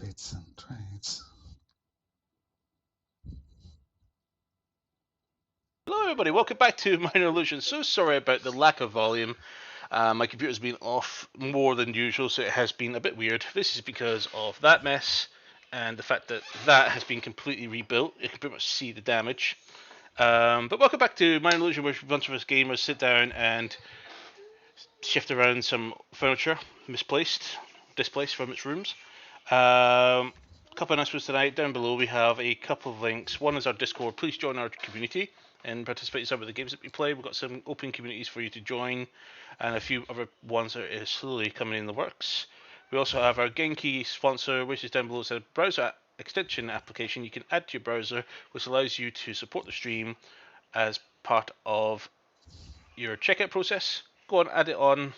Fates and trades. Hello everybody, welcome back to Minor Illusions. So sorry about the lack of volume. My computer's been off more than usual, so it has been a bit weird. This is because of that mess and the fact that that has been completely rebuilt. You can pretty much see the damage. But welcome back to Minor Illusion, where a bunch of us gamers sit down and shift around some furniture displaced from its rooms. A couple of announcements tonight. Down below we have a couple of links. One is our Discord. Please join our community and participate in some of the games that we play. We've got some open communities for you to join, and a few other ones that are slowly coming in the works. We also have our Genki sponsor, which is down below. It's a browser extension application you can add to your browser, which allows you to support the stream as part of your checkout process. Go on, add it on.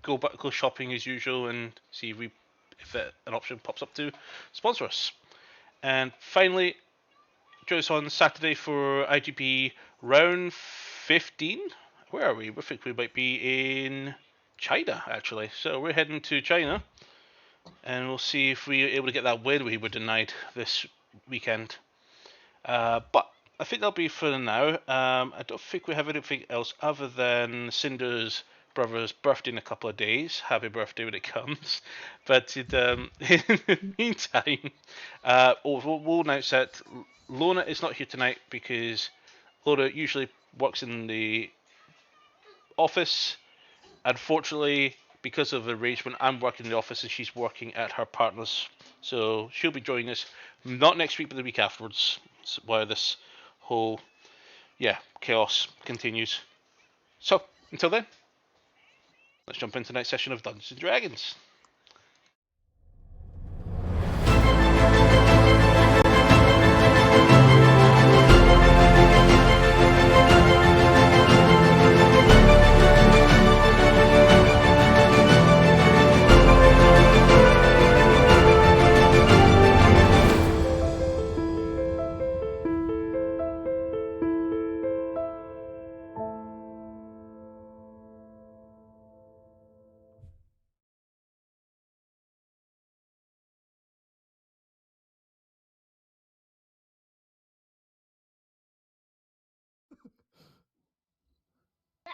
Go shopping as usual, and see if an option pops up to sponsor us. And finally, join us on Saturday for IGP round 15. Where are we? We think we might be in China, actually. So we're heading to China, and we'll see if we're able to get that win we were denied this weekend. But I think that'll be for now. I don't think we have anything else other than Cinder's brother's birthday in a couple of days. Happy birthday when it comes. But in the meantime, we'll announce that Lona is not here tonight because Lona usually works in the office. Unfortunately, because of the arrangement, I'm working in the office and she's working at her partner's. So she'll be joining us not next week, but the week afterwards, while this whole chaos continues. So until then, let's jump into the next session of Dungeons and Dragons.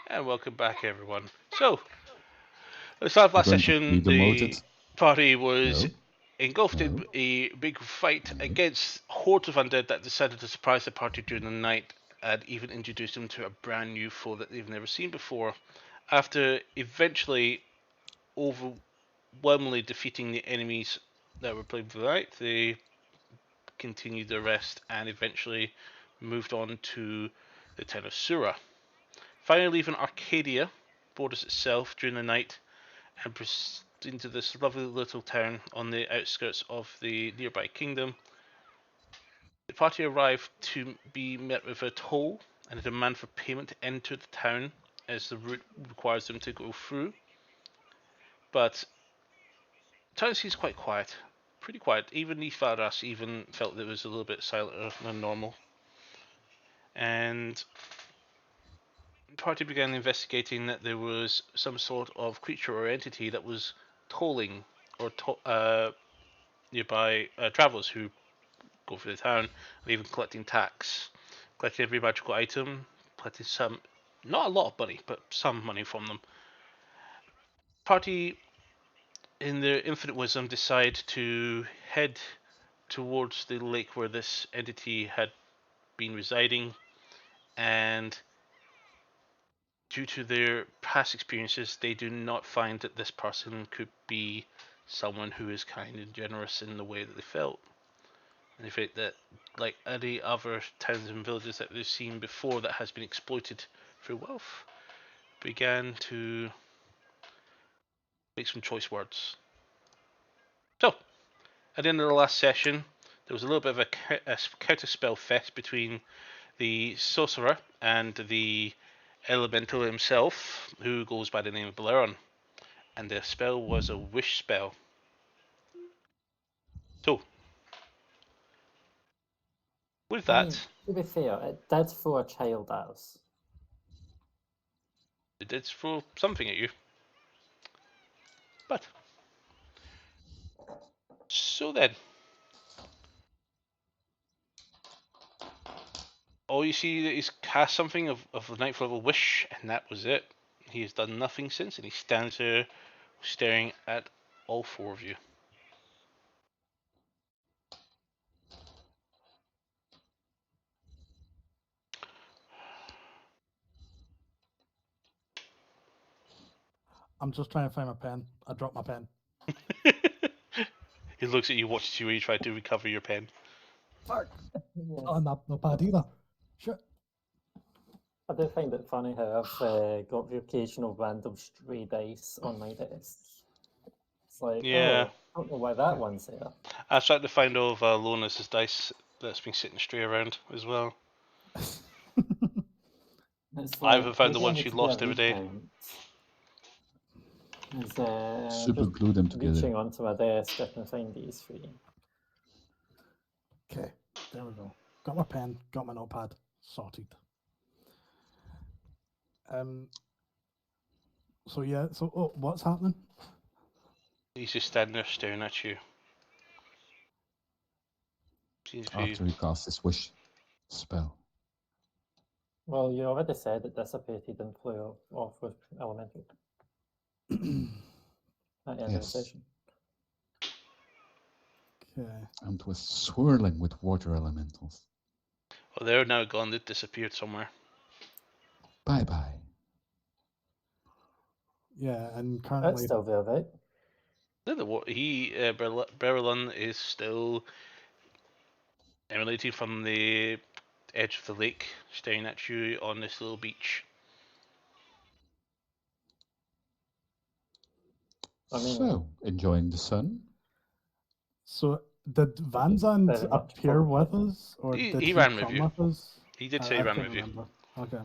And welcome back, everyone. So, at the start of last Going to session, be the demoted? party was No. engulfed in No. a big fight No. against hordes of undead that decided to surprise the party during the night and even introduce them to a brand new foe that they've never seen before. After eventually overwhelmingly defeating the enemies that were playing for the night, they continued their rest and eventually moved on to the town of Sura. Finally leaving Arcadia, borders itself during the night, and proceeding to this lovely little town on the outskirts of the nearby kingdom. The party arrived to be met with a toll and a demand for payment to enter the town, as the route requires them to go through. But the town seems quite quiet, pretty quiet. Even Nifaras even felt that it was a little bit silenter than normal. And the party began investigating that there was some sort of creature or entity that was tolling or nearby travelers who go through the town, and even collecting tax, collecting every magical item, collecting some, not a lot of money, but some money from them. Party, in their infinite wisdom, decide to head towards the lake where this entity had been residing, and due to their past experiences, they do not find that this person could be someone who is kind and generous in the way that they felt. And they think that, like any other towns and villages that they've seen before that has been exploited through wealth, began to make some choice words. So, at the end of the last session, there was a little bit of a counterspell fest between the sorcerer and the elemental himself, who goes by the name of Baleron. And the spell was a wish spell. So, with I mean, that, to be fair, that's for a child house. it did throw something at you. But So then, all you see that he's cast something of the ninth level wish, and that was it. He has done nothing since, and he stands there staring at all four of you. I'm just trying to find my pen. I dropped my pen. He looks at you, watches you, while you try to recover your pen. Fuck. Yes. Oh, no pad either. Shit. I do find it funny how I've got the occasional random stray dice on my desk. It's like, Yeah. oh, I don't know why that one's there. I've tried to find all of Lonus's dice that's been sitting stray around as well. It's I haven't found the maybe I one need she to do a lost every day. recount. Is Super just glue them together. reaching onto my desk, I can find these three. Okay, there we go. Got my pen, got my notepad, sorted. So yeah, so what's happening? He's just standing there staring at you. Seems to be... After he casts his wish spell. Well, you already said it dissipated and flew off with elemental at the end of the Yes. session. Okay. And was swirling with water elementals. Well, they're now gone. They've disappeared somewhere. Bye bye. Yeah, and That's currently still there, right? Berylon is still emanating from the edge of the lake, staring at you on this little beach. I mean- So, enjoying the sun? So did Vanzand very much appear with probably. us, or He did he ran with come you. with us? He did say he I ran can't with you. remember. Okay.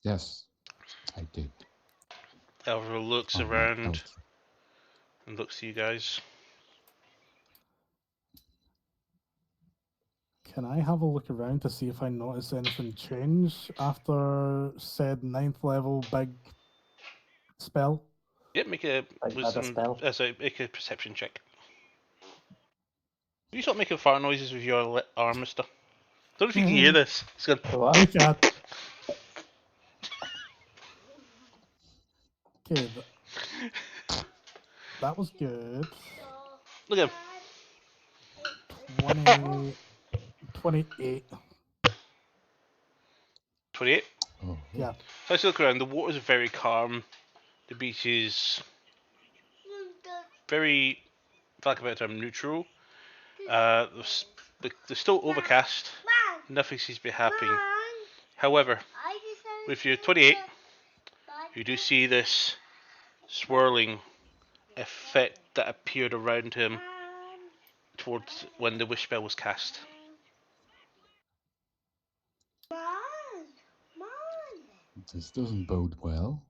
Yes, I did. Elver looks On my around health. and looks to you guys. Can I have a look around to see if I notice anything change after said 9th level big spell? Yep, make a Like other spell. make a perception check. You stop making fart noises with your arm and stuff. Don't know if you can hear this. It's going. What? I can't. Okay, that was good. Look at him. 28. 28. Oh, Yeah. So as you look around, the water's very calm. The beach is very, for lack of a better term, neutral. There's still overcast. Nothing seems to be happening. However, with your 28, you do see this swirling effect that appeared around him towards when the wish spell was cast. this doesn't bode well.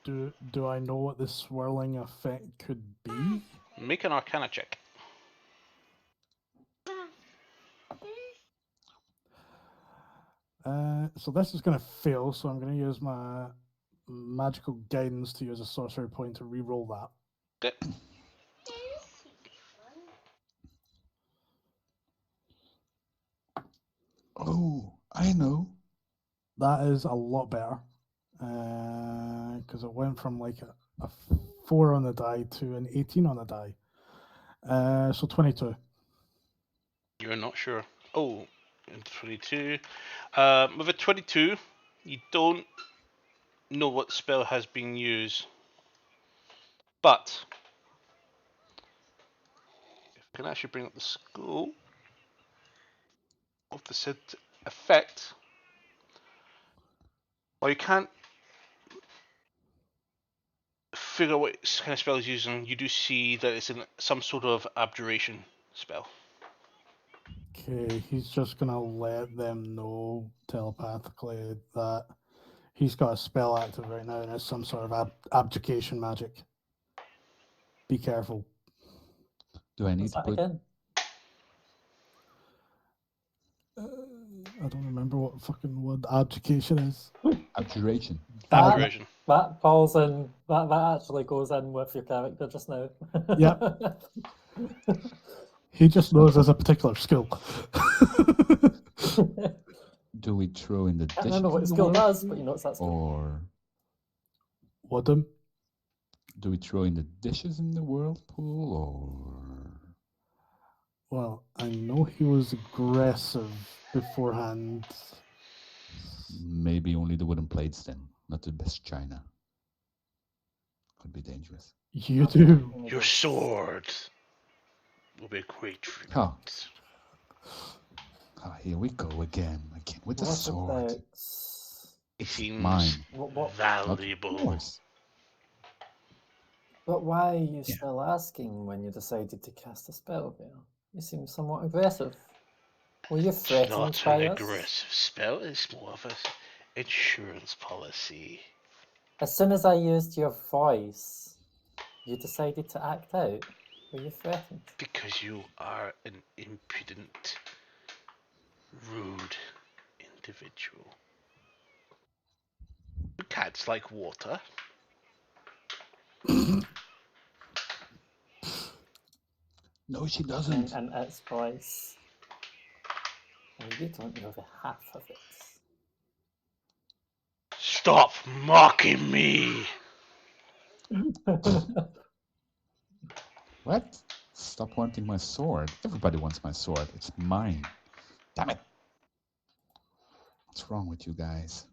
Do I know what the swirling effect could be? Make an Arcana check. So this is going to fail, so I'm going to use my magical guidance to use a sorcery point to re-roll that. Okay. Oh, I know. That is a lot better. Because it went from like a 4 on the die to an 18 on the die. So 22. You're not sure. Oh, 22. With a 22, you don't know what spell has been used. But, if I can actually bring up the scope of the said effect, well, you can't figure out what kind of spell he's using. You do see that it's in some sort of abjuration spell. Okay, he's just going to let them know telepathically that he's got a spell active right now and it's some sort of abjuration magic. Be careful. Do I need What's to that put again? I don't remember what fucking word abjuration is. Abjuration. Abjuration. That falls in. That actually goes in with your character just now. Yep. He just knows there's a particular skill. Do we throw in the Can't dishes remember what in the the skill does, but whirlpool? you know it's that skill. Or Wooden. do we throw in the dishes in the whirlpool? Or Well, I know he was aggressive beforehand. maybe only the wooden plates then, not the best china. Could be dangerous. You do. Your sword will be a great Oh. tribute. Here we go again with the What sword. about It It's seems mine. what? Not valuable. yours. But why are you Yeah. still asking when you decided to cast a spell here? You seem somewhat aggressive. Were you It's threatened not by an us? aggressive spell, it's more of an insurance policy. As soon as I used your voice, you decided to act out. Were you threatened? Because you are an impudent, rude individual. Cats like water. No, she doesn't. And its voice. Well, you don't know the half of it. Stop mocking me! What? Stop wanting my sword. Everybody wants my sword. It's mine. Damn it. What's wrong with you guys?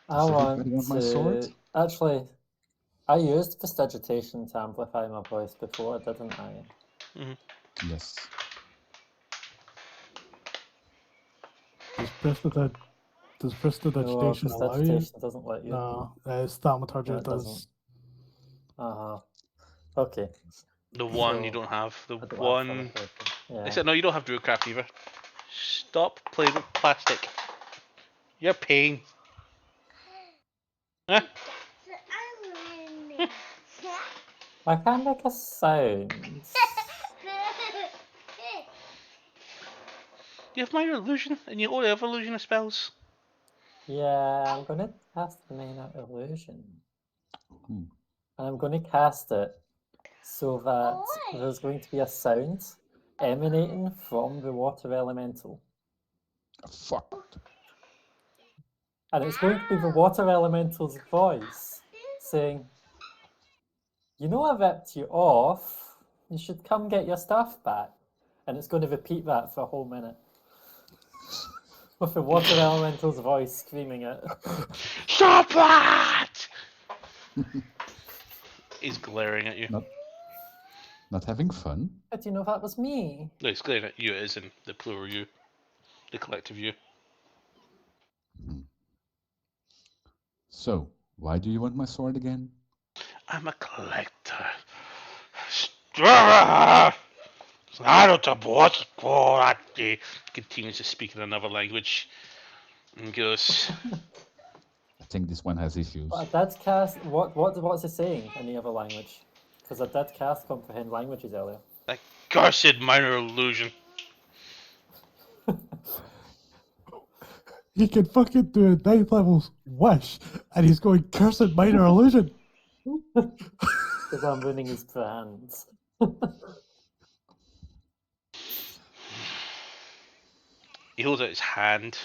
I Does want everybody want my sword? Actually, I used prestidigitation to amplify my voice before, didn't I? Yes. Does prestidigitation No, allow you? prestidigitation doesn't let you. No, thaumaturgy No, it does. doesn't. Uh-huh. Okay. The one you So, don't have. The I don't have one. teleportation. Yeah. I said, no, you don't have Druidcraft either. Stop playing with plastic. You're a pain. Huh? I can't make a sound. You have minor illusion, and you only have illusion of spells. Yeah, I'm gonna cast Minor Illusion. Hmm. And I'm gonna cast it so that there's going to be a sound emanating from the water elemental. Fuck. And it's going to be the water elemental's voice saying, "You know I ripped you off. You should come get your stuff back." And it's going to repeat that for a whole minute. With the water elemental's voice screaming it. Stop that! He's glaring at you. Not having fun? How do you know that was me? No, he's glaring at you as in the plural you. The collective you. So, why do you want my sword again? I'm a collector. I continues to speak in another language and goes, I think this one has issues. But I did cast. What's it saying in the other language? Because I did cast comprehend languages earlier. that cursed minor illusion. He can fucking do a 9th level wish, and he's going cursed minor illusion. Because I'm ruining his plans. He holds out his hand.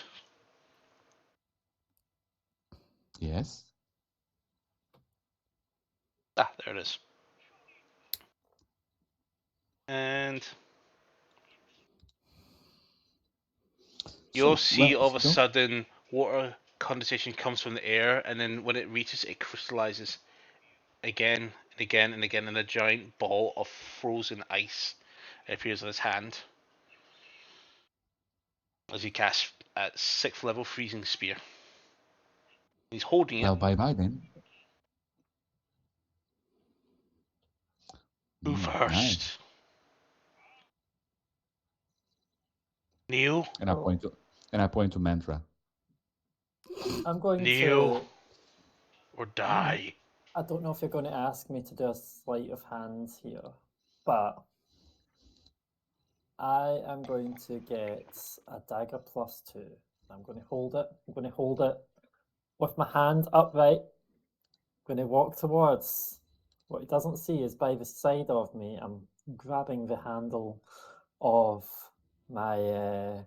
Yes? Ah, there it is. And you'll see all of a sudden water condensation comes from the air, and then when it reaches, it crystallizes again and again and again, and a giant ball of frozen ice appears in his hand as he casts at 6th level freezing spear. He's holding it. Well, bye-bye then. Who first? Nice. Neil? And I point to Mantra. I'm going Kneel to. or die. I don't know if you're going to ask me to do a sleight of hand here, but I am going to get a dagger +2. I'm going to hold it. I'm going to hold it with my hand upright. I'm going to walk towards. What he doesn't see is by the side of me, I'm grabbing the handle of my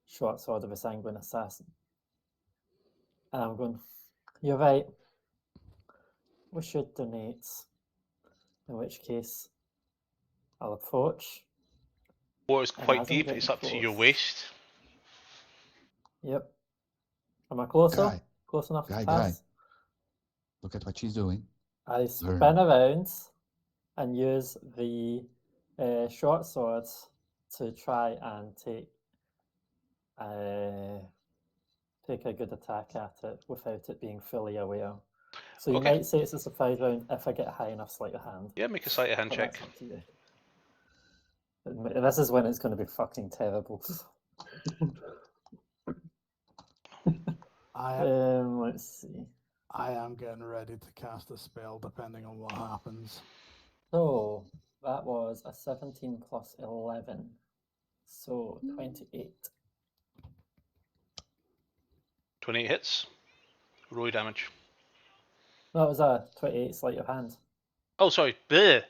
short sword of a sanguine assassin. And I'm going, you're right. We should donate. In which case, I'll approach. Water is And quite as I'm deep. getting It's up to your close- waist. Yep. Am I closer? Guy, Close enough guy, to guy. pass? Look at what she's doing. I spin Learn. around and use the short sword to try and take a good attack at it without it being fully aware. So you Okay. might say it's a surprise round if I get a high enough sleight of hand. Yeah, make a sleight of hand But check. that's up to you. This is when it's going to be fucking terrible. Let's see. I am getting ready to cast a spell depending on what happens. So that was a 17 plus 11. So 28. 28 hits. Roll your damage. That was a 28 sleight of hand. Oh, sorry. Bleh.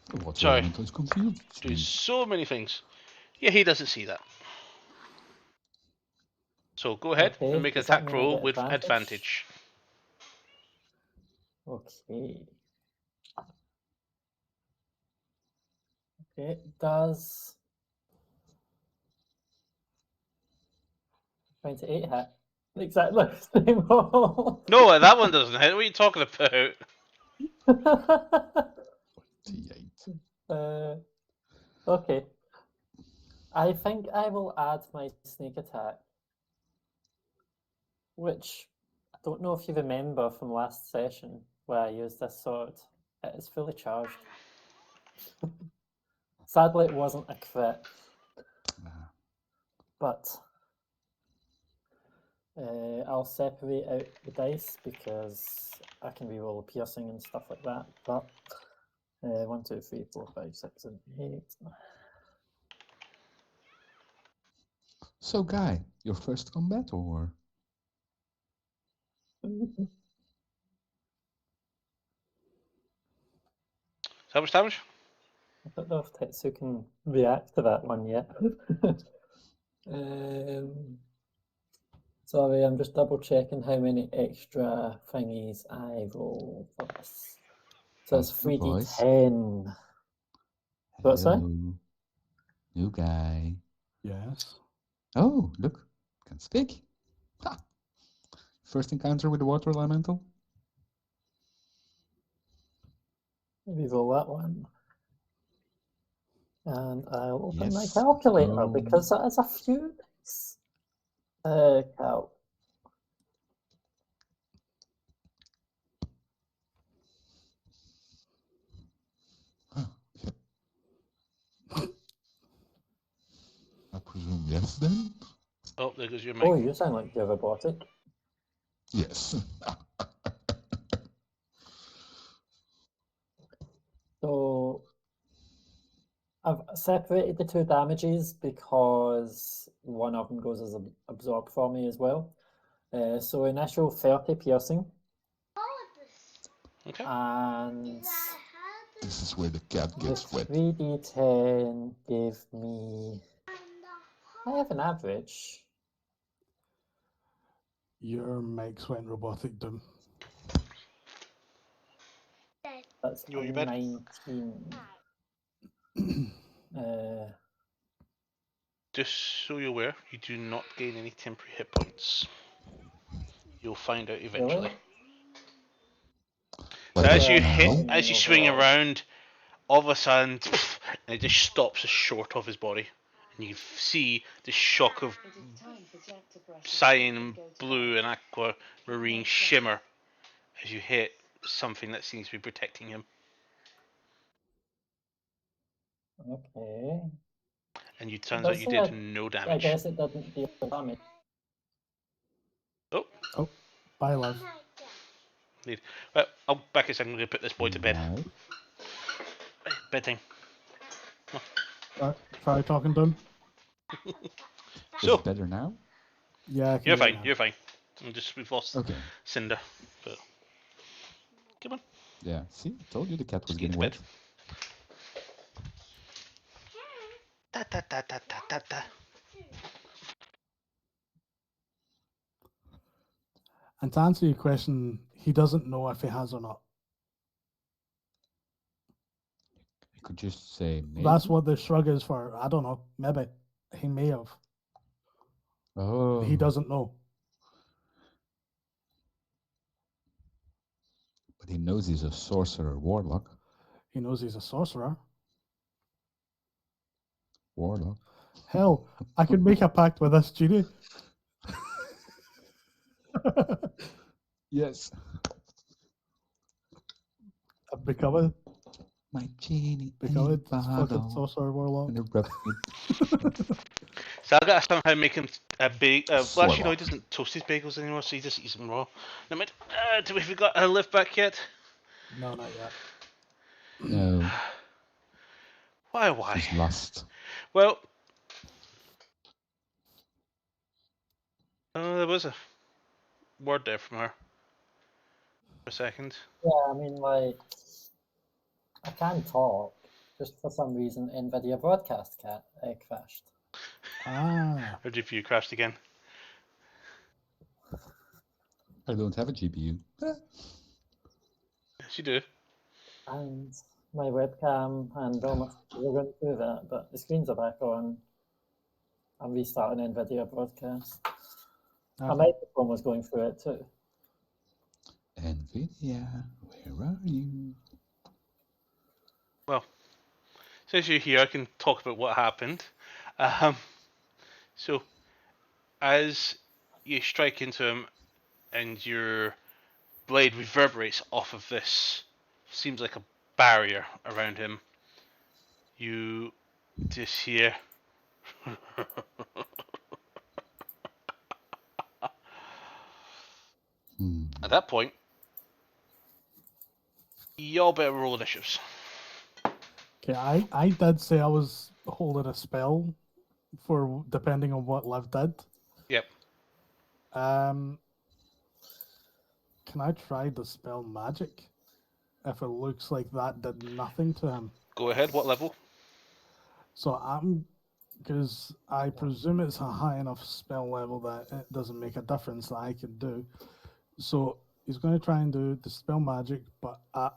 The water Sorry. elemental is confused. Do so many things. Yeah, he doesn't see that. So go ahead Okay, and make an does that attack mean I roll get with advantage? advantage. Okay. Okay, does 28 hit? Exactly the same roll. No, that one doesn't hit. What are you talking about? 28. Okay. I think I will add my sneak attack, which I don't know if you remember from last session where I used this sword. It is fully charged. Sadly, it wasn't a crit, but I'll separate out the dice because I can reroll piercing and stuff like that. But 1, 2, 3, 4, 5, 6, 7, 8. So, Guy, your first combat or? How much damage? I don't know if Tetsu can react to that one yet. Sorry, I'm just double checking how many extra thingies I roll for this. So it's Hello, boys. 3d10. What's that? Hello. New guy. Yes. Oh, look. Can speak. Ha. First encounter with the water elemental? Reroll that one. And I'll open my Yes. calculator Go. because that is a few dice. Cal. I presume yes then? Oh, there goes your mic. Oh, you sound like you're robotic. Yes. So I've separated the two damages because one of them goes as absorb for me as well. So initial 30 piercing. Okay. And This is where the cat the gets wet. 3d10 gave me... I have an average. Your mics went robotic, Doom. That's You a want your bed? 19. Just so you're aware, you do not gain any temporary hit points. You'll find out eventually. Really? But So as right you now, hit, as you swing overall. around, all of a sudden, and it just stops short of his body, and you see the shock of cyan, blue, and aquamarine shimmer as you hit something that seems to be protecting him, Okay. and it It turns out does you say did no I damage. guess it doesn't deal damage. Oh, Oh, bye, love. right, I'll back a second. I'm going to put this boy to bed. right. Bedtime. Try talking to him. Is So, it better now? Yeah, I can you're hear fine. now. You're fine. We've lost Okay. Cinder. But come on. Yeah. See, I told you the cat was Get getting to wet. bed. Da, da, da, da, da, da, da. And to answer your question, he doesn't know if he has or not. I could just say maybe. That's what the shrug is for. I don't know. Maybe he may have. Oh. He doesn't know. But he knows he's a sorcerer warlock. He knows he's a sorcerer. Warlock. Hell, I could make a pact with this genie. Yes. I've become My genie. a and fucking sorcerer warlock. and rub So I gotta somehow make him a big. Well, actually, no, he Sorlock. doesn't toast his bagels anymore, so he just eats them raw. Now, mate, do we got a lift back yet? No, not yet. No, Why? she's lost. Well, there was a word there from her. For a second. Yeah, I mean, like, I can talk. Just for some reason, NVIDIA broadcast crashed. Ah, Her GPU crashed again. I don't have a GPU. Yes, you do. And my webcam and all my we're going through that, but the screens are back on. I'm restarting NVIDIA broadcast. My okay. microphone was going through it too. NVIDIA, where are you? Well, since you're here, I can talk about what happened. So, as you strike into him and your blade reverberates off of this, seems like a barrier around him, you just hear. At that point, y'all better roll initiatives. Okay, I did say I was holding a spell for depending on what Liv did. Yep. Can I try the spell magic? If it looks like that did nothing to him. Go ahead. What level? So because I presume it's a high enough spell level that it doesn't make a difference that I can do. So he's going to try and do the spell magic, but at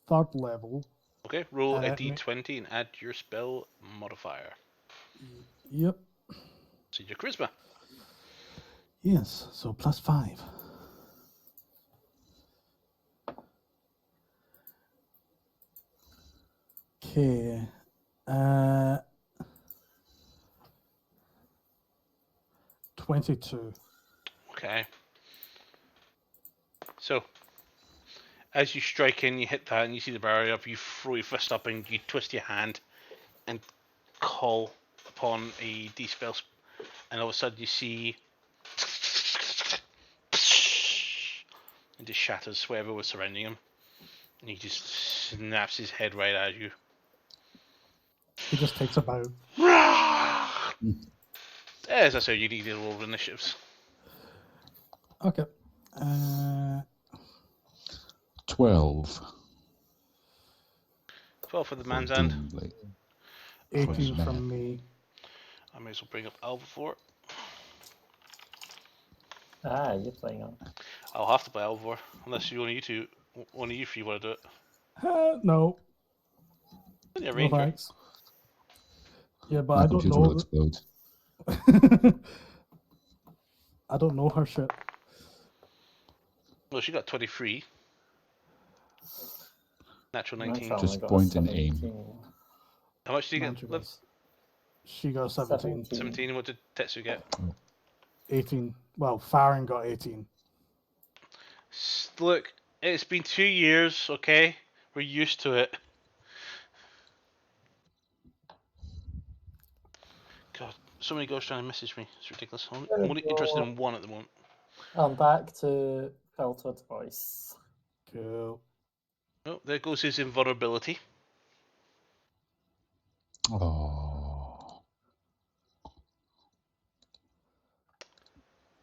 third level. Okay, roll a And d20 and add your spell modifier. Yep. So your charisma. Yes, so +5. Okay. 22. Okay. So, as you strike in, you hit that, and you see the barrier up. You throw your fist up and you twist your hand and call upon a d-spell, and all of a sudden you see it just shatters whatever was surrounding him, and he just snaps his head right at you. He just takes a bow. As I said, you need to roll initiatives. Okay. 12. 12 for the for man's hand. Doomblade. 18 man. from me. I may as well bring up Alvor. Ah, you're playing on. I'll have to play Alvor, unless one of you three want to do it. No. Then you're No ranger. thanks. Yeah, but My I don't computer will know. explode. I don't know her shit. Well, she got 23. Natural 19. Natural Just only got a point and aim. 17. How much did you Man, get? she Liv? got- She got 17. 17. What did Tetsu get? 18. Well, Farron got 18. Look, it's been 2 years, okay? We're used to it. God, so many girls trying to message me. It's ridiculous. I'm only interested in one at the moment. I'm back to filtered voice. Cool. Oh, there goes his invulnerability. Oh.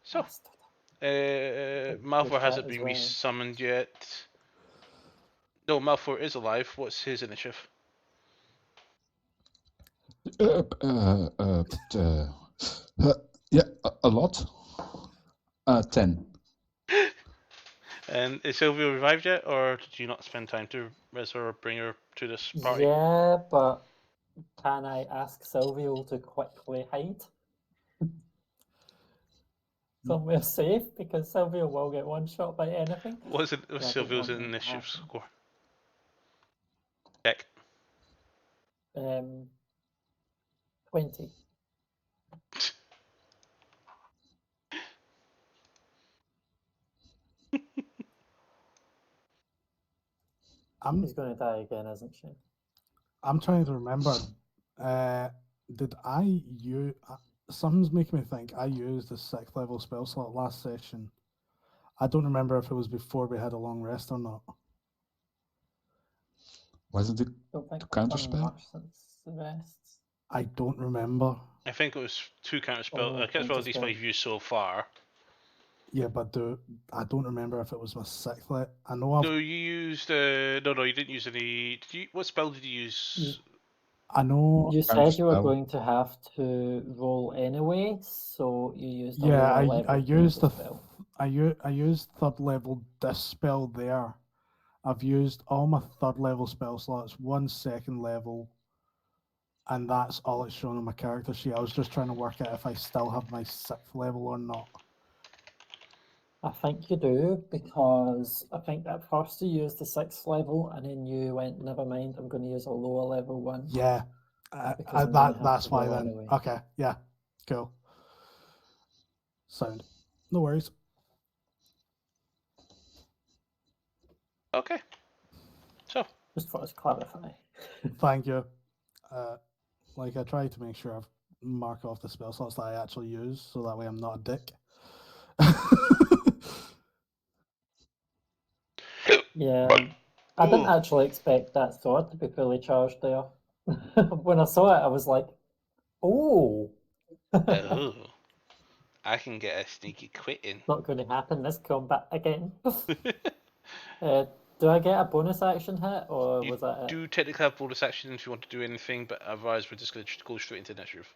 So, Bastard. Malfoy that hasn't as been well. resummoned yet. No, Malfoy is alive. What's his initiative? Yeah, a lot. 10. And is Sylvia revived yet, or did you not spend time to res her or bring her to this party? Yeah, but can I ask Silvio to quickly hide? Somewhere safe, because Silvio will get one shot by anything. What's I don't Sylvia's want that to initiative happen. score? Heck. 20. She's going to die again, isn't she? I'm trying to remember. Did I use? Something's making me think I used a 6th level spell slot last session. I don't remember if it was before we had a long rest or not. Was it the Don't think to I've counter done spell? much since the rests. I don't remember. I think it was 2 counterspell. Oh, Counterspell counterspell. D5 used so far. Yeah, but I don't remember if it was my 6th level. I know I've. No, you used. No, you didn't use any. Did you? What spell did you use? I know. You said you were Counterspell. going to have to roll anyway, so you used a Yeah, lower level I used the. spell. I used 3rd level dispel there. I've used all my 3rd level spell slots, 1 2nd level, and that's all it's shown on my character sheet. I was just trying to work out if I still have my 6th level or not. I think you do, because I think at first you used the 6th level, and then you went, never mind, I'm going to use a lower level one. Yeah, Because I'm gonna have that's to why roll then. anyway. Okay, yeah, cool. Sound. No worries. Okay. So, Just thought to clarify. Thank you. Like I try to make sure I mark off the spell slots that I actually use, so that way I'm not a dick. Yeah, I didn't actually expect that sword to be fully charged there. When I saw it, I was like, oh. oh, I can get a sneaky quit in. Not going to happen this combat again. Do I get a bonus action hit, or You was that it? do technically have bonus action if you want to do anything, but otherwise we're just going to go straight into initiative.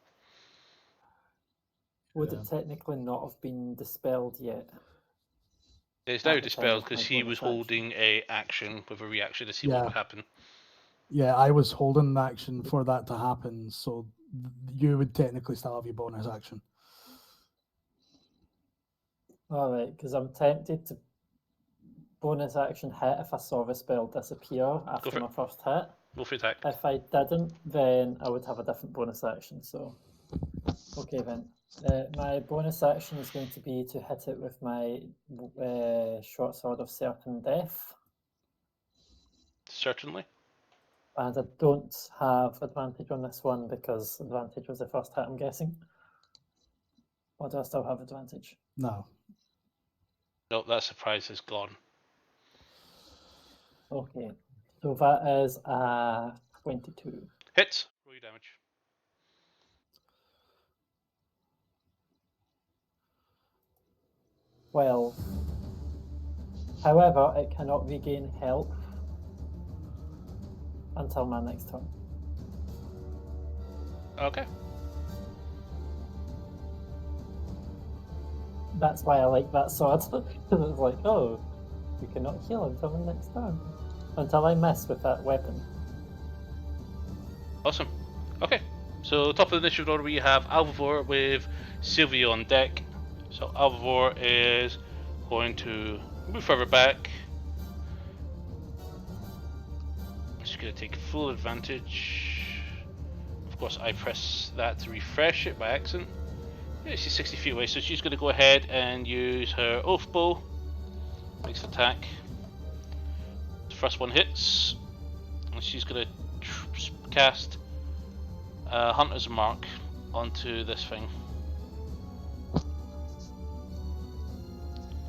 Would it technically not have been dispelled yet? It's At now the time dispelled of my because he was bonus holding a action with a reaction to see what Yeah. would happen. Yeah, I was holding an action for that to happen, so you would technically still have your bonus action. Alright, because I'm tempted to bonus action hit if I saw the spell disappear after for it. my first hit. Go for attack. If I didn't, then I would have a different bonus action. So, okay then. My bonus action is going to be to hit it with my short sword of certain death, Certainly. and I don't have advantage on this one because advantage was the first hit, I'm guessing. Or do I still have advantage? No. No, that surprise is gone. Okay, so that is a 22. Hits. Roll your damage. Well, however, it cannot regain health until my next turn. Okay. That's why I like that sword. It's like, oh, you cannot heal until the next turn. Until I mess with that weapon. Awesome. Okay. So top of the initiative order we have Alvivor with Sylvia on deck. So Alvivor is going to move further back. She's going to take full advantage. Of course, I press that to refresh it by accident. Yeah, she's 60 feet away, so she's going to go ahead and use her Oath Bow. Makes attack. The first one hits. And she's going to cast Hunter's Mark onto this thing.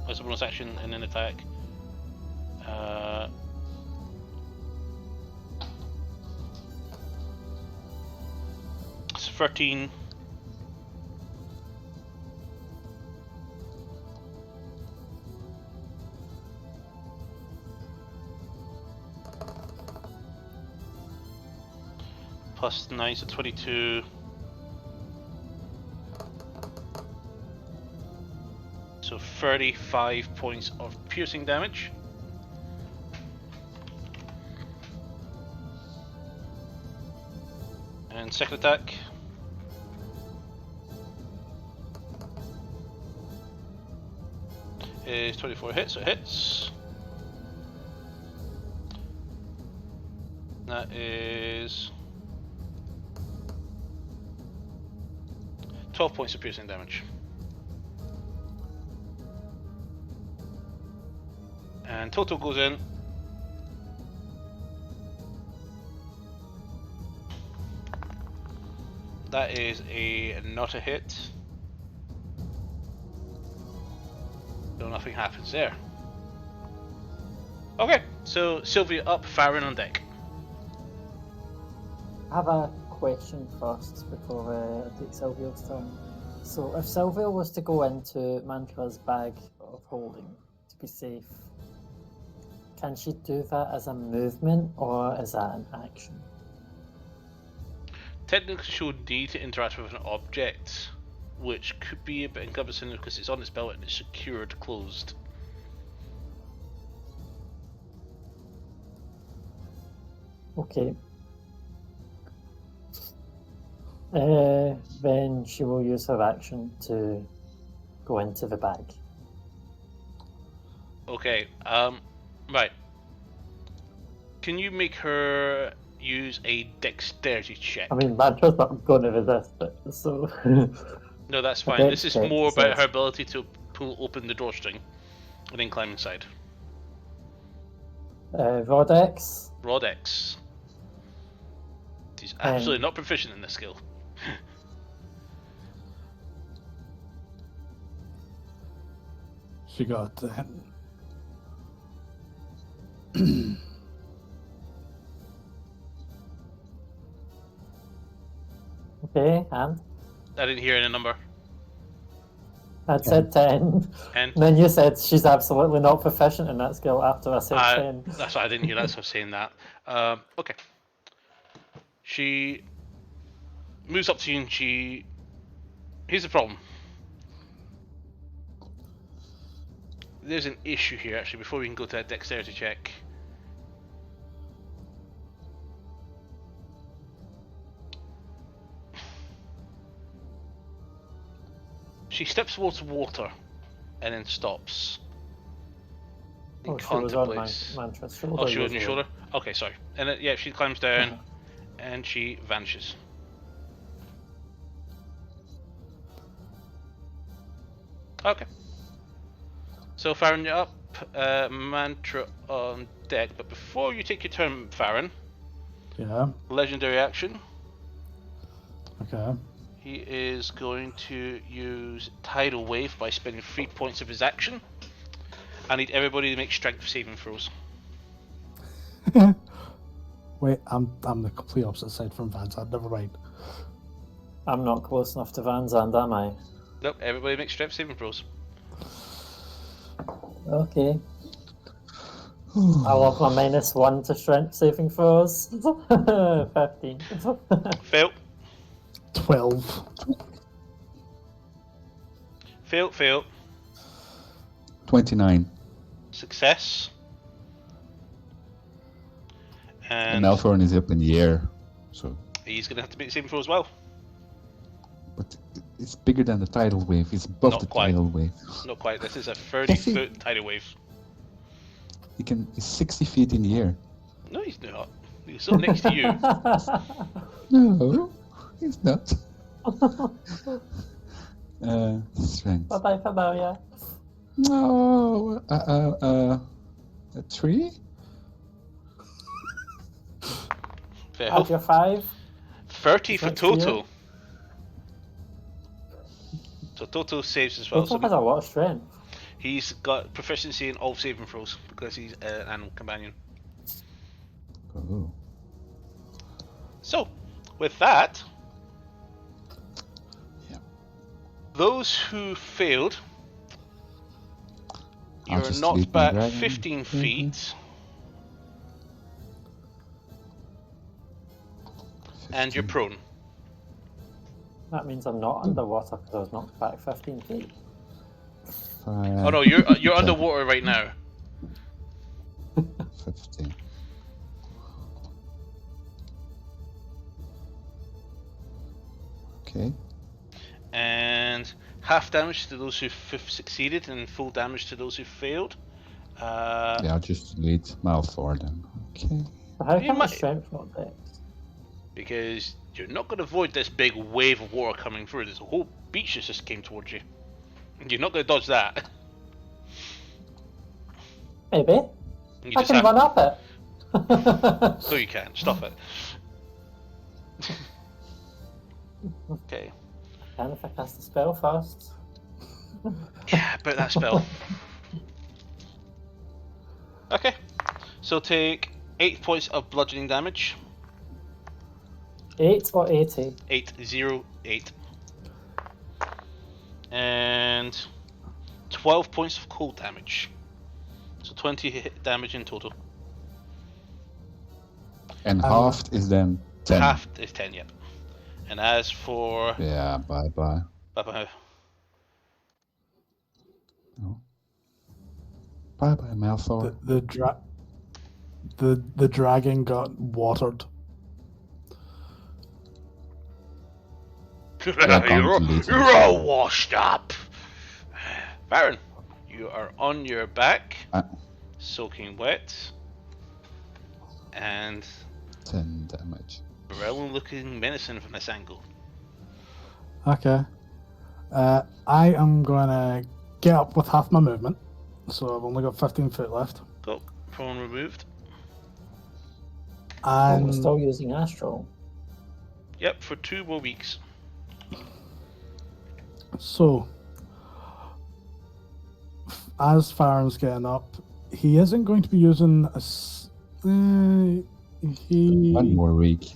As a bonus action and an attack. 13. Plus 9, so 22. So 35 points of piercing damage. And second attack. Is 24 hits, so it hits. That is 12 points of piercing damage. And total goes in. That is not a hit. So nothing happens there. Okay, so Sylvia up, Farron on deck. I have a question first before I take Sylvia's turn. So, if Sylvia was to go into Mantra's bag of holding to be safe, can she do that as a movement or is that an action? Technically, she would need to interact with an object, which could be a bit encompassing because it's on its belt and it's secured, closed. Okay. Then she will use her action to go into the bag. Okay, right. Can you make her use a dexterity check? I mean, Mantra's not going to resist it, so... No, that's fine. Okay, This is check, more so about it's- her ability to pull open the drawstring and then climb inside. Raw dex. Raw dex. She's absolutely not proficient in this skill. She got Okay, and I didn't hear any number. I said 10. And And then you said she's absolutely not proficient in that skill after I said 10. that's why I didn't hear that, so I'm saying that. Okay. She moves up to you and she... Here's the problem. There's an issue here, actually, before we can go to a dexterity check. She steps towards water and then stops. Oh, she was on Contemplates. Mantra's shoulder. Oh, she was on your usually. shoulder? Okay, sorry. And yeah, she climbs down and she vanishes. Okay. So Farron, you're up. Mantra on deck. But before you take your turn, Farron, yeah. legendary action. Okay. He is going to use Tidal Wave by spending 3 points of his action. I need everybody to make strength saving throws. Wait, I'm the complete opposite side from Vanzad. Never mind. I'm not close enough to Van Zandt, am I? Nope, everybody make strength saving throws. Okay. I love my -1 to strength saving throws. 15. Fail, 12. fail, 29. success. And Althorn is up in the air, so. He's going to have to make the saving throw as well. But it's bigger than the tidal wave. It's above Not the quite. tidal wave. Not quite, this is a Yes, he- 30-foot tidal wave. He's 60 feet in the air. No, he's not. He's still next to you. No, he's not. Strength. Bye-bye, Familia. No, a 3? Fail. Add your 5. 30 for That's you. total. So total saves as well. Total So has a lot of strength. he's got proficiency in all saving throws because he's an animal companion. Oh. So, with that, those who failed, I'll you're just knocked lead my back dragon. 15 feet, and you're 15. prone. That means I'm not underwater because I was knocked back 15 feet. Oh no, you're underwater right now. 15. Okay. And half damage to those who succeeded, and full damage to those who failed. Yeah, I'll just lead Malthor then. Okay. So how You come might- it's strength not dex? Because you're not going to avoid this big wave of water coming through. There's a whole beach that just came towards you. You're not going to dodge that. Maybe. You I just can have... run up it. No, you can't. Stop it. Okay. And if I cast the spell first. Yeah, about that spell. Okay. So take 8 points of bludgeoning damage. 8 or 80? 808. And 12 points of cold damage. So 20 hit damage in total. And halved is then 10. Half is 10, yep. And as for... Yeah, bye-bye. Bye-bye. Oh. Bye-bye, Malthor. The dragon got watered. You're all washed up. Baron, you are on your back, soaking wet, and 10 damage. well looking menacing from this angle. Okay. I am gonna get up with half my movement, so I've only got 15 foot left. Got prone removed. Oh, And we're still using Astral. Yep, for 2 more weeks. so, as Farron's getting up, he isn't going to be using One more week.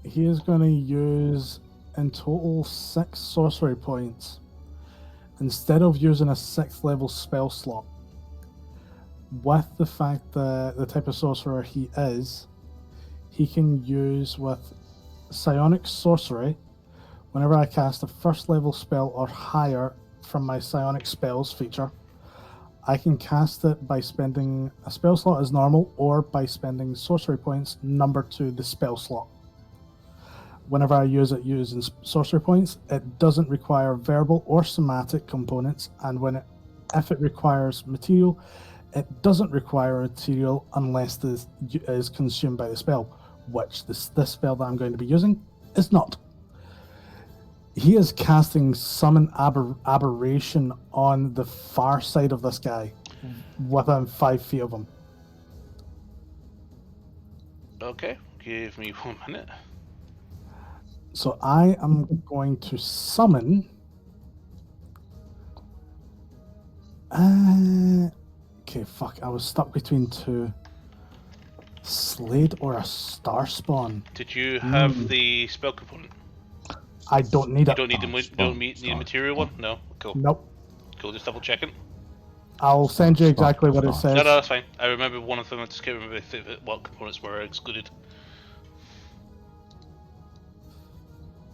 He is going to use in total 6 sorcery points instead of using a 6th level spell slot. With the fact that the type of sorcerer he is, he can use with psionic sorcery. Whenever I cast a 1st level spell or higher from my psionic spells feature, I can cast it by spending a spell slot as normal or by spending sorcery points numbered to the spell slot. Whenever I use it using sorcery points, it doesn't require verbal or somatic components, and if it requires material, it doesn't require material unless this is consumed by the spell, which this spell that I'm going to be using is not. He is casting Summon Aberration on the far side of this guy, within 5 feet of him. Okay, give me 1 minute. So I am going to summon... okay, fuck, I was stuck between 2. Slade or a Star Spawn? Did you have the spell component? I don't need You it. don't need the material one? No? Cool. Nope. Cool, just double checking. I'll send you exactly what it says. No, that's fine. I remember one of them, I just can't remember what components were excluded.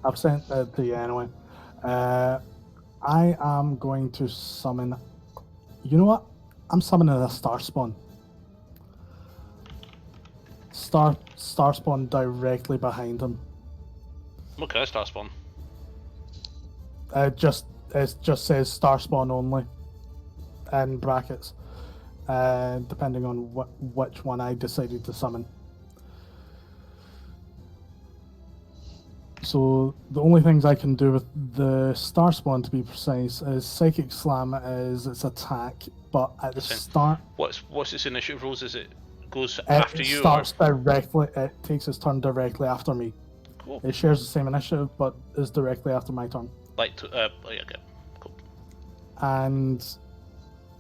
I've sent it to you anyway. I am going to summon... You know what? I'm summoning a Star Spawn. Star Spawn directly behind him. What kind of star spawn? It just says Star Spawn only, in brackets, depending on which one I decided to summon. So the only things I can do with the Star Spawn, to be precise, is Psychic Slam is its attack, but at the start... What's its initiative rules? Is it goes after you? It takes its turn directly after me. Cool. It shares the same initiative, but is directly after my turn. Yeah, okay. Cool. And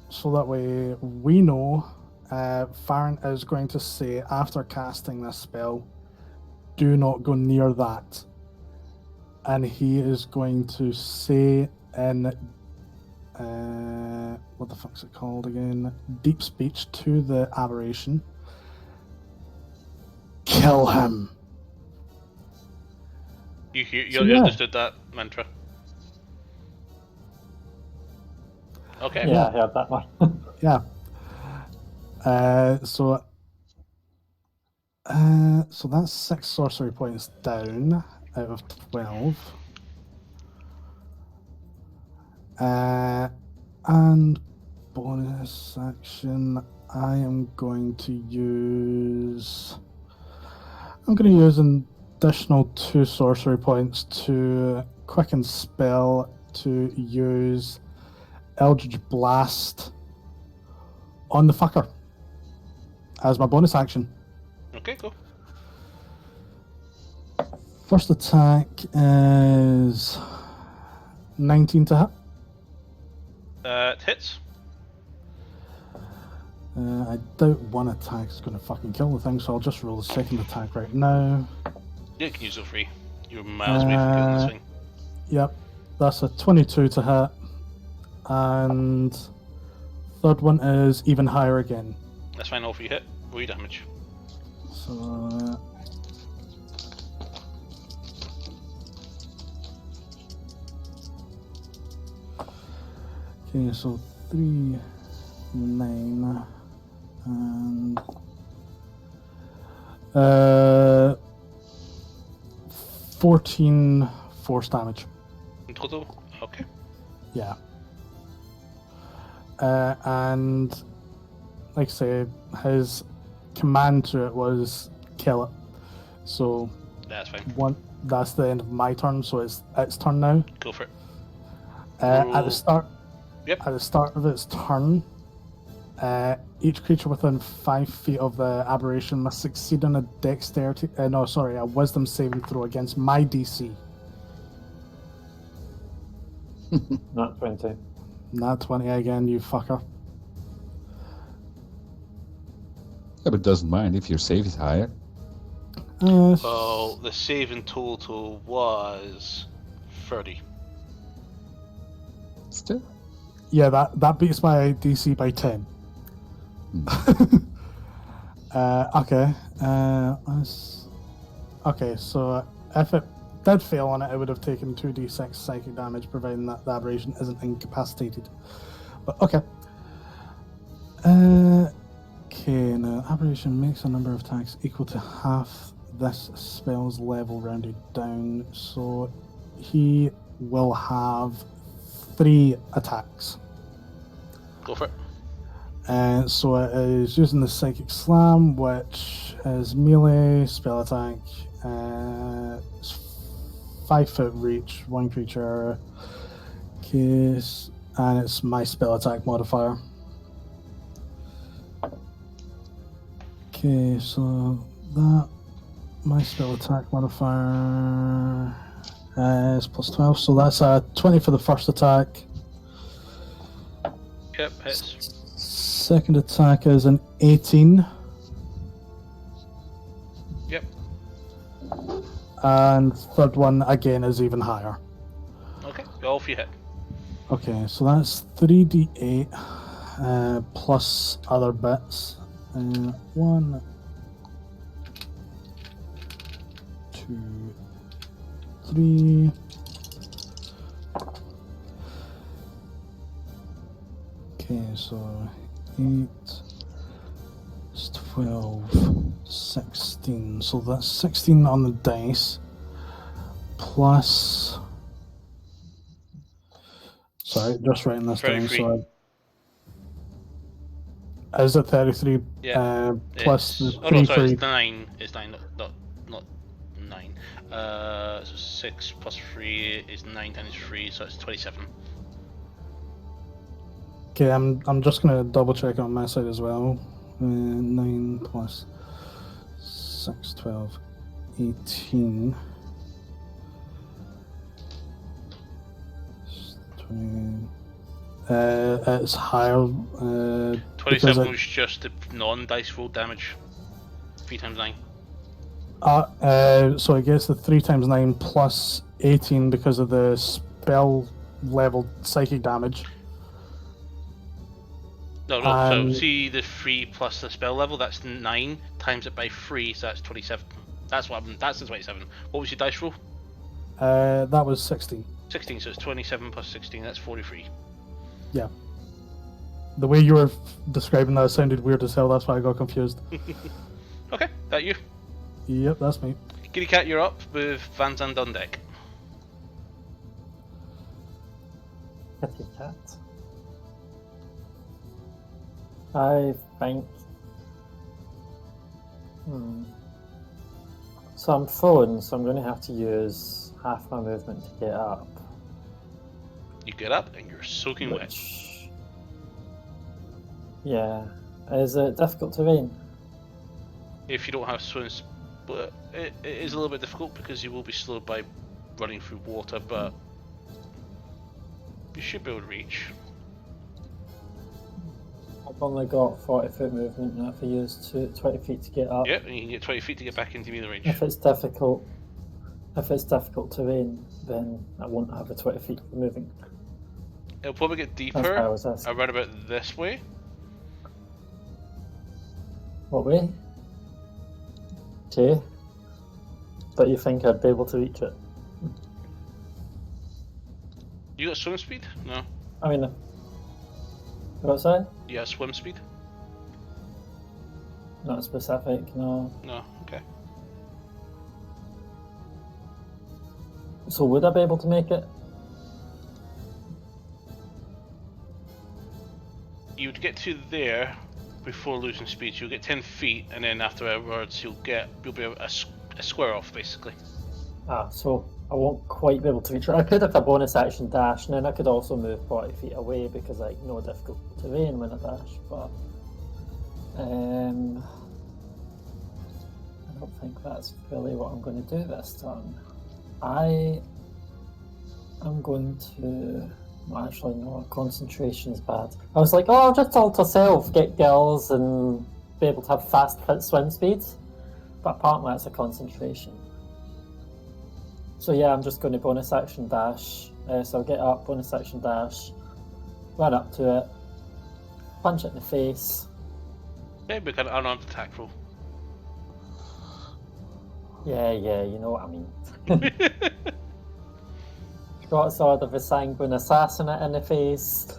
so that way we know, Farron is going to say, after casting this spell, do not go near that. and he is going to say in what the fuck's it called again? Deep speech to the aberration. Kill him. You yeah. understood that mantra. Okay. Yeah, I heard that one. Yeah. So that's 6 sorcery points down out of 12. And bonus action, I am going to use. I'm going to use an additional 2 sorcery points to quicken spell to use Eldritch Blast on the fucker as my bonus action. Okay, cool. First attack is 19 to hit. It hits. I doubt one attack is going to fucking kill the thing, so I'll just roll the second attack right now. Yeah, you can use it free. You're miles away from killing this thing. Yep, that's a 22 to hit. And third one is even higher again. That's fine, all free hit. Roll your damage. So... okay, so 3, 9, and... 14 force damage. In total? Okay. Yeah. And like I say, his command to it was kill it. So That's fine. that's the end of my turn, so it's turn now. Go for it. At the Roll. start Yep. at the start of its turn, each creature within 5 feet of the aberration must succeed on a a wisdom saving throw against my DC. Not 20. Not 20 again, you fucker. Yeah, but it doesn't mind if your save is higher. Well, the save in total was 30. Still. Yeah, that beats my DC by 10. Okay. Okay, so if it did fail on it, it would have taken 2d6 psychic damage, providing that the aberration isn't incapacitated. But okay. Okay, now aberration makes a number of attacks equal to half this spell's level rounded down, so he will have 3 attacks. Go for it. So it is using the Psychic Slam, which is melee spell attack. It's 5 foot reach, 1 creature case, and it's my spell attack modifier. Okay, so that my spell attack modifier is plus 12, so that's a 20 for the first attack. Yep, hits. Second attack is an 18. Yep. And third one again is even higher. Okay, all free hit. Okay, so that's 3d8 plus other bits. 1, 2, 3. Okay, so 8, 12, 16. So that's 16 on the dice. Plus... Sorry, just writing this down. 33. So is it 33? Yeah. Plus the Oh 3 no, for sorry, each. it's 9. It's 9, not 9. So 6 plus 3 is 9 times 3, so it's 27. Okay, I'm just gonna double check on my side as well. 9 plus 6, 12, 18. 20. It's higher. 27 was just the non-dice roll damage. 3 times 9. So I guess the 3 times 9 plus 18 because of the spell level psychic damage. No, so see the 3 plus the spell level, that's 9, times it by 3, so that's 27. That's the 27. What was your dice roll? That was 16. 16, so it's 27 plus 16, that's 43. Yeah. The way you were describing that sounded weird as hell, that's why I got confused. Okay, that you. Yep, that's me. Kitty Cat, you're up with Van Zandt on deck. Kitty Cat. I think. So I'm prone, so I'm going to have to use half my movement to get up. You get up and you're soaking wet. Yeah. Is it difficult terrain? If you don't have swims, but it is a little bit difficult because you will be slowed by running through water, but you should be able to reach. I've only got 40-foot movement now. If I use 20 feet to get up. Yep, and you can get 20 feet to get back into melee range. If it's difficult terrain, then I won't have a 20 feet for moving. It'll probably get That's why I deeper was asking. around about this way. What way? Okay. But you think I'd be able to reach it? You got swim speed? No. I mean, what's that? You got swim speed? Not specific, no. No, okay. So would I be able to make it? You would get to there before losing speed. You'll get 10 feet, and then afterwards you'll be a square off, basically. So I won't quite be able to reach it. I could have a bonus action dash, and then I could also move 40 feet away because like no difficult terrain when I dash, but I don't think that's really what I'm going to do this turn. I am going to... Well, actually, no, concentration is bad. I was like, oh, I'll just alter self, get gills, and be able to have fast swim speeds. But apparently that's a concentration. So yeah, I'm just going to bonus action dash. So I'll get up, bonus action dash, run up to it, punch it in the face. Maybe an unarmed attack roll. Yeah, you know what I mean. Got sort of a sanguine assassinate in the face.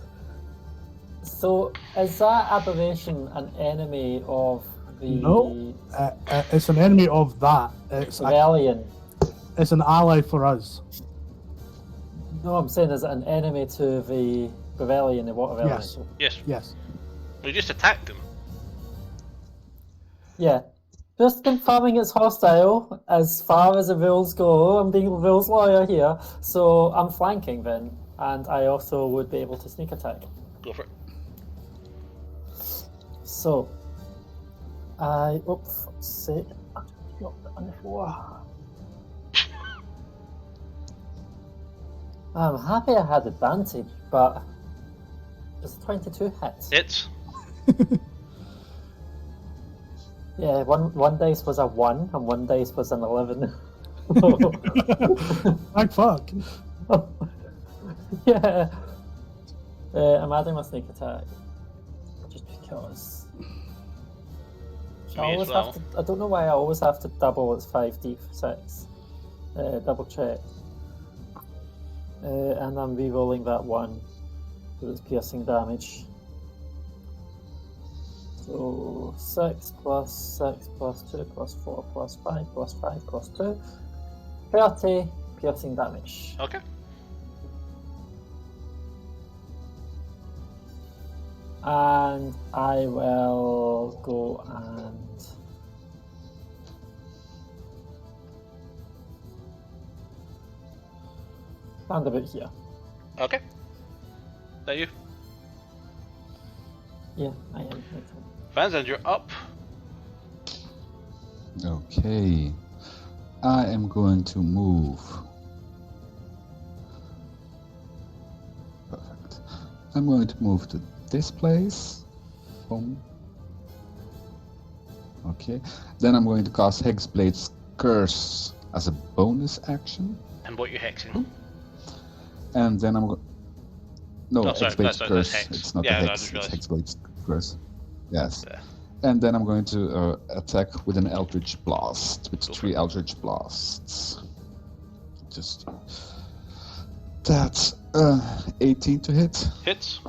So is that aberration an enemy of the No, it's an enemy of that. rebellion? It's an ally for us. No, I'm saying is it an enemy to the rebellion, the water rebellion? Yes. Yes. Yes. We just attacked them. Yeah. Just confirming it's hostile as far as the rules go. I'm being a rules lawyer here. So I'm flanking then. And I also would be able to sneak attack. Go for it. So oops, fuck's sake. I dropped it on the floor. I'm happy I had advantage, but it's 22 hits. Hits. Yeah, one dice was a 1 and one dice was an 11. Like fuck. Yeah. I'm adding my sneak attack. Just because. Me as well. I don't know why I always have to double its 5d6. Double check. And I'm re-rolling that 1 because it's piercing damage. So 6 plus 6 plus 2 plus 4 plus 5 plus 5 plus 2. 30 piercing damage. Okay. And I will go and stand about here. Okay. That you? Yeah, I am. Van Zandt, you're up. Okay. I am going to move. Perfect. I'm going to move to this place. Boom. Okay. Then I'm going to cast Hexblade's Curse as a bonus action. And what you're hexing. And then I'm going. No, Oh, sorry, Hexblade's that's Curse. hex. It's not Yeah, the no, I Hex. just It's realised. Hexblade's Curse. Yes. Yeah. And then I'm going to attack with an Eldritch Blast. With Go for 3 it. Eldritch Blasts. Just. That's 18 to hit. Hits.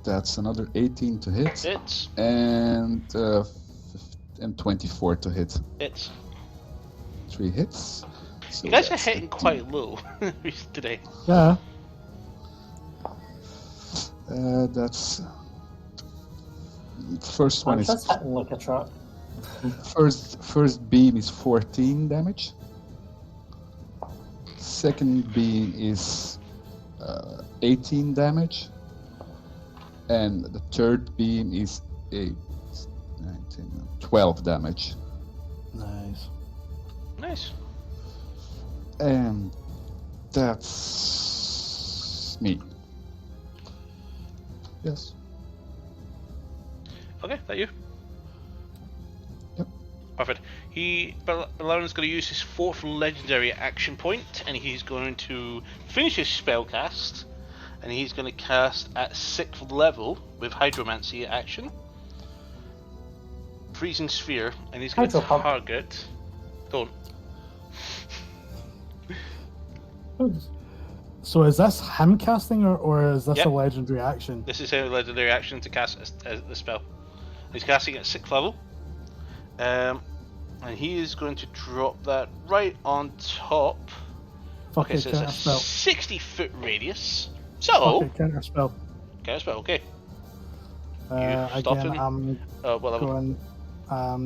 That's another 18 to hit. Hits. And 24 to hit. Hits. 3 hits. So You guys are that's hitting 18. quite low today. Yeah. That's first one I'm is just hitting like a truck. first beam is 14 damage. Second beam is 18 damage, and the third beam is 8, 19, 12 damage. Nice. Nice. And that's me. Yes. Okay, that you? Yep. Perfect. Balloon's going to use his 4th legendary action point, and he's going to finish his spell cast, and he's going to cast at 6th level with Hydromancy action. Freezing Sphere, and he's going to Hydro pump. target. Don't. So is this him casting, or is this Yep. a legendary action? This is a legendary action to cast the spell. He's casting at 6th level. And he is going to drop that right on top. Fuck Okay, it, so it's a counter spell. 60-foot radius. Fuck So, it, counter spell. counter spell, okay. stop Again, him? I'm What level? going.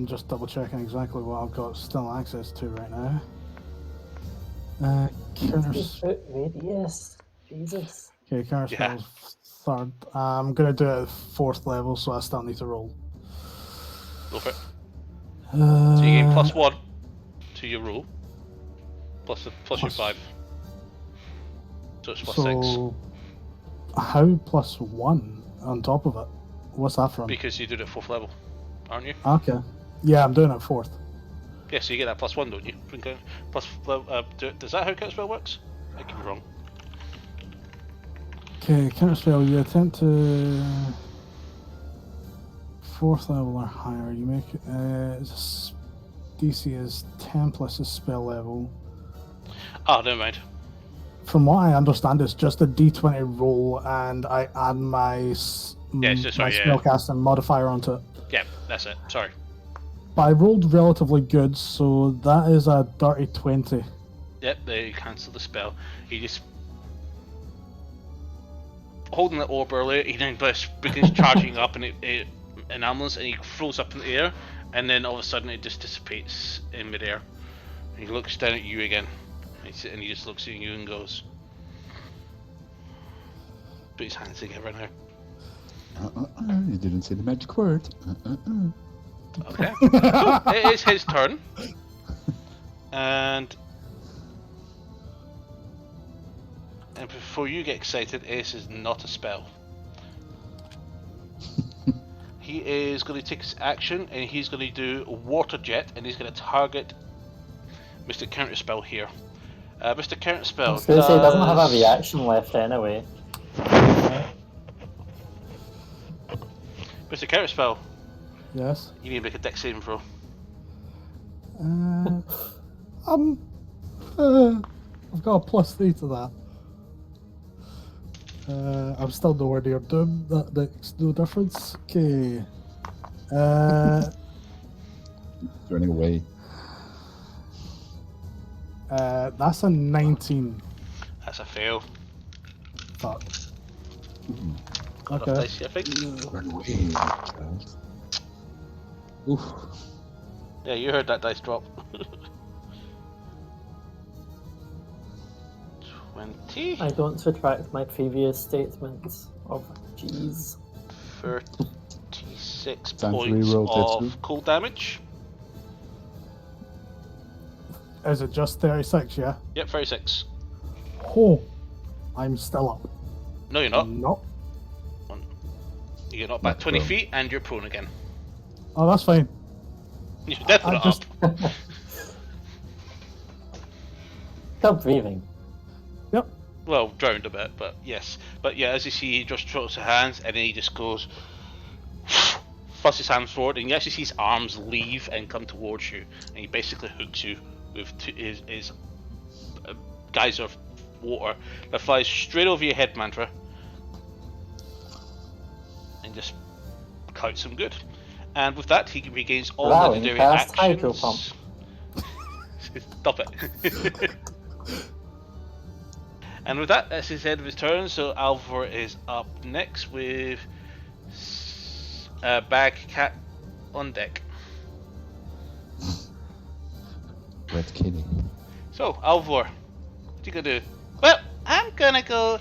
Just double checking exactly what I've got still access to right now. Counter. 60-foot radius. Jesus. Okay, counter Yeah. spell's third. I'm gonna do it at 4th level, so I still need to roll. Go for it. So So you gain +1 to your roll. Plus your Plus- 5. So it's +6. So how +1 on top of it? What's that from? Because you did it 4th level, aren't you? Okay. Yeah, I'm doing it 4th. Yeah, so you get that +1, don't you? Does that how counter spell works? I could be wrong. Okay, counter spell. You attempt to 4th level or higher. You make DC is 10 plus his spell level. Oh, never mind. From what I understand, it's just a D20 roll, and I add my Yeah, it's just- my sorry, yeah. spellcasting modifier onto it. Yeah, that's it. Sorry. But I rolled relatively good, so that is a dirty 20. Yep, they cancel the spell. He just holding the orb earlier. He then begins charging up, and it enamels, and he throws up in the air, and then all of a sudden it just dissipates in midair. And he looks down at you again, and he just looks at you and goes, put his hands together now. You didn't say the magic word. Okay. So, it is his turn. And before you get excited, Ace is not a spell. He is going to take his action, and he's going to do a water jet, and he's going to target Mr. Counterspell here. Mr. I Counterspell was going to say, it doesn't have a reaction left anyway. Mr. Counterspell, Yes. you need to make a dex saving throw. I've got a +3 to that. I'm still nowhere near doom. That makes no difference. Okay. Turning away. That's a 19. That's a fail. Fuck. Got Okay. enough dice, I think. Turn away, child. Oof. Yeah, you heard that dice drop. 20, I don't retract my previous statements of G's. 36 Time to points reroll of Tetsu. cold damage. Is it just 36, yeah? Yep, 36. Oh, I'm still up. No, you're not. Nope. You get knocked back Not 20 prone. feet and you're prone again. Oh, that's fine. You're definitely I not just- up. still breathing. Yep. Well, drowned a bit, but yes. But yeah, as you see, he just throws his hands, and then he just goes, thrusts his hands forward, and you actually see his arms leave and come towards you, and he basically hooks you with his geyser of water that flies straight over your head, Mantra, and just coats him good. And with that, he regains all Allowing legendary fast actions. hydro pump. Stop it. And with that, that's his end of his turn. So Alvor is up next with Bag Cat on deck. Wet kitty. So Alvor, what you gonna do? Well, I'm gonna go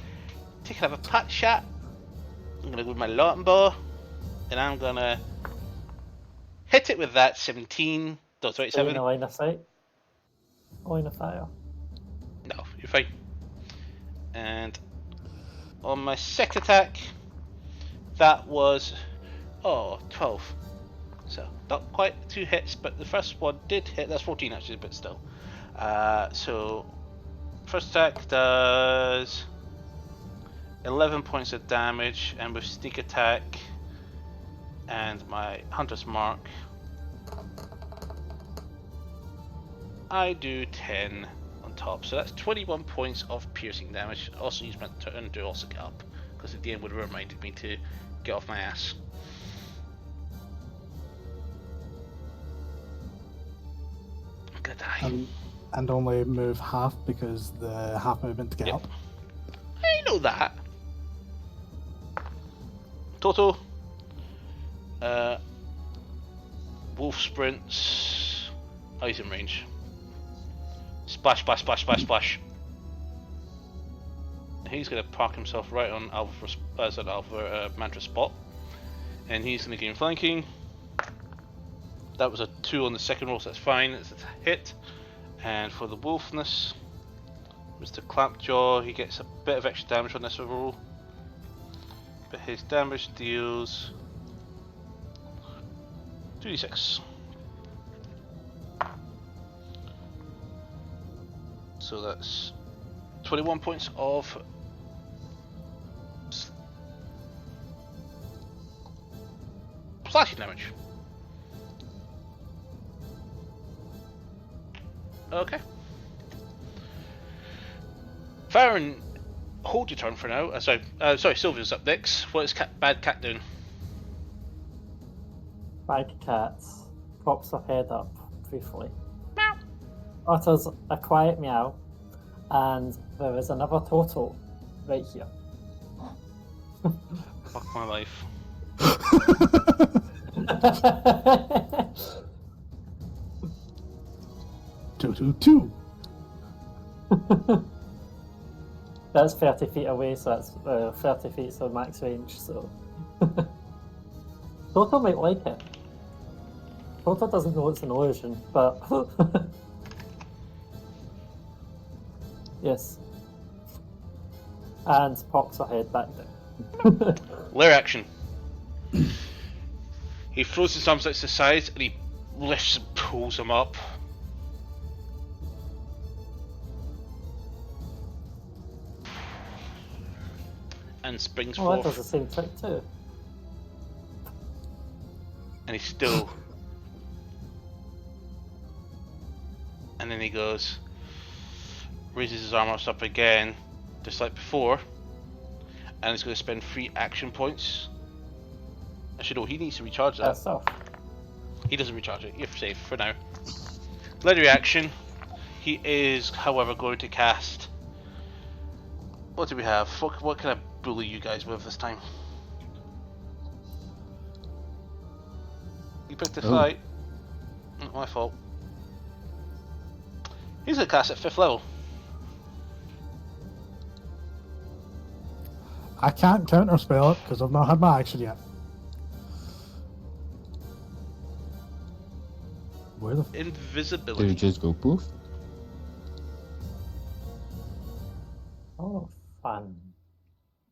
take a pot shot. I'm gonna go with my longbow, and I'm gonna hit it with that 17. No, Stay in 27. the line of sight. Line of fire. No, you're fine. And on my second attack, that was 12. So not quite 2 hits, but the first one did hit. That's 14 actually, but still. So first attack does 11 points of damage, and with sneak attack and my hunter's mark, I do 10 on top, so that's 21 points of piercing damage. Also use my turn to also get up, because the DM would have reminded me to get off my ass. I'm gonna die. And only move half because the half movement to get Yep. up. I know that. Total. Wolf sprints. Oh, he's in range. Splash, splash, splash, splash, splash. He's going to park himself right on Alva Mantra spot. And he's going to gain flanking. That was a 2 on the second roll, so that's fine. It's a hit. And for the wolfness, Mr. Clampjaw, he gets a bit of extra damage on this roll. But his damage deals 2d6. So that's 21 points of slashing damage. Okay. Farron, hold your turn for now. Sorry, Sylvia's up next. What is Bad Cat doing? Bag Cat pops her head up briefly. Utters a quiet meow, and there is another total right here. Fuck my life. Two. That's 30 feet away, so that's 30 feet, so max range. So Toto might like it. Toto doesn't know it's an illusion, but yes. And pops her head back down. Lair action. He throws his arms out to the sides and he lifts and pulls them up. And springs Oh, that forth. does the same trick too. And he's still. And then he goes, raises his arms up again, just like before, and he's going to spend 3 action points. Actually, no, he needs to recharge that. That's off. He doesn't recharge it. You're safe for now. Legendary action. He is, however, going to cast. What do we have? What can I bully you guys with this time? You picked a fight. Not my fault. He's going to cast at 5th level. I can't counterspell it because I've not had my action yet. Where the Invisibility. Did it just go poof? Oh, fun.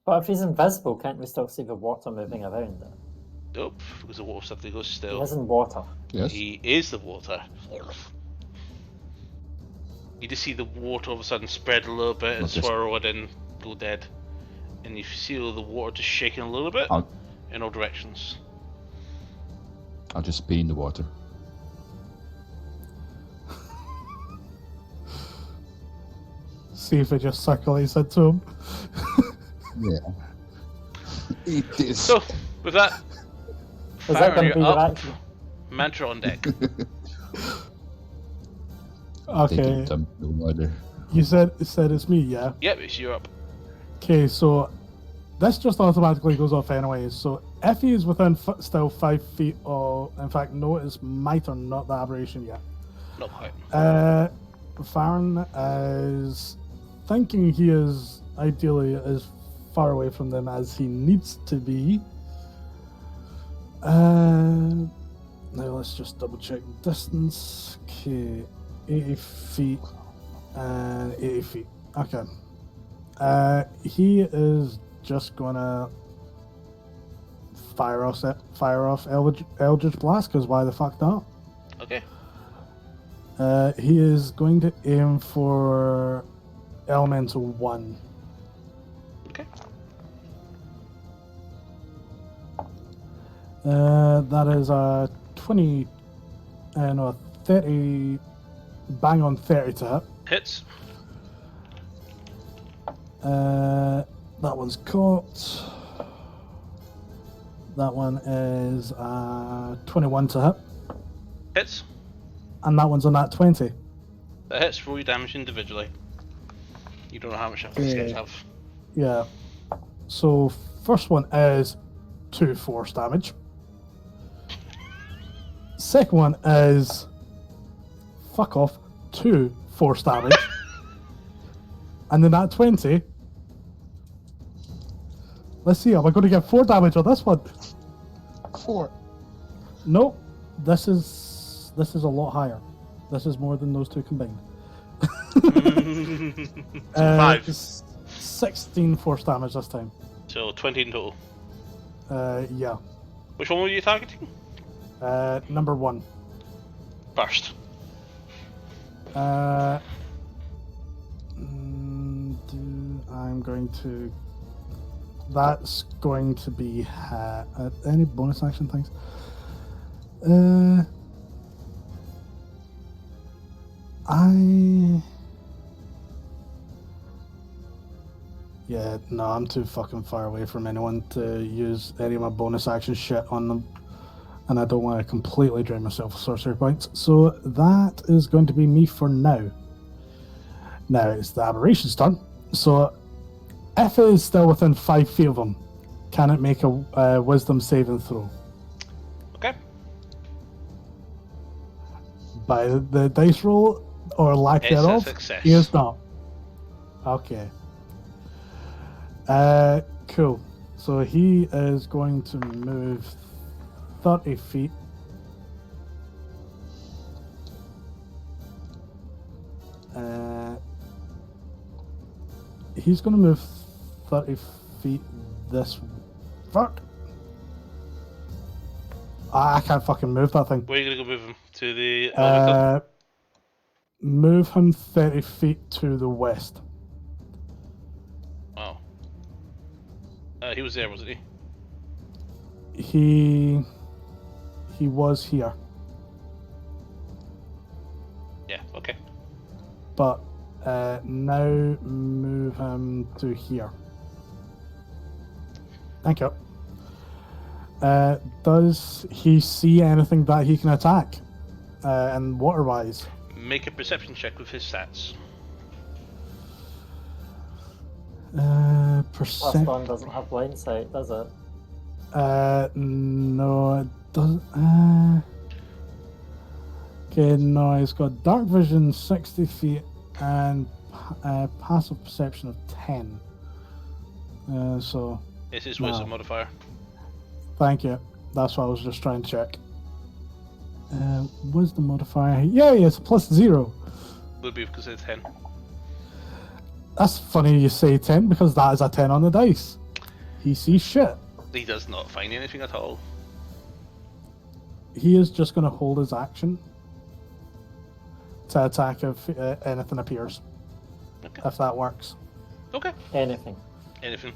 But if he's invisible, can't we still see the water moving around it? Nope, because the water stuff that goes He still. isn't water. Yes. He is the water. You just see the water all of a sudden spread a little bit and Not just- swirl it and go dead. And you see the water just shaking a little bit I'll, in all directions. I'll just pee in the water. See if it just circulates into him. Yeah. Eat this. So, with that, Is that Farron, going to you're be your up. action? Mantra on deck. Take Okay, a dump in the water. you said it's me, yeah? Yep, it's you up. Okay, so this just automatically goes off anyways. So if he is within still 5 feet of, in fact, no, it's my turn, not the aberration yet. Not quite. Farron is thinking he is ideally as far away from them as he needs to be. Now let's just double check distance. Okay, 80 feet and 80 feet. Okay. He is just gonna fire off Eldritch Blast, because why the fuck not? Okay. He is going to aim for Elemental 1. Okay. That is a 20, no, 30, bang on 30 to hit. Hits. That one's caught. That one is 21 to hit. Hits. And that one's on that 20. That hits, roll your damage individually. You don't know how much these guys have. Yeah. So, first one is 2 force damage. Second one is fuck off, 2 force damage. And then that 20. Let's see, am I going to get 4 damage on this one? 4. Nope. This is a lot higher. This is more than those two combined. 5. 16 force damage this time. So 20 in total. Yeah. Which one were you targeting? Number 1. Burst. I'm going to. That's going to be any bonus action things. Yeah, no, I'm too fucking far away from anyone to use any of my bonus action shit on them. And I don't want to completely drain myself of sorcery points. So that is going to be me for now. Now it's the aberration's turn. So if it is still within 5 feet of him, can it make a wisdom saving throw? Okay. By the dice roll or lack It's a thereof? success. He is not. Okay. Cool. So he is going to move 30 feet. He's going to move 30 feet this... Fuck! I can't fucking move that thing. Where are you going to go move him? To the elemental? Move him 30 feet to the west. Wow. He was there, wasn't he? He was here. Yeah, okay. But now move him to here. Thank you. Does he see anything that he can attack? And water-wise? Make a perception check with his stats. Last Percent. one doesn't have blind sight, does it? No, it doesn't. Okay, no, he's got dark vision 60 feet and passive perception of 10. So, It's his No. wisdom modifier. thank you. That's what I was just trying to check. Wisdom modifier. Yeah, it's plus 0. Would be because it's 10. That's funny you say 10 because that is a 10 on the dice. He sees shit. He does not find anything at all. He is just going to hold his action to attack if anything appears. Okay. If that works. Okay. Anything. Anything.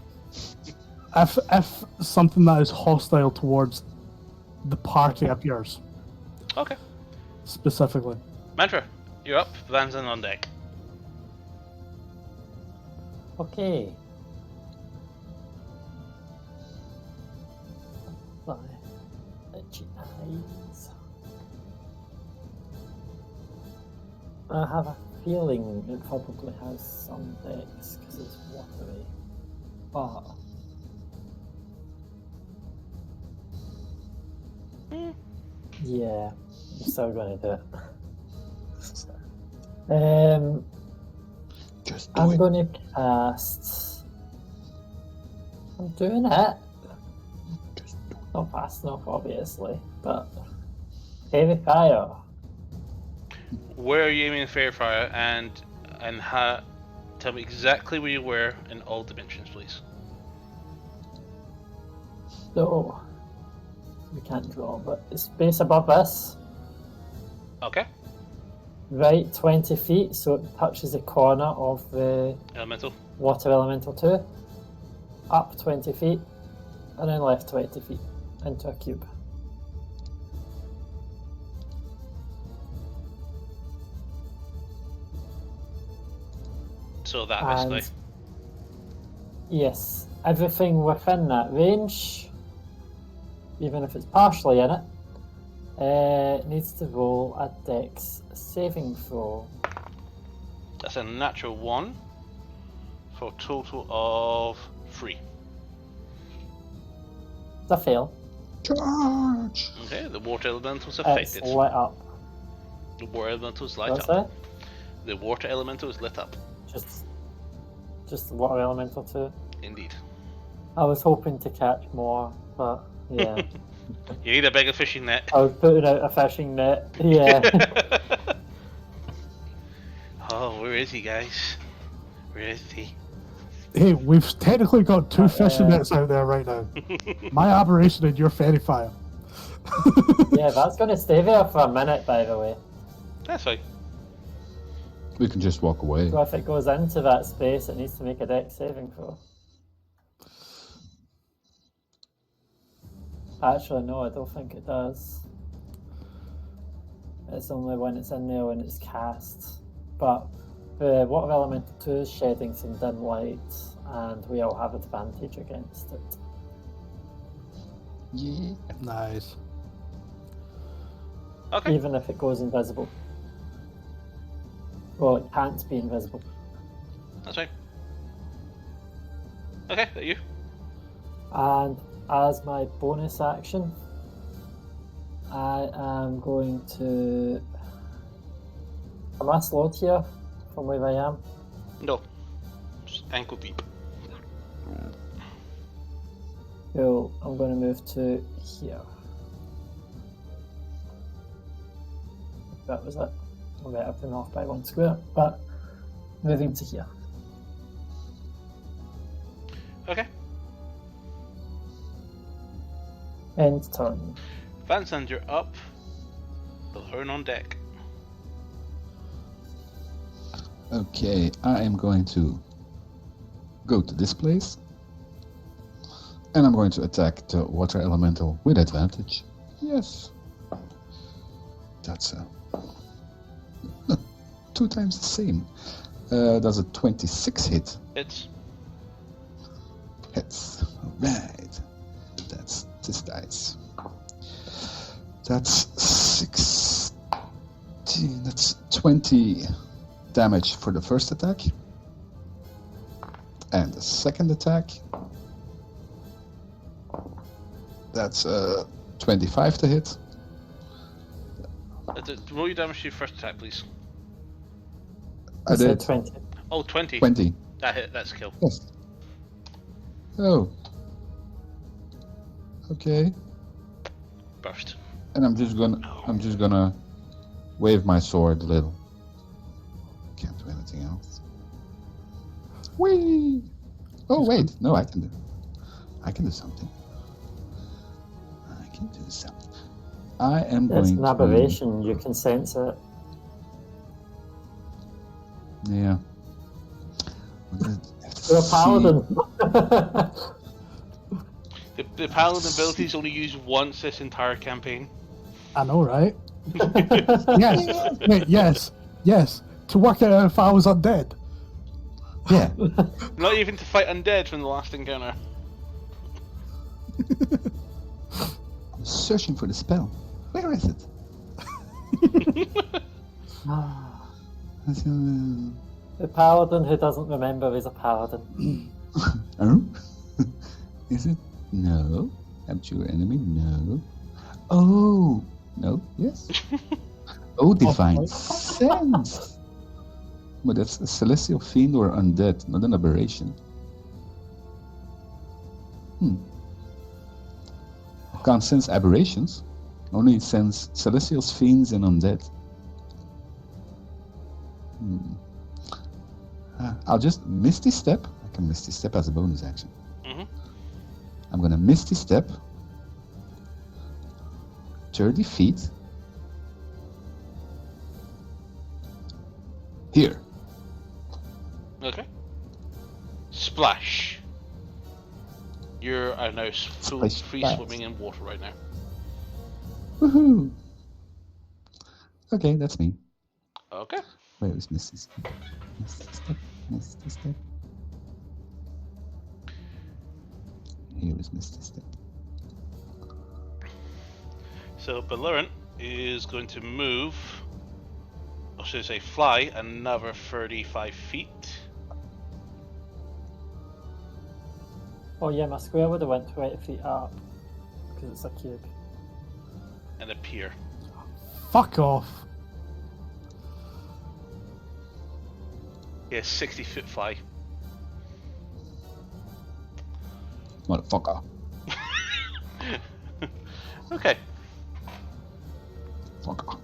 If something that is hostile towards the party appears, Okay. specifically. Mantra, you're up. Van's in on deck. Okay. Bye. Itchy eyes. I have a feeling it probably has some decks because it's watery. But yeah, I'm still going to do it. Just do I'm it. going to cast. I'm doing it. Just do it. Not fast enough, obviously, but heavy fire. Where are you aiming Fair Fire, and tell me exactly where you were in all dimensions, please. So we can't draw, but the space above this, Okay. right 20 feet, so it touches the corner of the Elemental. water elemental 2, up 20 feet, and then left 20 feet into a cube. So that And basically. yes, everything within that range, even if it's partially in it, needs to roll a dex saving throw. That's a natural 1 for a total of 3. It's a fail. Charge! Okay, the water elemental's It's affected. lit up. The water elemental's lit What's up. that? The water elemental is lit up. Just water elemental 2. Indeed. I was hoping to catch more, but yeah. You need a bigger fishing net. I was putting out a fishing net. Yeah. Oh, where is he, guys? Where is he? Hey, we've technically got 2 fishing yeah. nets out there right now. My aberration and your fairy fire. Yeah, that's going to stay there for a minute, by the way. That's fine. We can just walk away. So if it goes into that space, it needs to make a dex saving throw. Actually, no, I don't think it does. It's only when it's in there when it's cast. But the water elemental 2 is shedding some dim light, and we all have advantage against it. Yeah. Nice. Okay. Even if it goes invisible. Well, it can't be invisible. That's fine. Okay, that you. And as my bonus action, I am going to. Am I slowed here from where I am? No. Just ankle deep. Cool. I'm going to move to here. That was it. I'll get up and off by 1 square, but moving to here. Okay. End turn. Vincent, you're up. Balloon on deck. Okay, I am going to go to this place. And I'm going to attack the water elemental with advantage. Yes. That's 2 times the same. Does a 26 hit? It's Hits. Alright. That's this dice. That's 16. That's 20 damage for the first attack. And the second attack. That's 25 to hit. roll your damage to your first attack, please. I said did 20. Oh, 20. 20. That hit. That's a kill. Yes. Oh. Okay. Burst. And I'm just gonna wave my sword a little. Can't do anything else. Whee! Oh wait, no, I can do something. I can do something. I am It's going an aberration, you can sense it. Yeah. You're a paladin. The paladin ability is only used once this entire campaign. I know, right? Yes. Wait, yes. To work out if I was undead. Yeah. Not even to fight undead from the last encounter. I'm searching for the spell. Where is it? The paladin who doesn't remember is a paladin. Oh? Is it? No. Capture your enemy? No. Oh! No? Yes? Oh, divine sense! But that's a celestial fiend or undead, not an aberration. I can't sense aberrations. Only sense celestials, fiends, and undead. I'll just Misty Step. I can Misty Step as a bonus action. I'm gonna Misty Step 30 feet here. Okay. Splash. You are now Splash, free splash. swimming in water right now. Woohoo! Okay, that's me. Okay. Where is Misty Step? Misty Step. Misty Step. Here is Misty Step. So Belurant is going to move, or should I say fly, another 35 feet. Oh yeah, my square would have went 20 feet up because it's a cube. And appear. Fuck off. Yeah, 60-foot fly. Motherfucker. Okay. Fucker.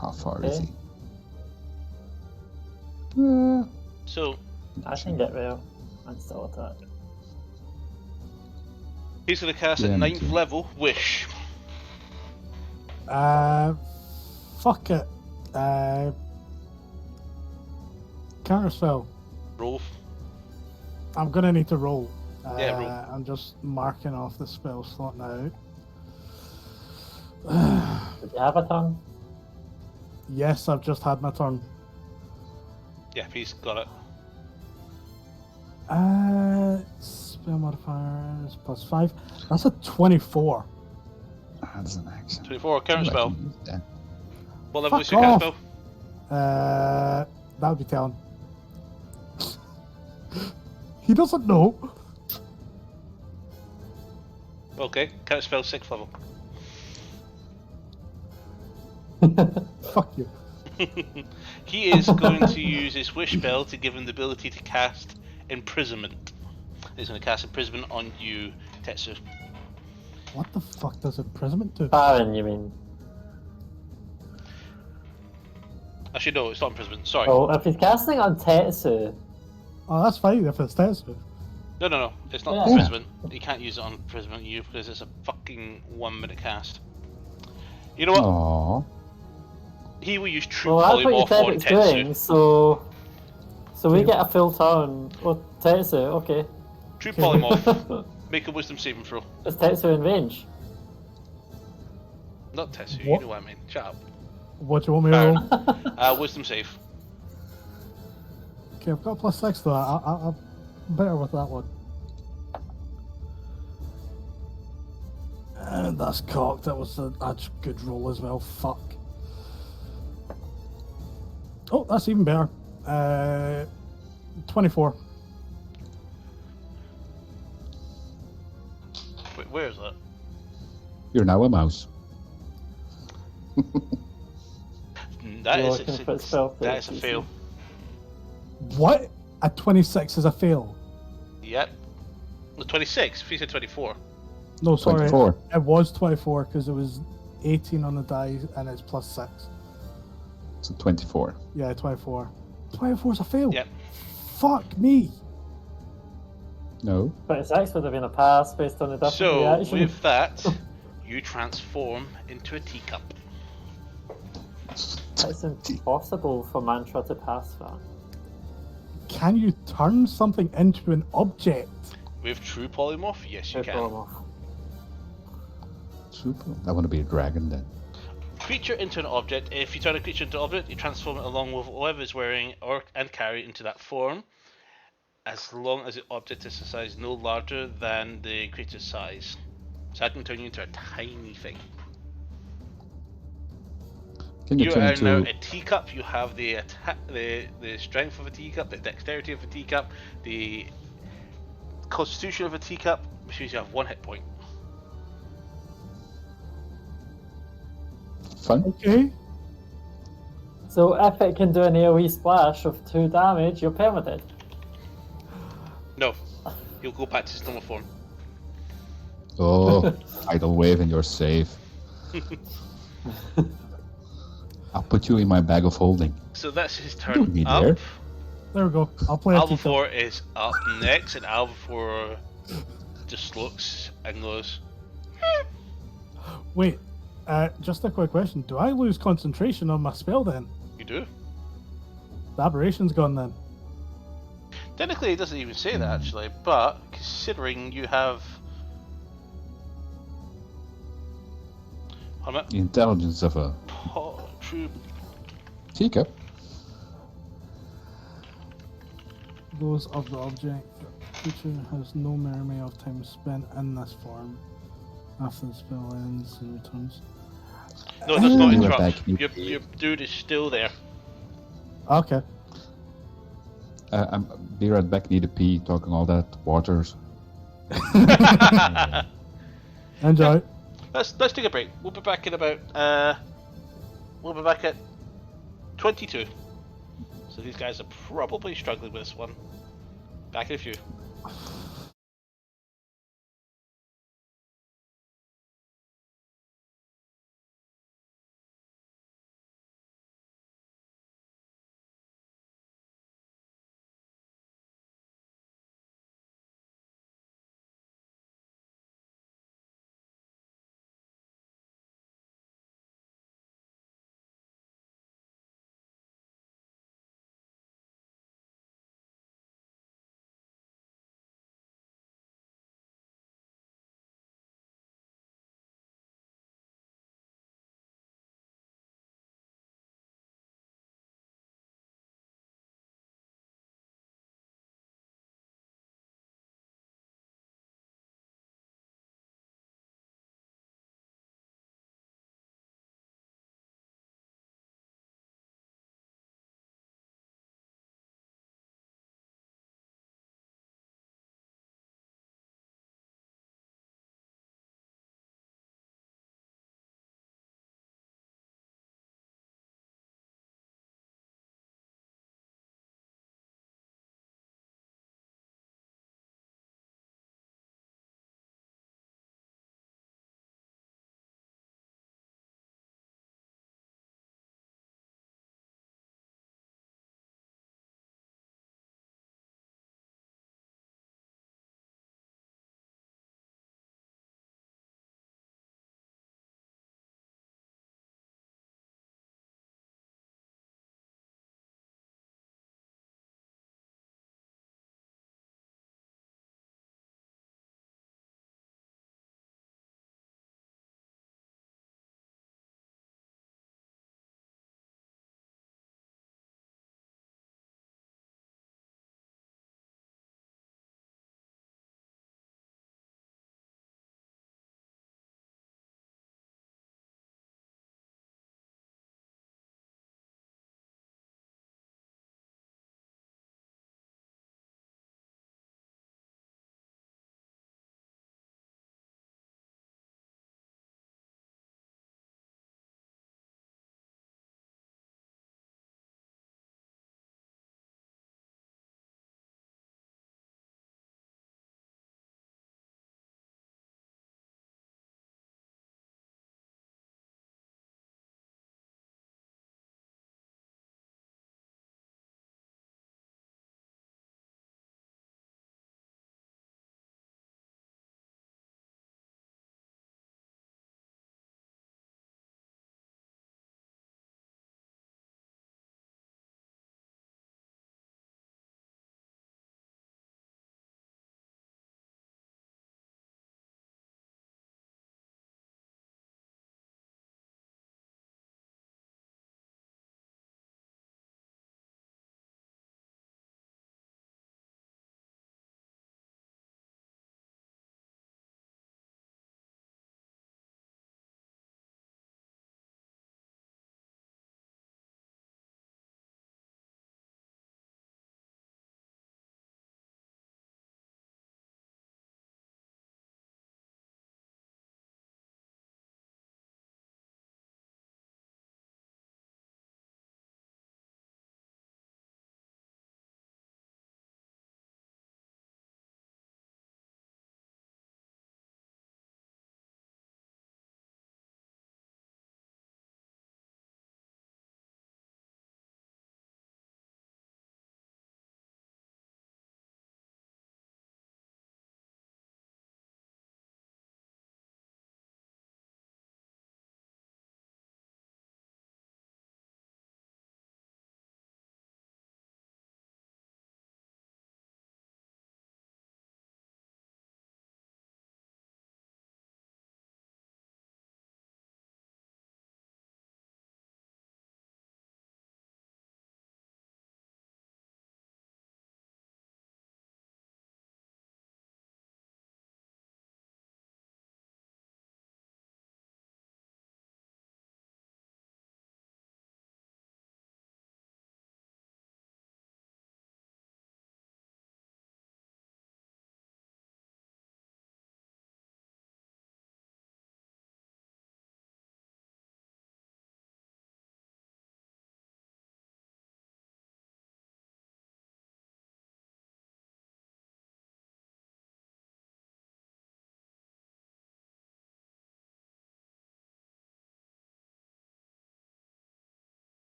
How far is Okay. he? So I can get there and still attack. he's going to cast Yeah, a me 9th too. level Wish. Fuck it. Counterspell. Roll. I'm gonna need to roll. Yeah, roll. I'm just marking off the spell slot now. Did you have a turn? Yes, I've just had my turn. Yeah, he's got it. Spell modifiers +5. That's a 24. That's an action. 24 counter Ooh, I spell. can use that. What level is Fuck your counter off. spell? That would be telling. He doesn't know. Okay, counter spell 6th level. Fuck you. He is going to use his wish spell to give him the ability to cast imprisonment. He's going to cast imprisonment on you, Tetsu. What the fuck does imprisonment do? Baron, you mean? Actually, no, it's not imprisonment. Sorry. Oh, if he's casting on Tetsu, Oh, that's fine if it's Tetsu. No. It's not Yeah. imprisonment. You can't use it on imprisonment you because it's a fucking 1-minute cast. You know what? Aww. He will use true well, that's what you polymorph said on it's Tetsu. doing, so we get a full turn. Oh, Tetsu, okay. True polymorph. Make a wisdom saving throw. Is Tetsu in range? Not Tetsu, you What? know what I mean. Shut up. What do you want me to roll? Wisdom save. Okay, I've got +6 to that. I'm better with that one. And that's cocked. That was a good roll as well. Fuck. Oh, that's even better. 24. Wait, where is that? You're now a mouse. That You're is looking for spell that is a saves, fail. What? A 26 is a fail. Yep. The 26. If you said 24. No, sorry. 24. It was 24 because it was 18 on the die and it's +6. So 24. Yeah, 24. 24 is a fail. Yep. Fuck me. No. 26 would have been a pass based on the different So reaction. with that, you transform into a teacup. It's impossible for Mantra to pass that. Can you turn something into an object? With true polymorph, yes, you can. Super. I want to be a dragon then. Creature into an object. If you turn a creature into an object, you transform it along with whatever is wearing and carry it into that form, as long as the object is a size no larger than the creature's size. So I can turn you into a tiny thing. Can you You turn are into... now a teacup. You have the strength of a teacup, the dexterity of a teacup, the constitution of a teacup, which means you have 1 hit point. Fun? Okay. So if it can do an AoE splash of 2 damage, you're permanent. No, you'll go back to his normal form. Oh, tidal wave and you're safe. I'll put you in my bag of holding. So that's his turn Don't need up. there. There we go. I'll play a teacup. Albafor is up next, and Albafor just looks and goes, Wait, just a quick question. Do I lose concentration on my spell then? "You do." The aberration's gone then. Technically, it doesn't even say that actually, but considering you have The intelligence of a true teacup. Those of the object. Creature has no memory of time spent in this form. After the spell ends and returns. no, that's not Be right interrupt. back. Your dude is still there. Okay. I'm be right back. Need a pee. Talking all that waters. Enjoy. Let's take a break. We'll be back in about we'll be back at 22. So these guys are probably struggling with this one. Back in a few.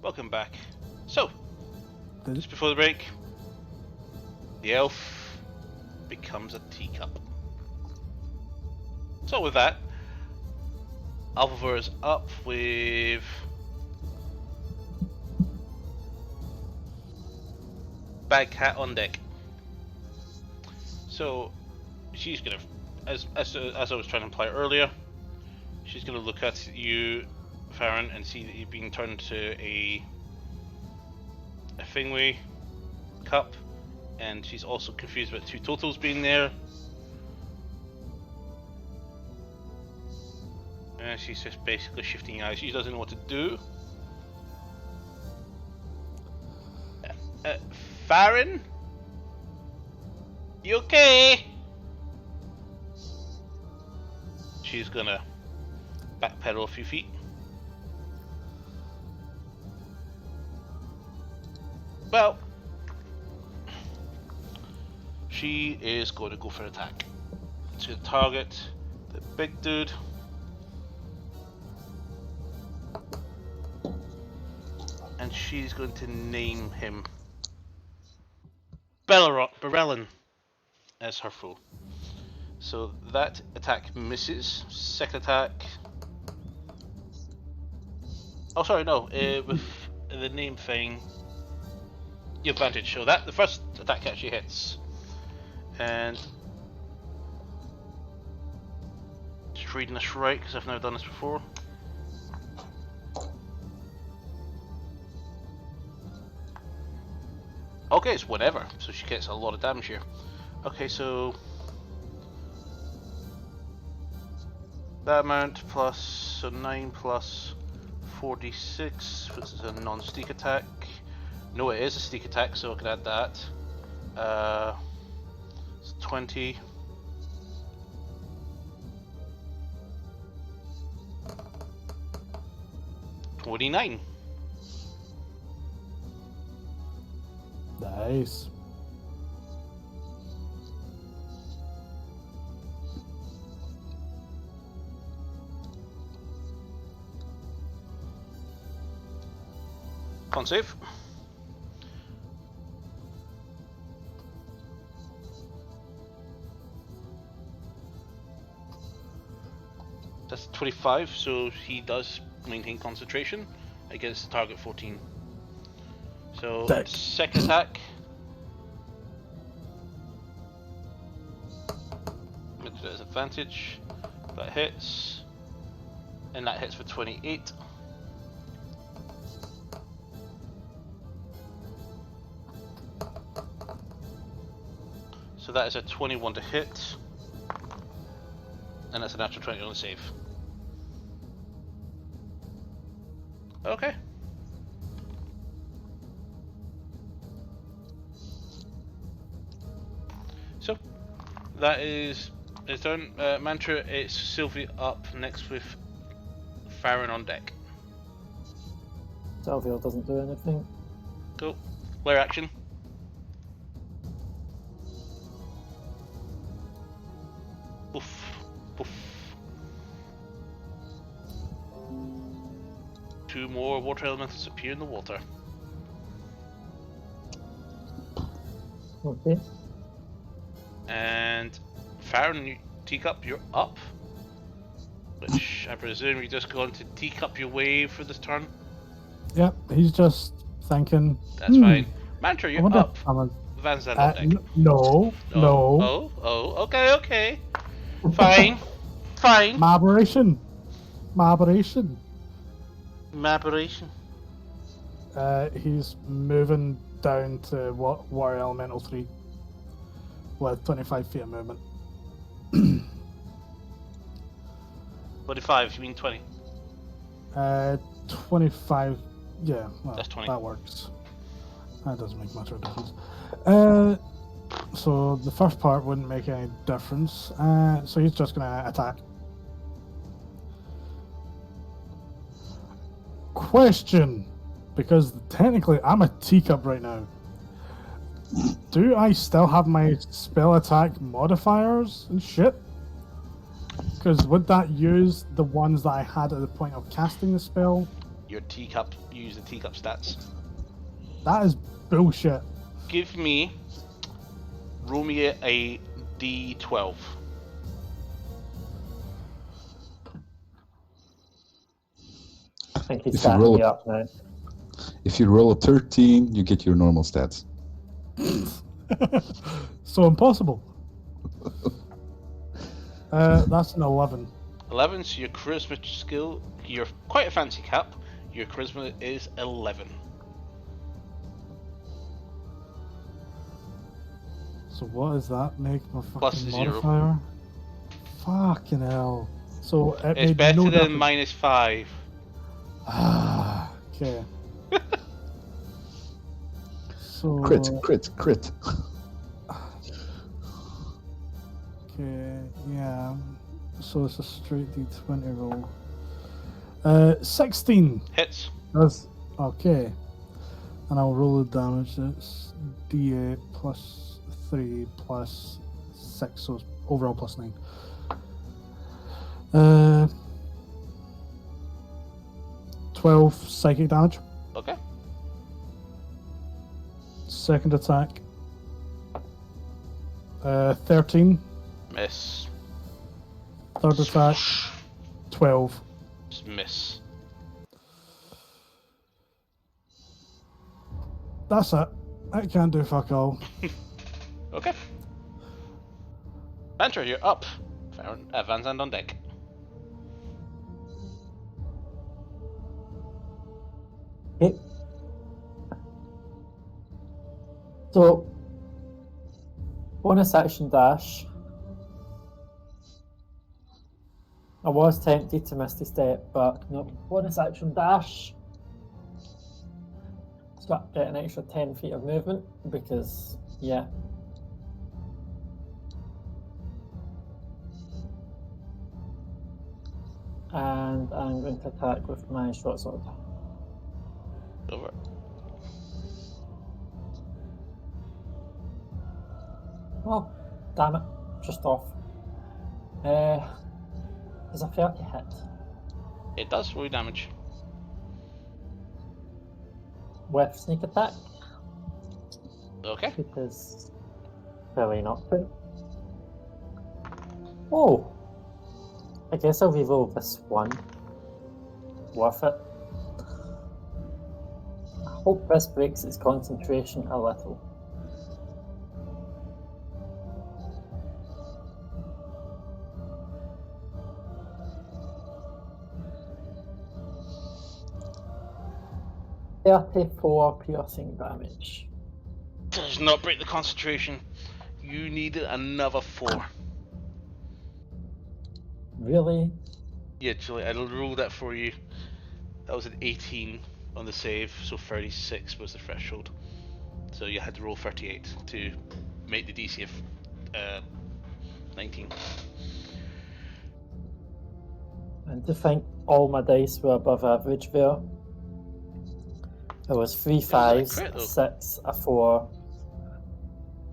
welcome back. So, Did just before the break, the elf becomes a teacup. So with that, Alvar is up with Bag Cat on deck. So she's gonna, as I was trying to imply earlier, she's gonna look at you, Farron, and see that you've been turned to a Fingway cup, and she's also confused about two totals being there. And she's just basically shifting eyes. She doesn't know what to do. Farron? You okay? She's gonna backpedal a few feet. Well, she is going to go for an attack. To target the big dude. And she's going to name him Barellin as her foe. So that attack misses. Second attack. Oh, sorry, no. With the name thing, you have advantage. So that the first attack actually hits, and just reading this right because I've never done this before. Okay, it's whatever. So she gets a lot of damage here. Okay, so that amount plus, so 9 plus 4d6, which is a non-sneak attack. No, it is a sneak attack, so I can add that. It's 20. $29. Nice. Con save. That's 25, so he does maintain concentration against target 14. So Deck. second attack. There's advantage. That hits. And that hits for 28. So that is a 21 to hit. And that's a natural 20 on the save. Okay. So that is done. Mantra, it's Sylvia up next with Farron on deck. Salvio doesn't do anything. Cool. Player action. Poof. Poof. 2 more water elementals appear in the water. Okay. And Farron, Teacup, you're up. Which I presume you're just going to teacup your way for this turn. Yep, he's just thinking. That's fine. Mantra, I you're wonder up. if I'm a- Van's that on deck. no. Oh, okay. Fine. Fine. My aberration. Aberration. He's moving down to Water Elemental 3 with 25 feet of movement. 25, you mean 20? 25. Yeah, well, That's 20. that works. That doesn't make much of a difference. So the first part wouldn't make any difference. So he's just going to attack. Question, because technically I'm a teacup right now. Do I still have my spell attack modifiers and shit? Because would that use the ones that I had at the point of casting the spell? your teacup. Use the teacup stats. That is bullshit. Roll me a D12. I think he's If you starting roll me a- up now. If you roll a 13, you get your normal stats. So impossible. That's an 11. 11. So your charisma skill. You're quite a fancy cap. Your charisma is 11. So what does that make my fucking Plus 0. modifier? Fucking hell. So it It's made better no than difference. -5. Ah, okay. So Crit. okay, yeah. So it's a straight D20 roll. 16. Hits. That's okay. And I'll roll the damage. It's D8 plus 3 plus 6, so it's overall plus 9. 12 psychic damage. Okay. Second attack. 13. Miss. Third attack. 12. Miss. That's it. I can't do fuck all. Okay. Banter, you're up. Van Zandt on deck. Okay. So, bonus action dash. I was tempted to Misty Step, but no. Bonus action dash. So get an extra 10 feet of movement because, yeah. And I'm going to attack with my short sword. Over. Oh, damn it. Just off. Does a 30 hit? It does roll damage. With sneak attack? Okay. Because fairly not good. Oh! I guess I'll reroll this one. Worth it. I hope this breaks its concentration a little. .34 piercing damage. Does not break the concentration. You need another 4. Really? Yeah, Julie, I rolled that for you. That was an 18 on the save, so 36 was the threshold. So you had to roll 38 to make the DC of 19. And to think all my dice were above average there. There was 3 5s, crit, a though. 6, a 4,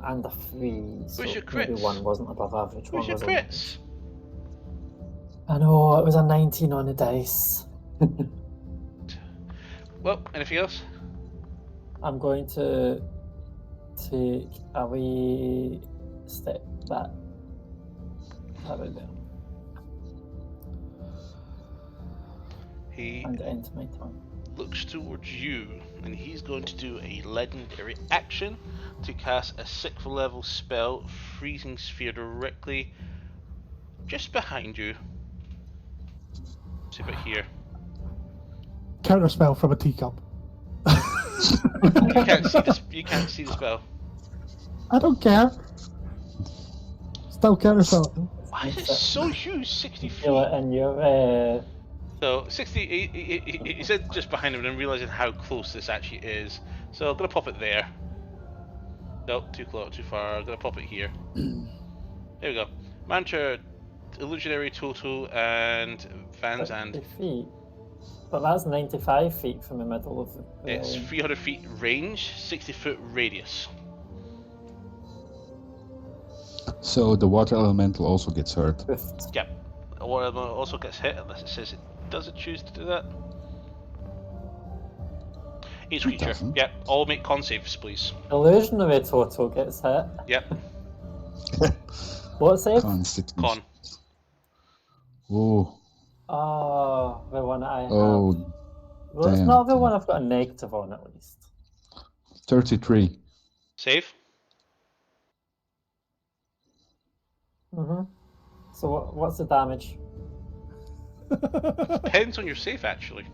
and a 3. So Where's your maybe crits? one wasn't above average. Where's One your was crits? I know, it was a 19 on the dice. Well, anything else? I'm going to take a wee step back. About there. He And end my turn. looks towards you, and he's going to do a legendary action to cast a 6th level spell, Freezing Sphere, directly just behind you. See about here. Counter spell from a teacup. You can't see this. You can't see the spell. I don't care. Still counter spell. Why is it so huge? 60 Feel feet. it in your So 60. He said just behind him, and realizing how close this actually is. So I'm gonna pop it there. Nope, too close, too far. I'm gonna pop it here. There we go. Mantra, Illusionary Total, and Van Zandt. 50 feet. But that's 95 feet from the middle of the It's 300 feet range, 60 foot radius. So the water elemental also gets hurt. with Yep. Or also gets hit unless it says it doesn't choose to do that. Each It creature. doesn't. Yep. All make con saves, please. Illusionary total gets hit. Yep. What save? Constitution. Con. Oh, Oh, the one I have. oh, Well, it's damn, not the damn. one I've got a negative on, at least. 33. Save. So what's the damage? Depends on your save, actually.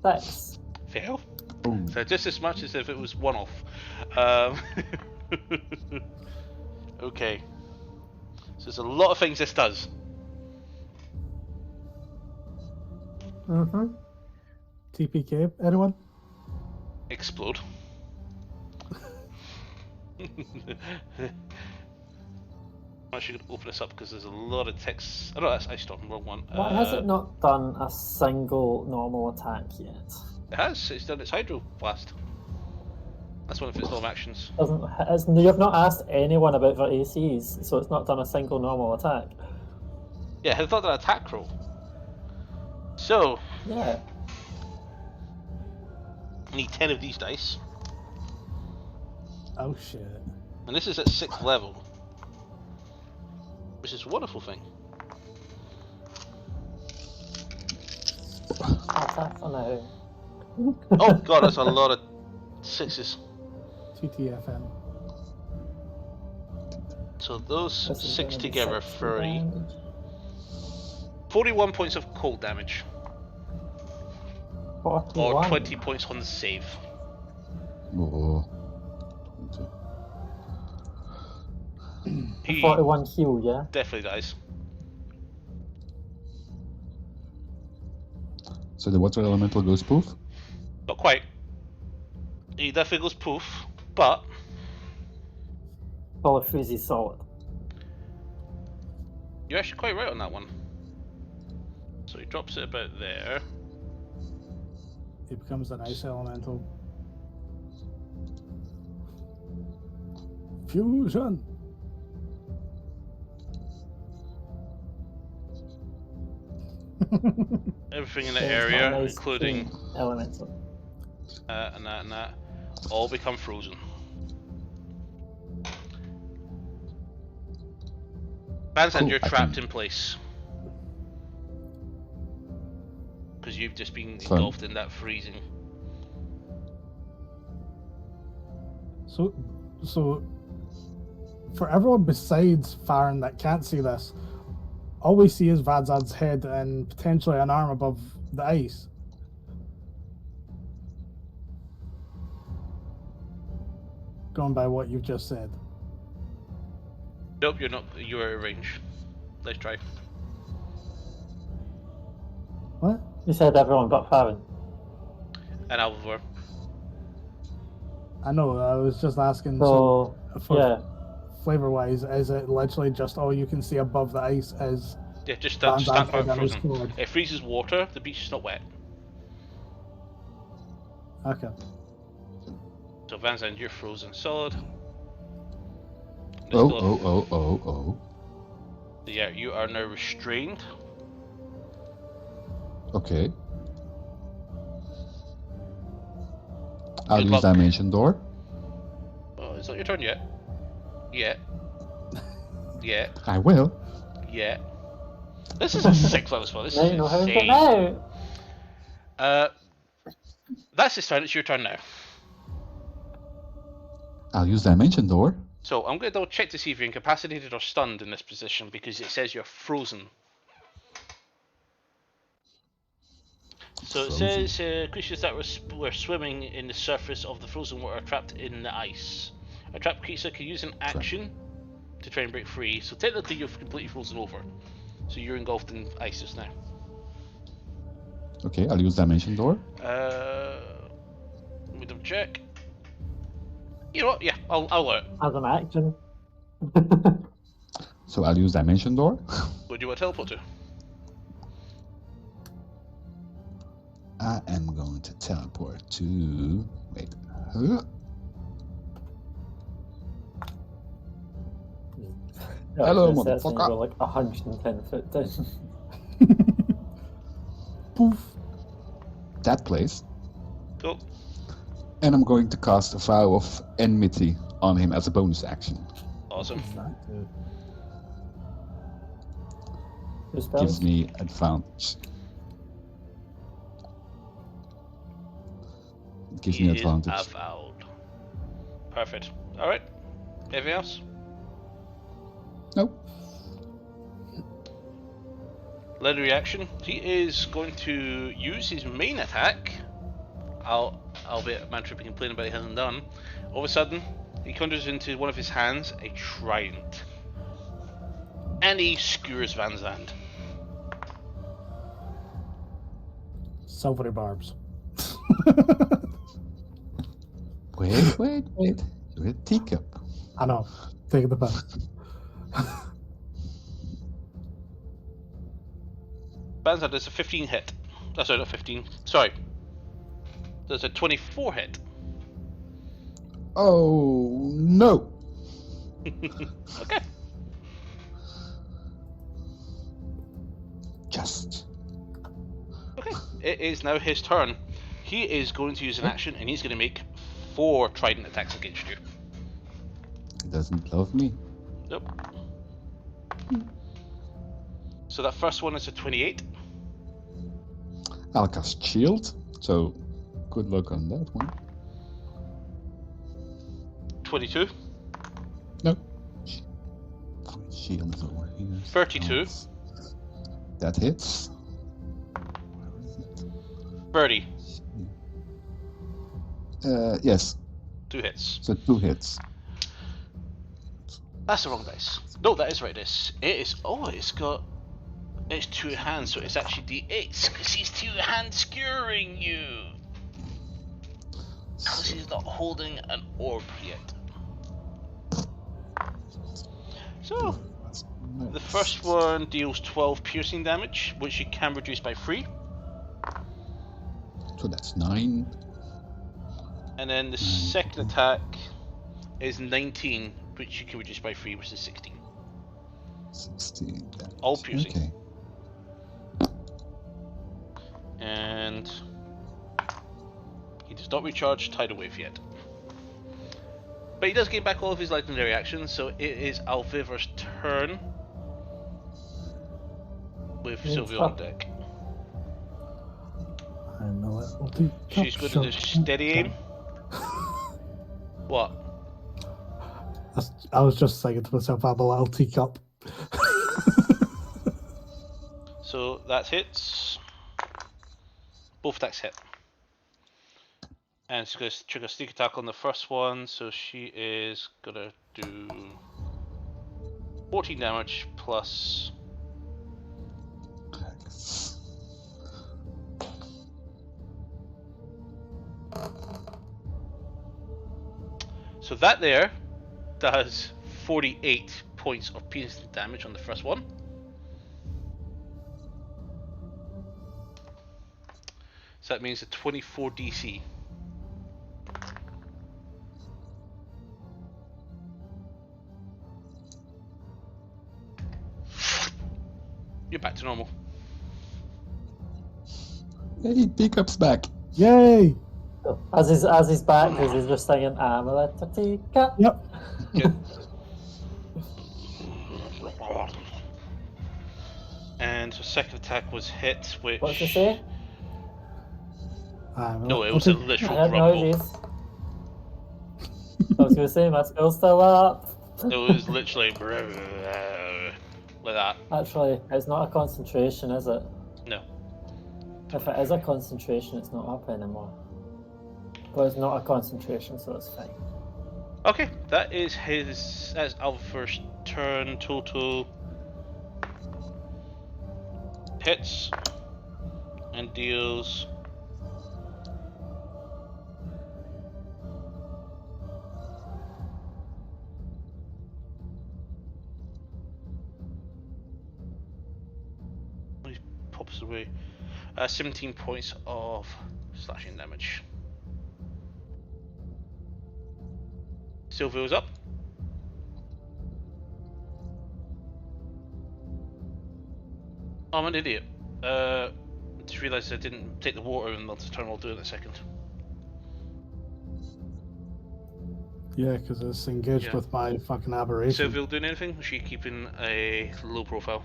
6. Fail. Oh, So just as much as if it was one off. Okay. So there's a lot of things this does. TPK, anyone? Explode. I'm actually going to open this up because there's a lot of text. Oh no, that's Ice Storm, wrong one. Why has it not done a single normal attack yet? It has. It's done its Hydro Blast. That's one of its normal actions. You've not asked anyone about their ACs, so it's not done a single normal attack. Yeah, it's not an attack roll. So, Yeah. I need 10 of these dice. Oh shit. And this is at 6th level. Which is a wonderful thing. Attack for now. Oh god, that's a lot of 6s. TTFN. So those This is 6 gonna be together 60 for damage. 41 points of cold damage. 41. Or 20 points on the save. oh. He 41 heal, yeah? definitely dies. So the water elemental goes poof? Not quite. He definitely goes poof, but Call it Freezy Solid. you're actually quite right on that one. So he drops it about there. It becomes an ice elemental. Fusion! Everything in the So it's not area, a nice including clean elemental. and that, all become frozen. Banzan, Cool, you're I trapped can- in place. Because you've just been Fun. engulfed in that freezing. So for everyone besides Farron that can't see this, all we see is Vadzad's head and potentially an arm above the ice. Going by what you've just said. Nope, you're not. You're at range. Let's try. What? You said everyone but Farron. And Alvor. I know, I was just asking, So, for yeah. flavor wise, is it literally just all you can see above the ice is Yeah, just Banzan's stand by head and his frozen. sword? It freezes water, the beach is not wet. Okay. So Vanzan, you're frozen solid. Oh, Let's go. oh. Yeah, you are now restrained. Okay. I'll Good use luck. Dimension Door. Oh, it's not your turn yet. Yet. Yet. I will. Yet. This is a 6th level spell. This Now is you know how to get insane. out. That's his turn. It's your turn now. I'll use Dimension Door. So I'm going to double check to see if you're incapacitated or stunned in this position because it says you're frozen. So it Frozen. says creatures that were swimming in the surface of the frozen water are trapped in the ice. A trapped creature can use an action to try and break free. So technically you're completely frozen over. So you're engulfed in ice just now. Okay, I'll use Dimension Door. Let me double check. You know what? Yeah, I'll allow it. As an action. So I'll use Dimension Door. Where do you want to teleport to? I am going to teleport to... Wait. Huh? Hello, It says when you motherfucker. go like 110 foot down. Poof. that place, Cool. and I'm going to cast a Vow of Enmity on him as a bonus action. Awesome. Who spells? Gives me advantage. It gives me He is advantage. avowed. Perfect. Alright. Anything else? Nope. Legendary action. He is going to use his main attack. Albeit man tripping complaining about he hasn't done. All of a sudden, he conjures into one of his hands a trident. And he skewers Van Zandt. Silvery barbs. Wait. You're a teacup. I know. Take the piss. Van Zandt is a 15 hit. Oh, sorry, not 15. Sorry. There's a 24 hit. Oh, no. Okay. Just. Okay. It is now his turn. He is going to use an action and he's going to make 4 trident attacks against you. He doesn't love me. Nope. So that first one is a 28. I'll cast shield, so good luck on that one. 22. No. Shield is over here. 32. That hits. 30. Yes, 2 hits. so 2 hits. That's the wrong dice. No, that is right dice. It is. Oh, it's got. It's 2 hands, so it's actually D8s because he's 2 hands skewering you. Because he's not holding an orb yet. So, the first one deals 12 piercing damage, which you can reduce by 3. So that's 9. And then the second attack is 19, which you can reduce by 3, which is 16. 16 damage. All piercing. Okay. And he does not recharge Tidal Wave yet. But he does gain back all of his legendary actions, so it is Alviver's turn. With Sylvia on deck. I know it will do. She's going to do steady aim. What? I was just thinking to myself, I'm a little teacup. So that hits. Both attacks hit. And she's going to trigger sneak attack on the first one, so she is going to do 14 damage plus. So that there does 48 points of piercing damage on the first one. So that means a 24 DC. You're back to normal. Hey, teacup's back. Yay! As he's back, he's just singing, I'm a little teacup. Yep. Good. And the second attack was hit, which... What's it say? No, it was a literal I heard grumble. noises. I was going to say, my spell's still up. It was literally like that. Actually, it's not a concentration, is it? No. If it is a concentration, it's not up anymore. But it's not a concentration, so it's fine. Okay, that's Alva's turn. Total hits and deals 17 points of slashing damage. Sylvia's up. I'm an idiot. Just realised I didn't take the water in the turn. I'll do it in a second. Yeah, because it's engaged Yeah. with my fucking aberration. Sylvia doing anything? Is she keeping a low profile?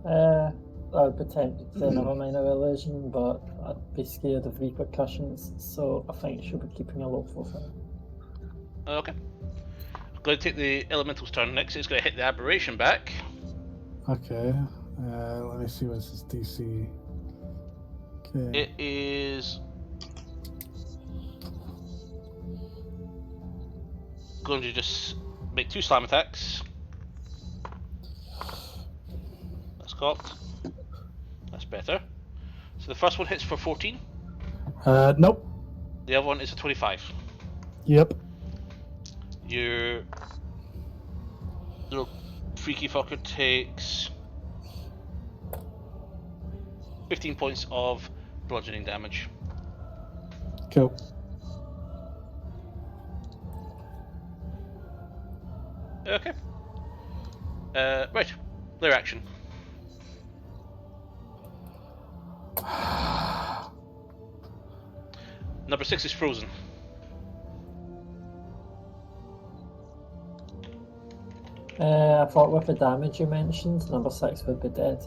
I would pretend to another minor illusion, but I'd be scared of repercussions, so I think she'll be keeping a low profile. Okay. I'm going to take the elemental's turn next. It's going to hit the aberration back. Okay. Let me see what's his DC. Okay. It is going to just make 2 slam attacks. That's cocked. That's better. So the first one hits for 14. Nope. The other one is a 25. Yep. Your little freaky fucker takes 15 points of bludgeoning damage. Cool. Okay. Right. Their action. Number 6 is frozen. I thought with the damage you mentioned, number 6 would be dead.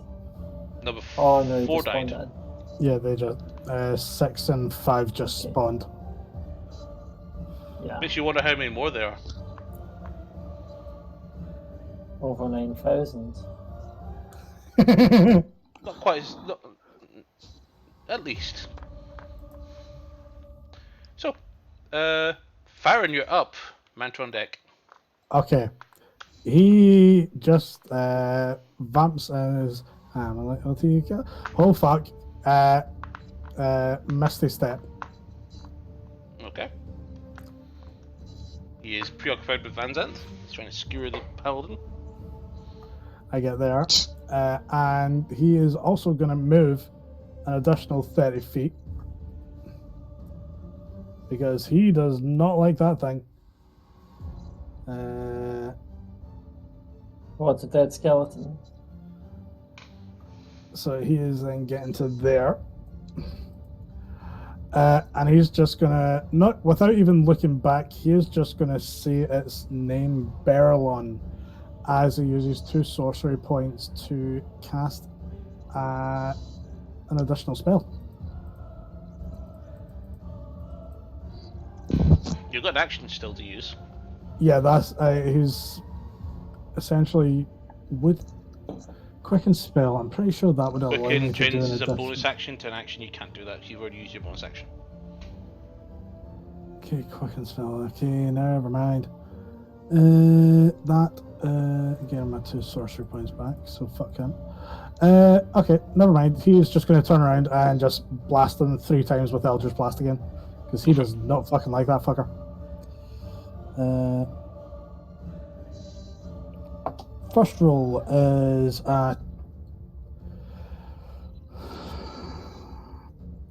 Number Oh no, you 4 just spawned died. it Yeah, they just 6 and 5 just Okay. spawned. in. Yeah, Makes you wonder how many more there are. over 9,000. Not quite as... Not, at least. So, Farron, you're up. Mantra on deck. Okay. He just vamps as I'm a little teacup. Oh fuck. Misty step. Okay. He is preoccupied with Van Zandt. He's trying to skewer the paladin. I get there. And he is also gonna move an additional 30 feet. Because he does not like that thing. What's a dead skeleton? So he is then getting to there. And he's just gonna, not without even looking back, he is just gonna say its name, Berlon, as he uses 2 sorcery points to cast an additional spell. You've got an action still to use. Yeah, that's he's essentially with Quicken Spell. I'm pretty sure that would allow me Quicken to do changes an is a addition. bonus action to an action. You can't do that. You've already used your bonus action. Okay, Quicken Spell. Okay, never mind. Again, my 2 sorcery points back, so fuck him. Okay, never mind. He's just going to turn around and just blast him 3 times with Eldritch Blast again, because he does not fucking like that fucker. First roll is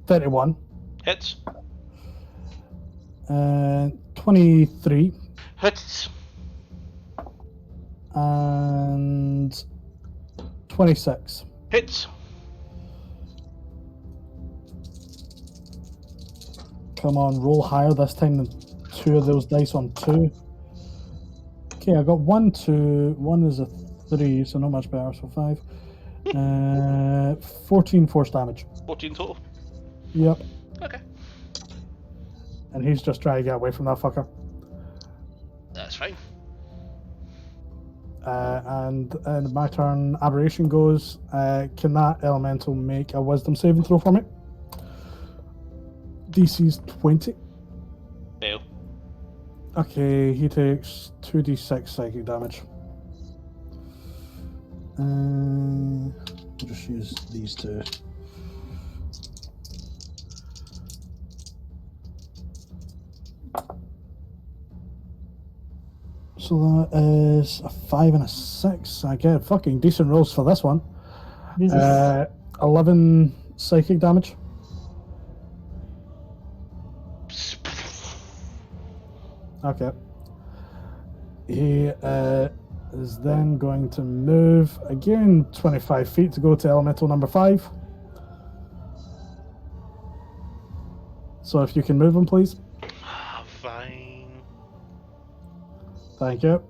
31. Hits. 23. Hits. And 26. Hits. Come on, roll higher this time than 2 of those dice on 2. Okay, I got 1, 2. 1 is a 3, so not much better. So 5. 14 force damage. 14 total. Yep. Okay. And he's just trying to get away from that fucker. That's fine. And my turn, aberration goes. Can that elemental make a wisdom saving throw for me? DC's 20. Fail. Okay, he takes 2d6 psychic damage. I'll just use these 2. So that is a 5 and a 6. I get fucking decent rolls for this one. 11 psychic damage. Okay. He is then going to move again 25 feet to go to elemental number 5. So if you can move him, please. Fine. Thank you.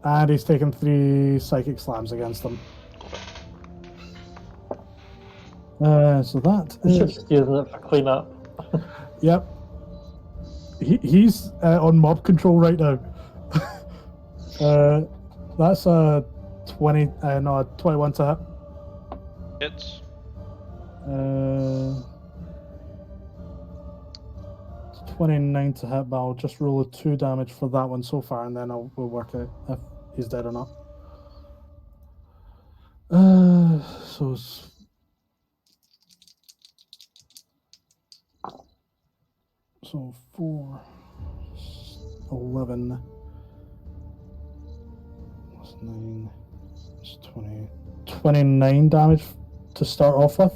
And he's taken 3 psychic slams against them. So that Should is... just using it for cleanup. Yep. He's on mob control right now. That's a 21 to hit. Hits. 29 to hit, but I'll just roll a 2 damage for that one so far, and then we'll work out if he's dead or not. So it's 4, 11, that's 9, it's 20, 29 damage to start off with.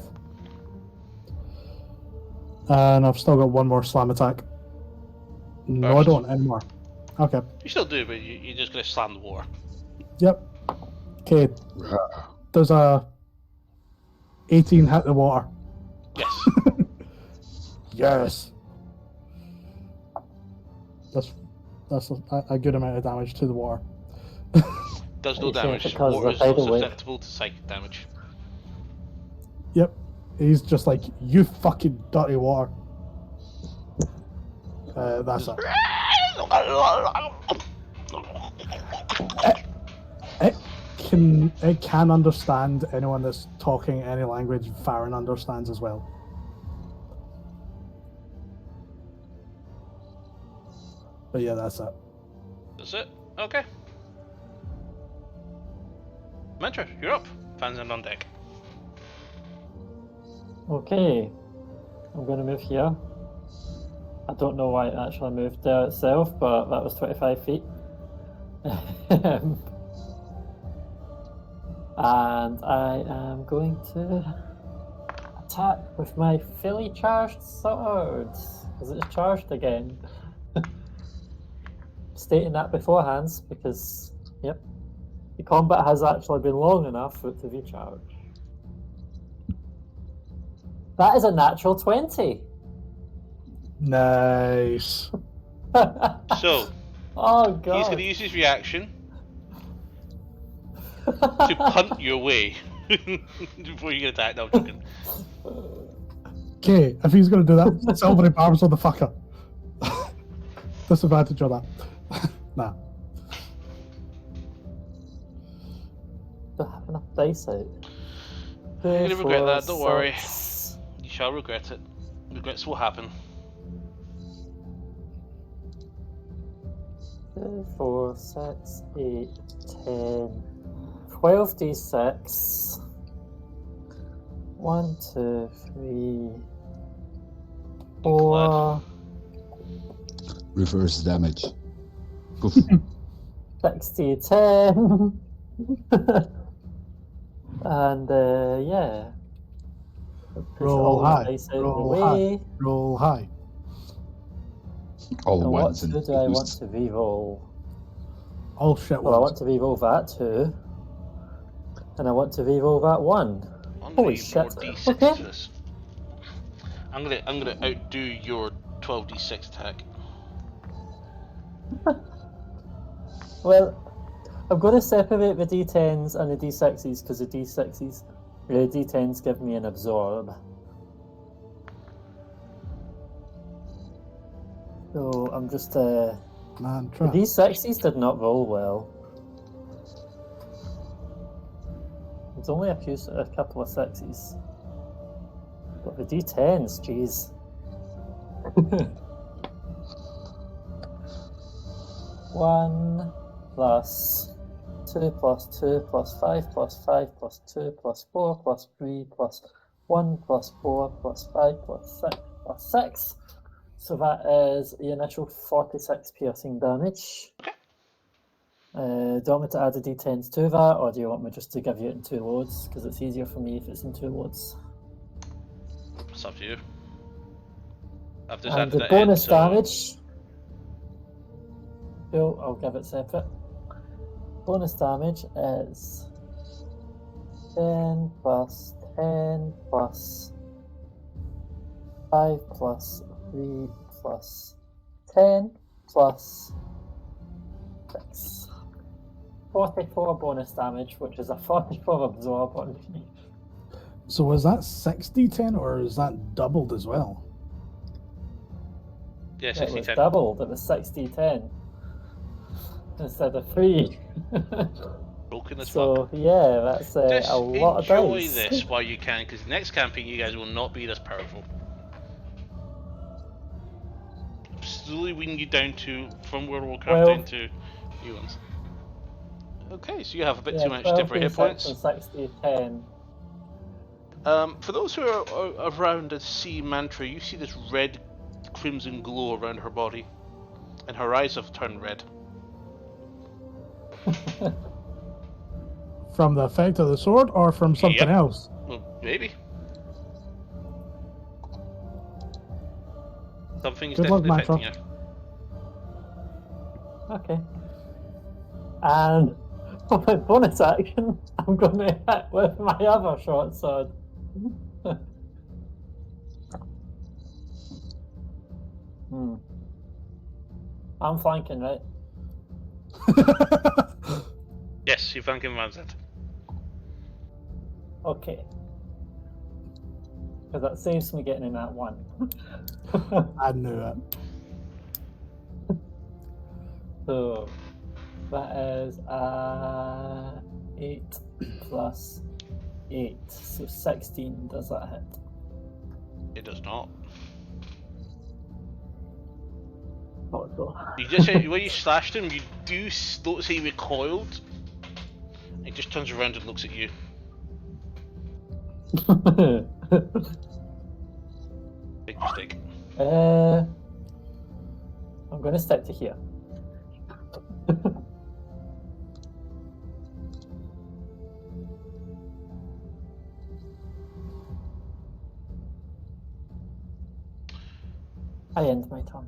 And I've still got one more slam attack. No, I don't anymore. Okay. You still do, but you're just going to slam the water. Yep. Okay. Does a 18 hit the water? Yes. Yes. That's a good amount of damage to the water. Does no You think damage. it causes Water a is tidal wave? susceptible to psychic damage. Yep. He's just like, you fucking dirty water. That's it. It can understand anyone that's talking any language Farron understands as well. But yeah, that's it. That's it? Okay. Mentor, you're up. Fans and on deck. Okay, I'm going to move here. I don't know why it actually moved there itself, but that was 25 feet. And I am going to attack with my fully charged sword, because it's charged again. Stating that beforehand, because, yep, the combat has actually been long enough for it to recharge. That is a natural 20. Nice. So, Oh god. he's going to use his reaction to punt your way before you get attacked. No, I'm joking. Okay, if he's going to do that, silvery barbs on the fucker. Disadvantage on that. Nah. Do I have enough dice out? You're going to regret that, don't worry. 6. You shall regret it. Regrets will happen. 2, 4, 6, 8, 10, 12d6. 1, 2, 3, 4, Reverse damage. Poof. 6d10. And yeah. Push Roll all the high. dice out of the Roll way. high. Roll high. All And what ones and two do I want twos. to reroll? All shit Well, I ones. want to reroll that 2. And I want to reroll that 1. I'm Holy going to need more shit. d6 Okay. for this. I'm gonna outdo your 12d6 attack. Well, I'm going to separate the d10s and the d6s because the d10s give me an absorb. So I'm just Man, the trap. d6s did not roll well. It's only a couple of 6s. But the d10s, jeez. 1 plus 2 plus 2 plus 5 plus 5 plus 2 plus 4 plus 3 plus 1 plus 4 plus 5 plus 6 plus 6. So that is the initial 46 piercing damage. Okay. Do you want me to add the d10s to that, or do you want me just to give you it in 2 loads? Because it's easier for me if it's in 2 loads. It's up to you. I've just And added the that bonus in, so... 'cause- damage. Cool, I'll give it separate. 2 plus 2 plus 5 plus 5 plus 2 plus 4 plus 5 plus 6. So that is the initial 46 piercing damage. Do you want me to add the d10s to that, or do you want me just to give you it in 2 loads? Because it's easier for me if it's in 2 loads. I've just added that in, so... Okay. bonus damage is 10 plus 10 plus 5 plus 3 plus 10 plus 6. 44 bonus damage, which is a 44 absorb on me. So was that 6d10 or is that doubled as well? Yeah, It 60 was 10. doubled, it was 60-10 instead of 3. Broken as fuck. So, yeah, that's Just a lot of enjoy dice. this while you can, because next campaign you guys will not be this powerful. Slowly weaning you down to from World of Warcraft down to new ones. Okay, so you have a bit Yeah, too much 12 temporary hit D6 points. and 60-10. For those who are around and see Mantra, you see this red crimson glow around her body, and her eyes have turned red. From the effect of the sword or from something Yep. else? Well, maybe. Something is Good luck, definitely affecting Mantra. her. Okay. And for my bonus action, I'm going to hit with my other short sword. I'm flanking, right? Yes, you're flanking Vincent. Okay. Because that saves me getting in that one. I knew it. So that is 8 plus 8. So 16, does that hit? It does not. Thought so. You just when you slashed him, you do notice he recoiled. He just turns around and looks at you. Big mistake. I'm going to stick to here. I end my turn.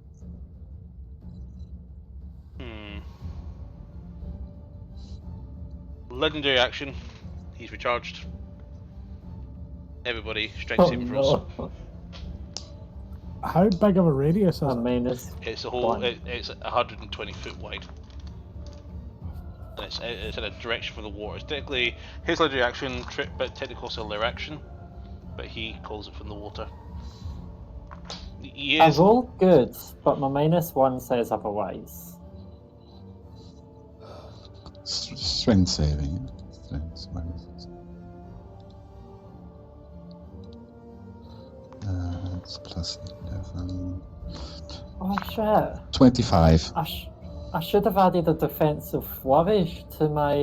Legendary action. He's recharged. Everybody, strength saving throws. No. How big of a radius is I it? mean, it's It's a whole. one. It's 120 foot wide, and it's in a direction from the water. It's technically his legendary action, but technically also their action, but he calls it from the water. He I is. rolled good, but my -1 says otherwise. Strength saving. Strength, where is it? It's plus 11. Oh shit! 25. I should have added a defensive flourish to my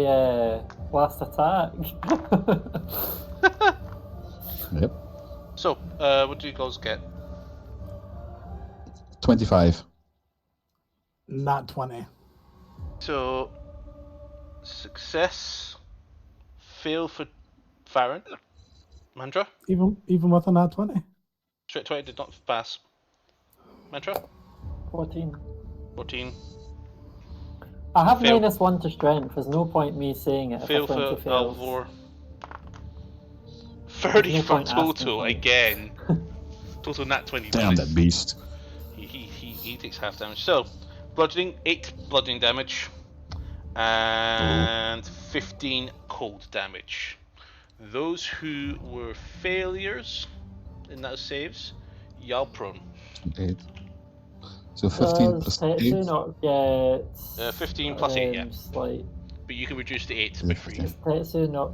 last attack. Yep. So, what do you guys get? 25. Nat 20. So, success, fail for Farron, Mantra. Even with a nat 20? Straight 20 did not pass. Mantra. 14. 14. I have Fail. -1 to strength. There's no point me saying it Fail if a 20 for fails. Alvor. 30 no for point asking total for it. again. Total nat 20 Damn dice. that beast. He takes half damage. So, bludgeoning, 8 bludgeoning damage, and 15 cold damage. Those who were failures in those saves, y'all prone. 8. So 15 Does plus 8. Tetsu not get 15 plus 8, yeah. slight? But you can reduce the 8 by 3. Does Tetsu not?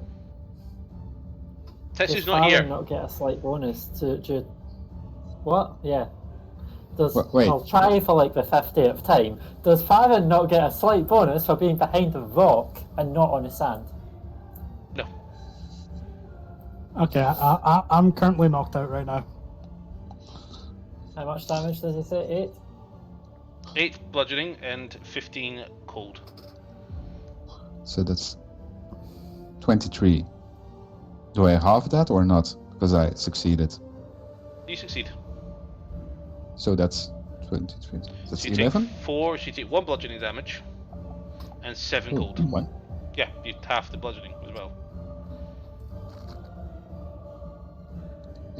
Tetsu's Does not Farron here. not get a slight bonus to what? Yeah. Does Wait. I'll try for like the 50th time. Does Farron not get a slight bonus for being behind a rock and not on the sand? No. Okay, I'm currently knocked out right now. How much damage does he say? 8? 8 bludgeoning and 15 cold. So that's 23. Do I halve that or not? Because I succeeded. You succeed. So that's 20. That's So you 11? take 4, so you take 1 bludgeoning damage and 7 cold. 1. Yeah, you half the bludgeoning as well.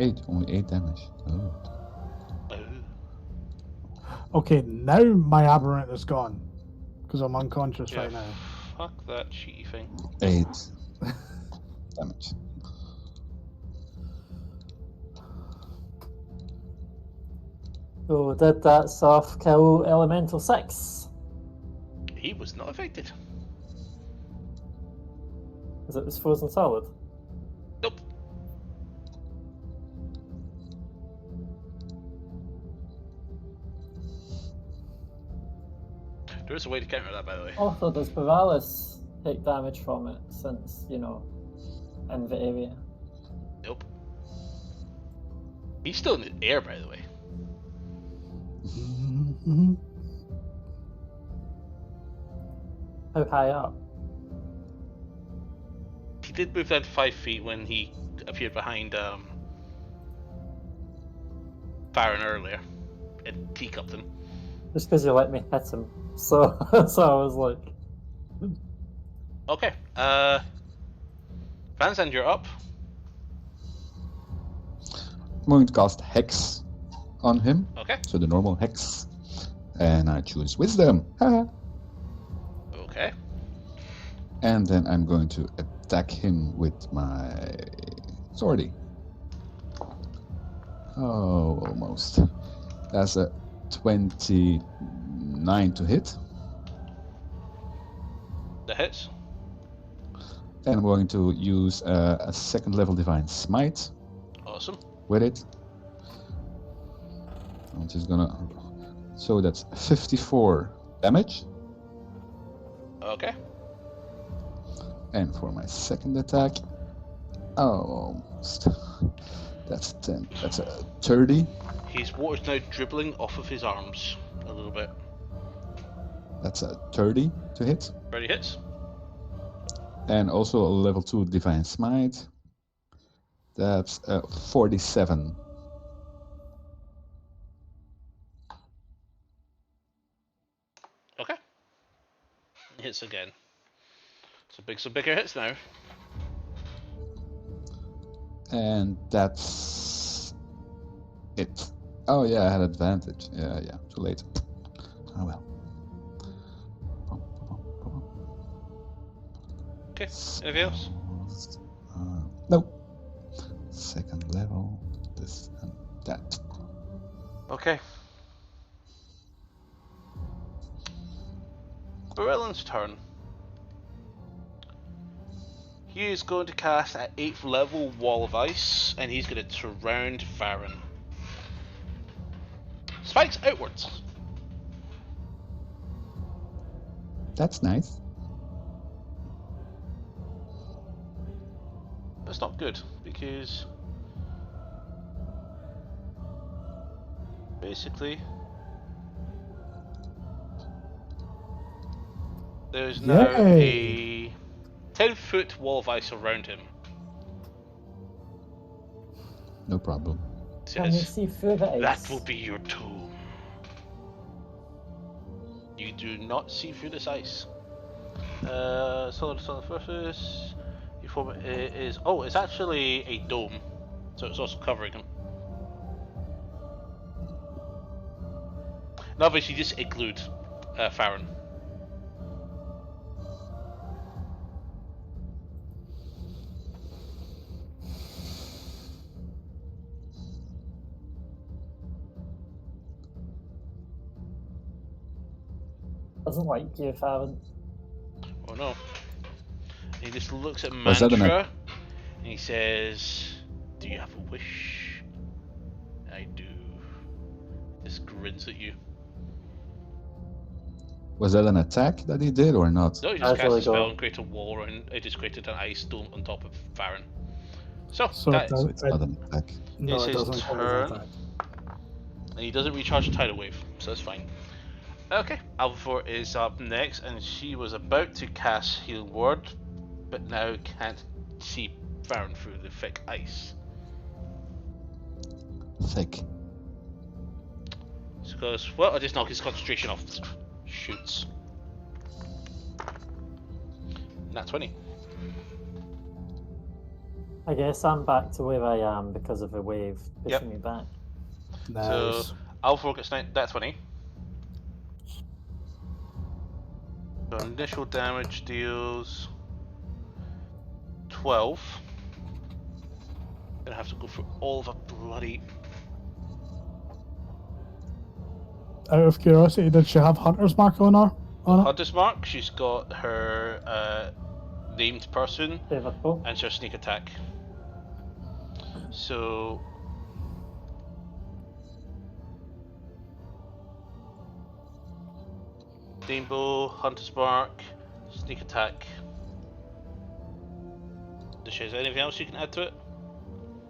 8, only 8 damage. Oh. Okay, now my aberrant is gone because I'm unconscious Yeah, right now. fuck that cheaty thing. 8 damage. So did that soft kill Elemental 6? He was not affected. Because it was frozen solid. Nope. There is a way to counter that, by the way. Also, does Paralysis take damage from it since, you know, in the area? Nope. He's still in the air, by the way. Mhm. How high up? He did move down to 5 feet when he appeared behind Farron earlier and teacupped him. Just because you let me hit him. So, so I was like, Okay. Vanzand, you're up. I'm going to cast Hex on him. Okay. So the normal Hex. And I choose Wisdom. Haha. Okay. And then I'm going to attack him with my swordy. Oh, almost. That's a 29 to hit. That hits. And I'm going to use a second level Divine Smite Awesome. with it. I'm just gonna... So that's 54 damage. Okay. And for my second attack... Oh, almost. That's 10. That's a 30. His water's now dribbling off of his arms a little bit. That's a 30 to hit. Ready hits. And also a level 2 Divine Smite. That's 47. Okay. Hits again. Some bigger hits now. And that's it. Oh yeah, I had advantage. Yeah, too late. Oh well. Okay. Anything else? Nope. Second level, this and that. Okay. Barellan's turn. He is going to cast at 8th level Wall of Ice, and he's going to surround Farron. Spikes outwards. That's nice. That's not good, because basically there's now a 10-foot wall of ice around him. No problem. can we Says, see through the ice? that will be your tomb. You do not see through this ice. Solid surface. You form it is. Oh, it's actually a dome, so it's also covering him. And obviously, just iglooed Farron. Doesn't like you, Farron. Oh no. He just looks at Was that Mantra and he says, do you have a wish? I do. Just grins at you. Was that an attack that he did or not? No, he just cast Actually a spell go. and created a wall around. It just created an ice dome on top of Farron. So, So that does- So it's not an attack. No, It's it his doesn't count turn. as an attack. and he doesn't recharge a tidal wave, so that's fine. Okay, Alvor is up next, and she was about to cast Heal Word, but now can't see Farron through the thick ice. Thick. So goes, well, I just knock his concentration off. Shoots. Nat 20. I guess I'm back to where I am because of a wave pushing me back. Nice. So Alpha gets Nat 20. So initial damage deals 12. Gonna have to go through all of a bloody. Out of curiosity, did she have Hunter's Mark on her? On it? Hunter's Mark, she's got her named person Liverpool. and her sneak attack. So Rainbow, Hunter's Mark, sneak attack. Does she have anything else you can add to it?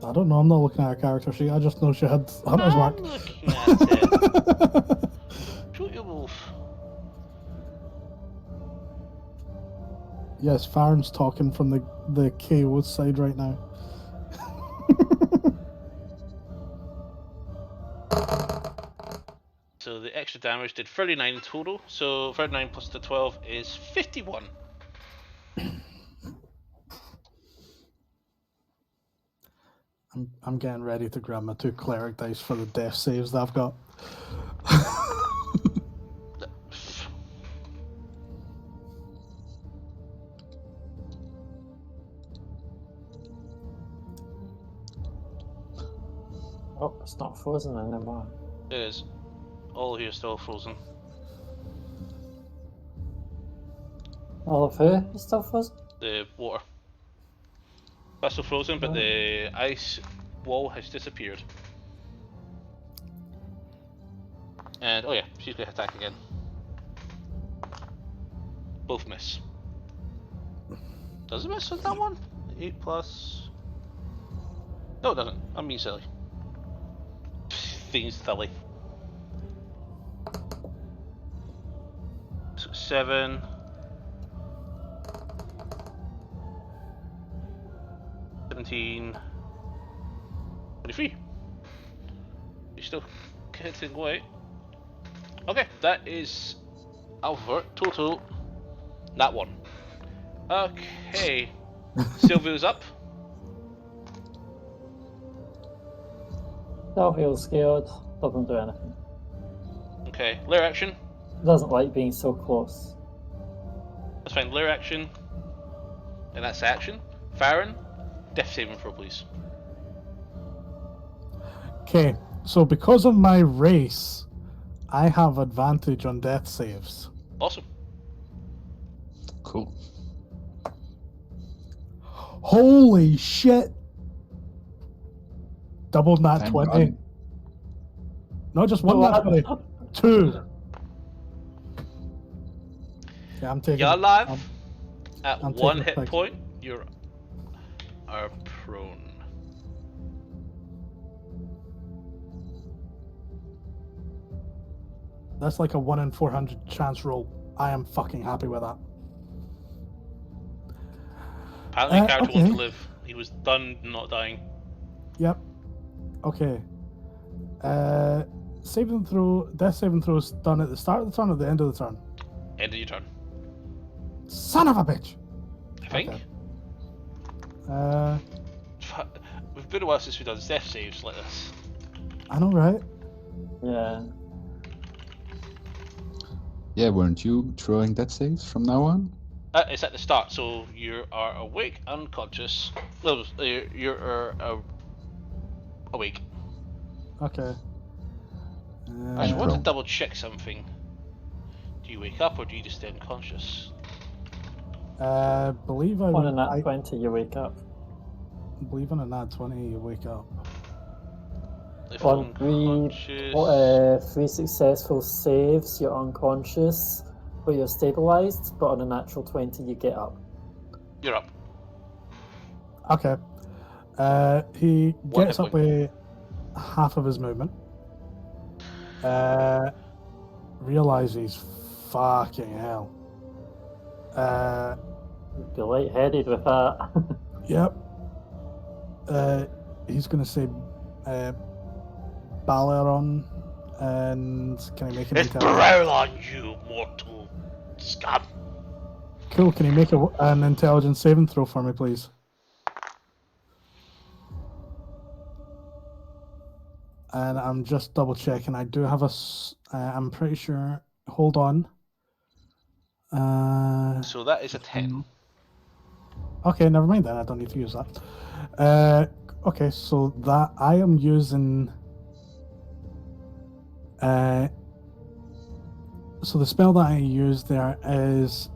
I don't know, I'm not looking at her character sheet, I just know she had Hunter's I'm Mark. looking at it. Shoot your wolf. Yes, Farron's talking from the KO side right now. So the extra damage did 39 in total. So 39 plus the 12 is 51. I'm getting ready to grab my 2 cleric dice for the death saves that I've got. Oh, it's not frozen anymore. It is. All here still frozen. All of who is still frozen? The water. That's still frozen, but the ice wall has disappeared. And oh yeah, she's going to attack again. Both miss. Does it miss with that one? 8 plus. No, it doesn't. I'm being silly. Being silly. So 7. 17. 23. You're still hitting away. Okay, that is Alpha total. That one. Okay. Sylvia's up. Still feels scared. Doesn't do anything. Okay, lair action. Doesn't like being so close. That's fine. Lair action. And that's action. Farron, death saving throw, please. Okay, so because of my race, I have advantage on death saves. Awesome. Cool. Holy shit! Double nat Thank 20. God. Not just one nat 20, 2. Yeah, I'm taking. You're alive. I'm At I'm 1 taking hit effect. point, you are prone. That's like a 1 in 400 chance roll. I am fucking happy with that. Apparently, the character okay. wants to live. He was done not dying. Yep. Okay. Saving throw, death saving throws done at the start of the turn or the end of the turn? End of your turn. Son of a bitch! I think. Okay. We've been a while since we've done death saves like this. I know, right? Yeah. Yeah, weren't you throwing death saves from now on? It's at the start, so you are awake, unconscious. No, you're awake. Okay. I just want to prone. double check something. Do you wake up or do you just stay unconscious? Believe I On a would. nat I 20, you wake up. believe on a nat 20 you wake up. If On unconscious. 3 successful saves, you're unconscious, but you're stabilized. But on a natural 20, you get up. You're up. Okay. He One gets hit up with half of his movement. Realizes, fucking hell. You'd be lightheaded with that. Yep. He's going to say Baleron, and can I make him It's intelligence? brown on you, mortal scum. Cool. Can you make an intelligence saving throw for me, please? And I'm just double checking. I do have I'm pretty sure. Hold on. So that is a 10. Okay, never mind then. I don't need to use that. Okay, so that I am using. So the spell that I use there is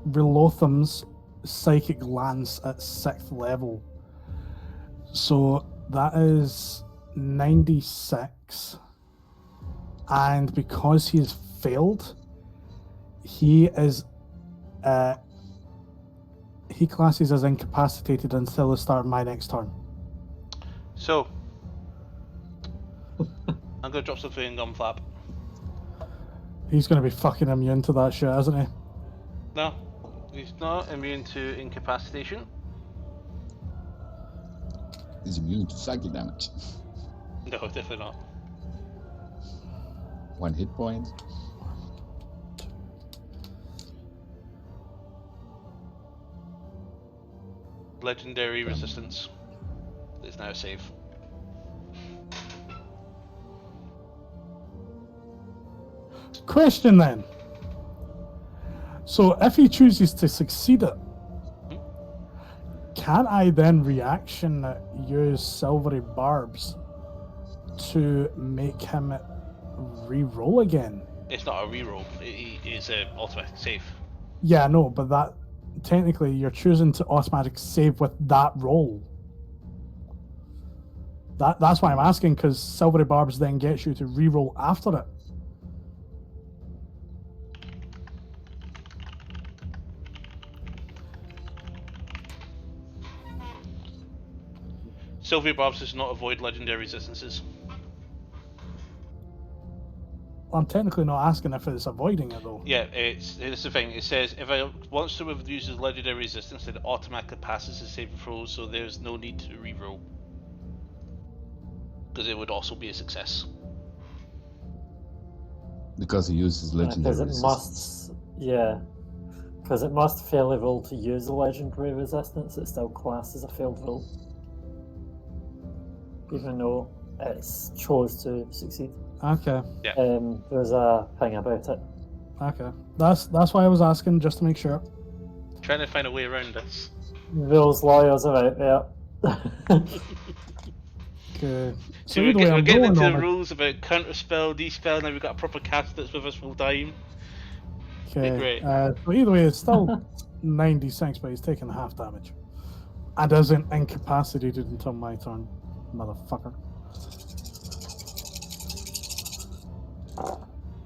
Relotham's Psychic Lance at 6th level. So that is 96. And because he has failed, he classes as incapacitated until the start of my next turn. So, I'm going to drop something in Gunflap. He's going to be fucking immune to that shit, isn't he? No, he's not immune to incapacitation. He's immune to psychic damage. No, definitely not. 1 hit point. Legendary resistance is now safe. Question then. So if he chooses to succeed it, can I then reaction use Silvery Barbs to make him re-roll again? It's not a reroll, it is an automatic save. Yeah, no, but that technically you're choosing to automatic save with that roll. That's why I'm asking, because Silvery Barbs then gets you to re-roll after it. Silvery Barbs does not avoid legendary resistances. I'm technically not asking if it's avoiding it though. Yeah, it's the thing. It says if I once to uses legendary resistance, it automatically passes the saving throw, so there's no need to reroll. Because it would also be a success. Because he uses legendary resistance. Because it must fail a roll to use a legendary resistance, it's still classed as a failed roll. Even though it's chose to succeed. Okay. Yeah. There's a thing about it. Okay. That's why I was asking, just to make sure. Trying to find a way around this. Those lawyers are out there. Okay. So either way, we're I'm getting rolling into on the it. rules about counterspell, despell, now we've got a proper cast that's with us full time. Okay. Great. So either way, it's still 96, but he's taking half damage. And isn't incapacitated until my turn, motherfucker.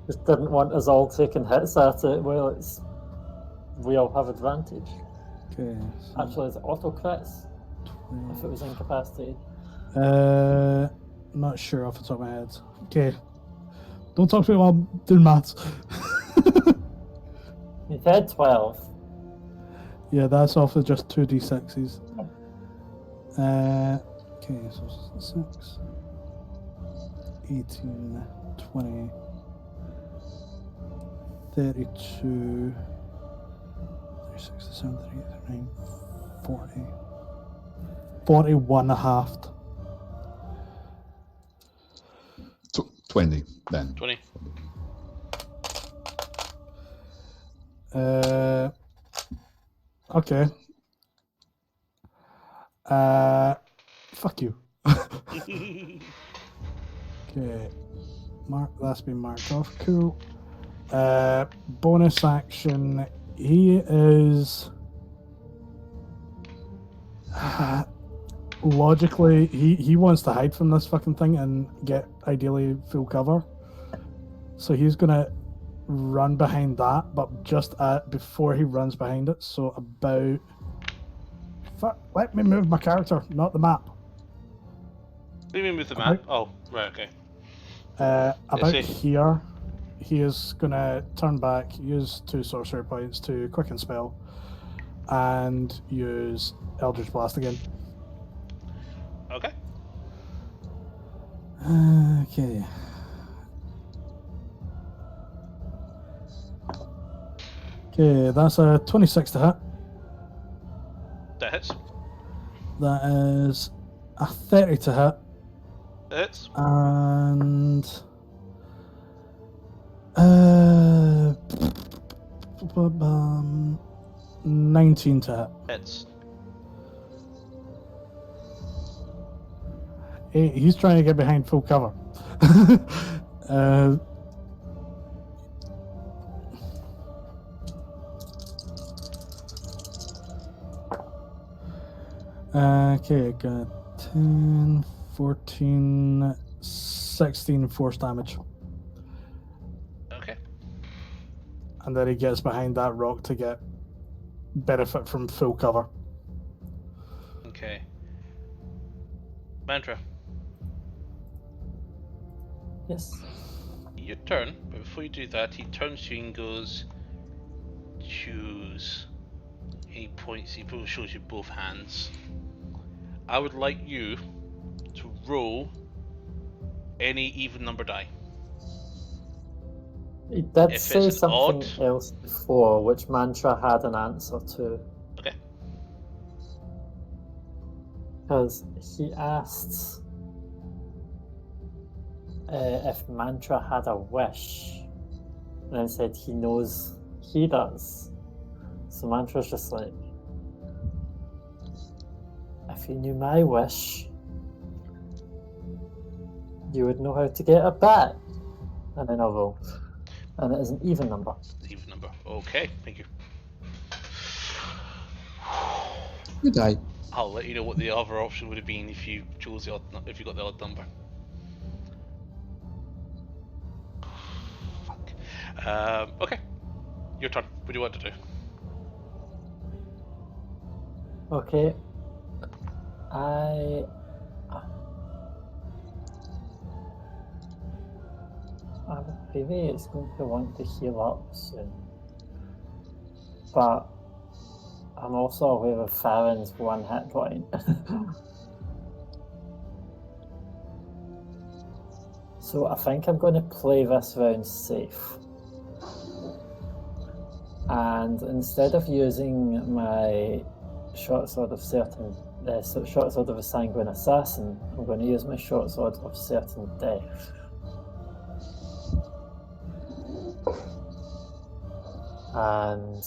Just didn't want us all taking hits at it. Well, we all have advantage. Okay. So Actually, is it auto crits if it was incapacitated? Not sure off the top of my head. Okay. Don't talk to me while I'm doing maths. You said 12. Yeah, that's off of just 2d6s. Okay, so 6, 18, 20, 32, 36, 37, 38, 39, 40, 41 and a half. 20 then. 20. Okay. Fuck you. Okay. That's been marked off. Cool. Bonus action. He is logically he wants to hide from this fucking thing and get ideally full cover. So he's gonna run behind that, but just before he runs behind it, so about let me move my character, not the map. What do you mean with the map? Oh, right, okay. About here, he is gonna turn back, use 2 sorcery points to quicken spell, and use Eldritch Blast again. Okay. Okay. Okay, that's a 26 to hit. That hits. That is a 30 to hit. That hits. And 19 to hit. Hits. He's trying to get behind full cover. Okay, got 10, 14, 16 force damage. Okay. And then he gets behind that rock to get benefit from full cover. Okay. Mantra, Yes. your turn, but before you do that, he turns to you and goes, choose. He points, he shows you both hands. I would like you to roll any even number die. He did If say it's an something odd- else before, which Mantra had an answer to. Okay. Because he asked if Mantra had a wish, and then said he knows he does. So Mantra's just like, if you knew my wish, you would know how to get it back. And then I'll roll. And it is an even number. Even number. Okay, thank you. You die. I'll let you know what the other option would have been if you chose the odd, if you got the odd number. Fuck. Okay, your turn. What do you want to do? Okay. Maybe it's going to want to heal up soon. But I'm also aware of Farron's one hit point. So I think I'm going to play this round safe. And instead of using my short sword of certain, short sword of a sanguine assassin, I'm going to use my short sword of certain death. And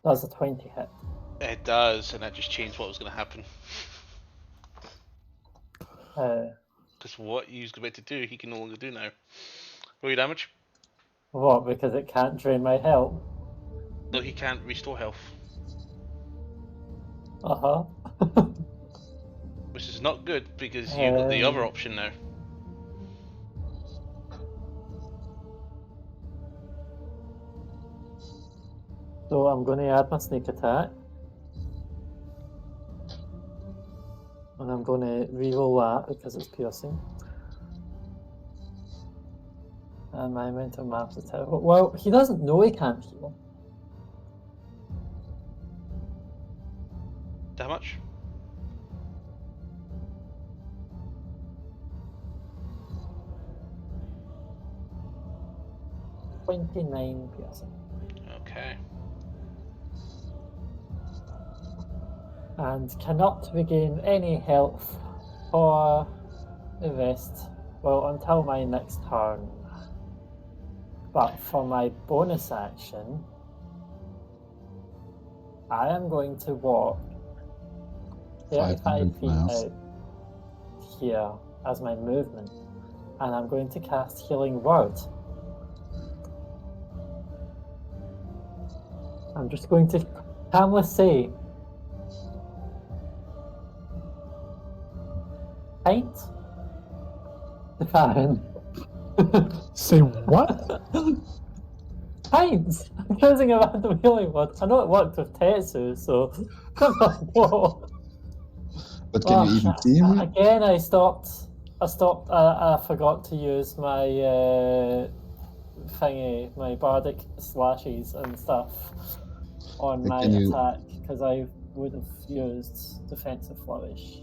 that's a 20 hit. It does, and that just changed what was going to happen. Because what he was about to do, he can no longer do now. Roll your damage. What? Because it can't drain my health? No, he can't restore health. Uh-huh. Which is not good, because you've got the other option now. So I'm going to add my sneak attack. And I'm going to reroll that because it's piercing. And my mental maps is terrible. Well, he doesn't know he can't heal. How much? $29 piercing. Okay. And cannot regain any health for the rest, well, until my next turn. But for my bonus action, I am going to walk 35 500 feet miles. out here as my movement, and I'm going to cast Healing Word. I'm just going to calmly say, pint to Karen. Say what? Pints! I'm using a random healing word. I know it worked with Tetsu, so whoa. But can you even see him? Again, I forgot to use my thingy, my bardic slashes and stuff on my attack, because I would have used defensive flourish.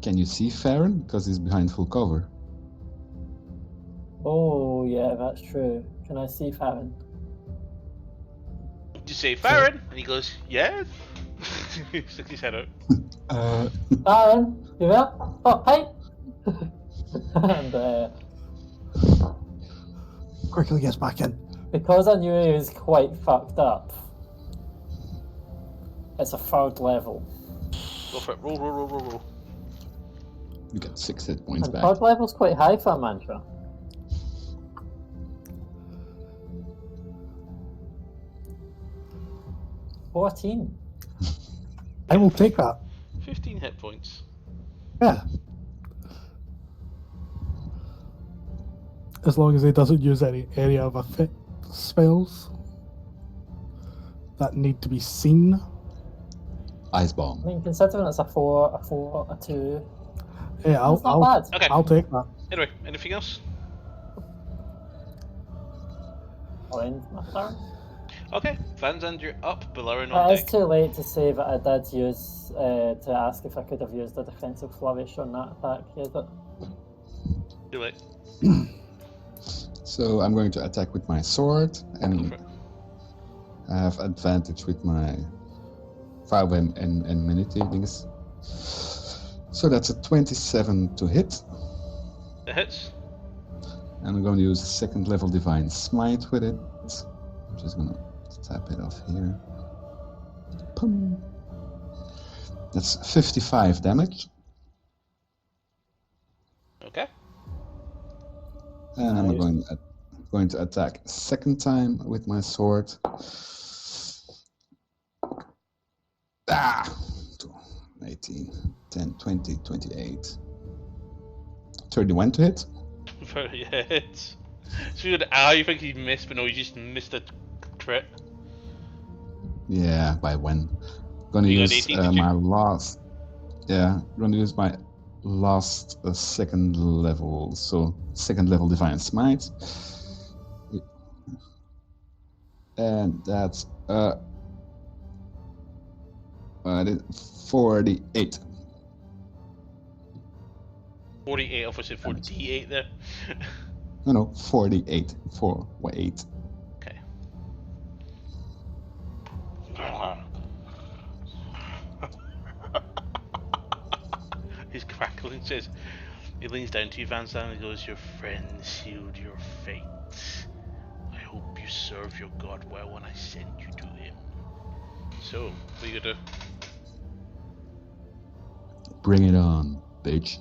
Can you see Farron? Because he's behind full cover. Oh yeah, that's true. Can I see Farron? You say, Farron? And he goes, yes. He sticks his head out. Farron, you there? Oh, hi! And Quickly gets back in. because I knew he was quite fucked up, it's a 3rd level. Go for it. Roll. You get 6 hit points And back. 3rd level's quite high for a mantra. $14. I will take that. 15 hit points. Yeah. As long as he doesn't use any area of effect spells that need to be seen. Ice I bomb. mean, considering it's a 4, a 2, Yeah, that's not bad. Okay. I'll take that. Anyway, anything else? I'll end my turn. Okay, Vanzand, you're up. Balaran on It is deck. too late to say that I did use to ask if I could have used a defensive flourish on that attack. Is it? Too late. So I'm going to attack with my sword, Go and for it. I have advantage with my fire and immunity things. So that's a 27 to hit. It hits. I'm going to use 2nd level Divine Smite with it. I'm just going to tap it off here. Pum. That's 55 damage. Okay. And I'm Nice. going to attack a 2nd time with my sword. Ah! 18, 10, 20, 28. 31 to hit. Very hits. So you think he missed, but no, you just missed a crit. Yeah, by when? Gonna You got use 18, did you? my last. Yeah, gonna use my last 2nd level. So 2nd level Divine Smite. And that's 48. 48, obviously 48 there. No, 48. 4 or 8. Okay. He's crackling, says, he leans down to you, Vanzand, and goes, your friend sealed your fate. I hope you serve your god well when I send you to him. So, what are you gonna do? Bring it on, bitch.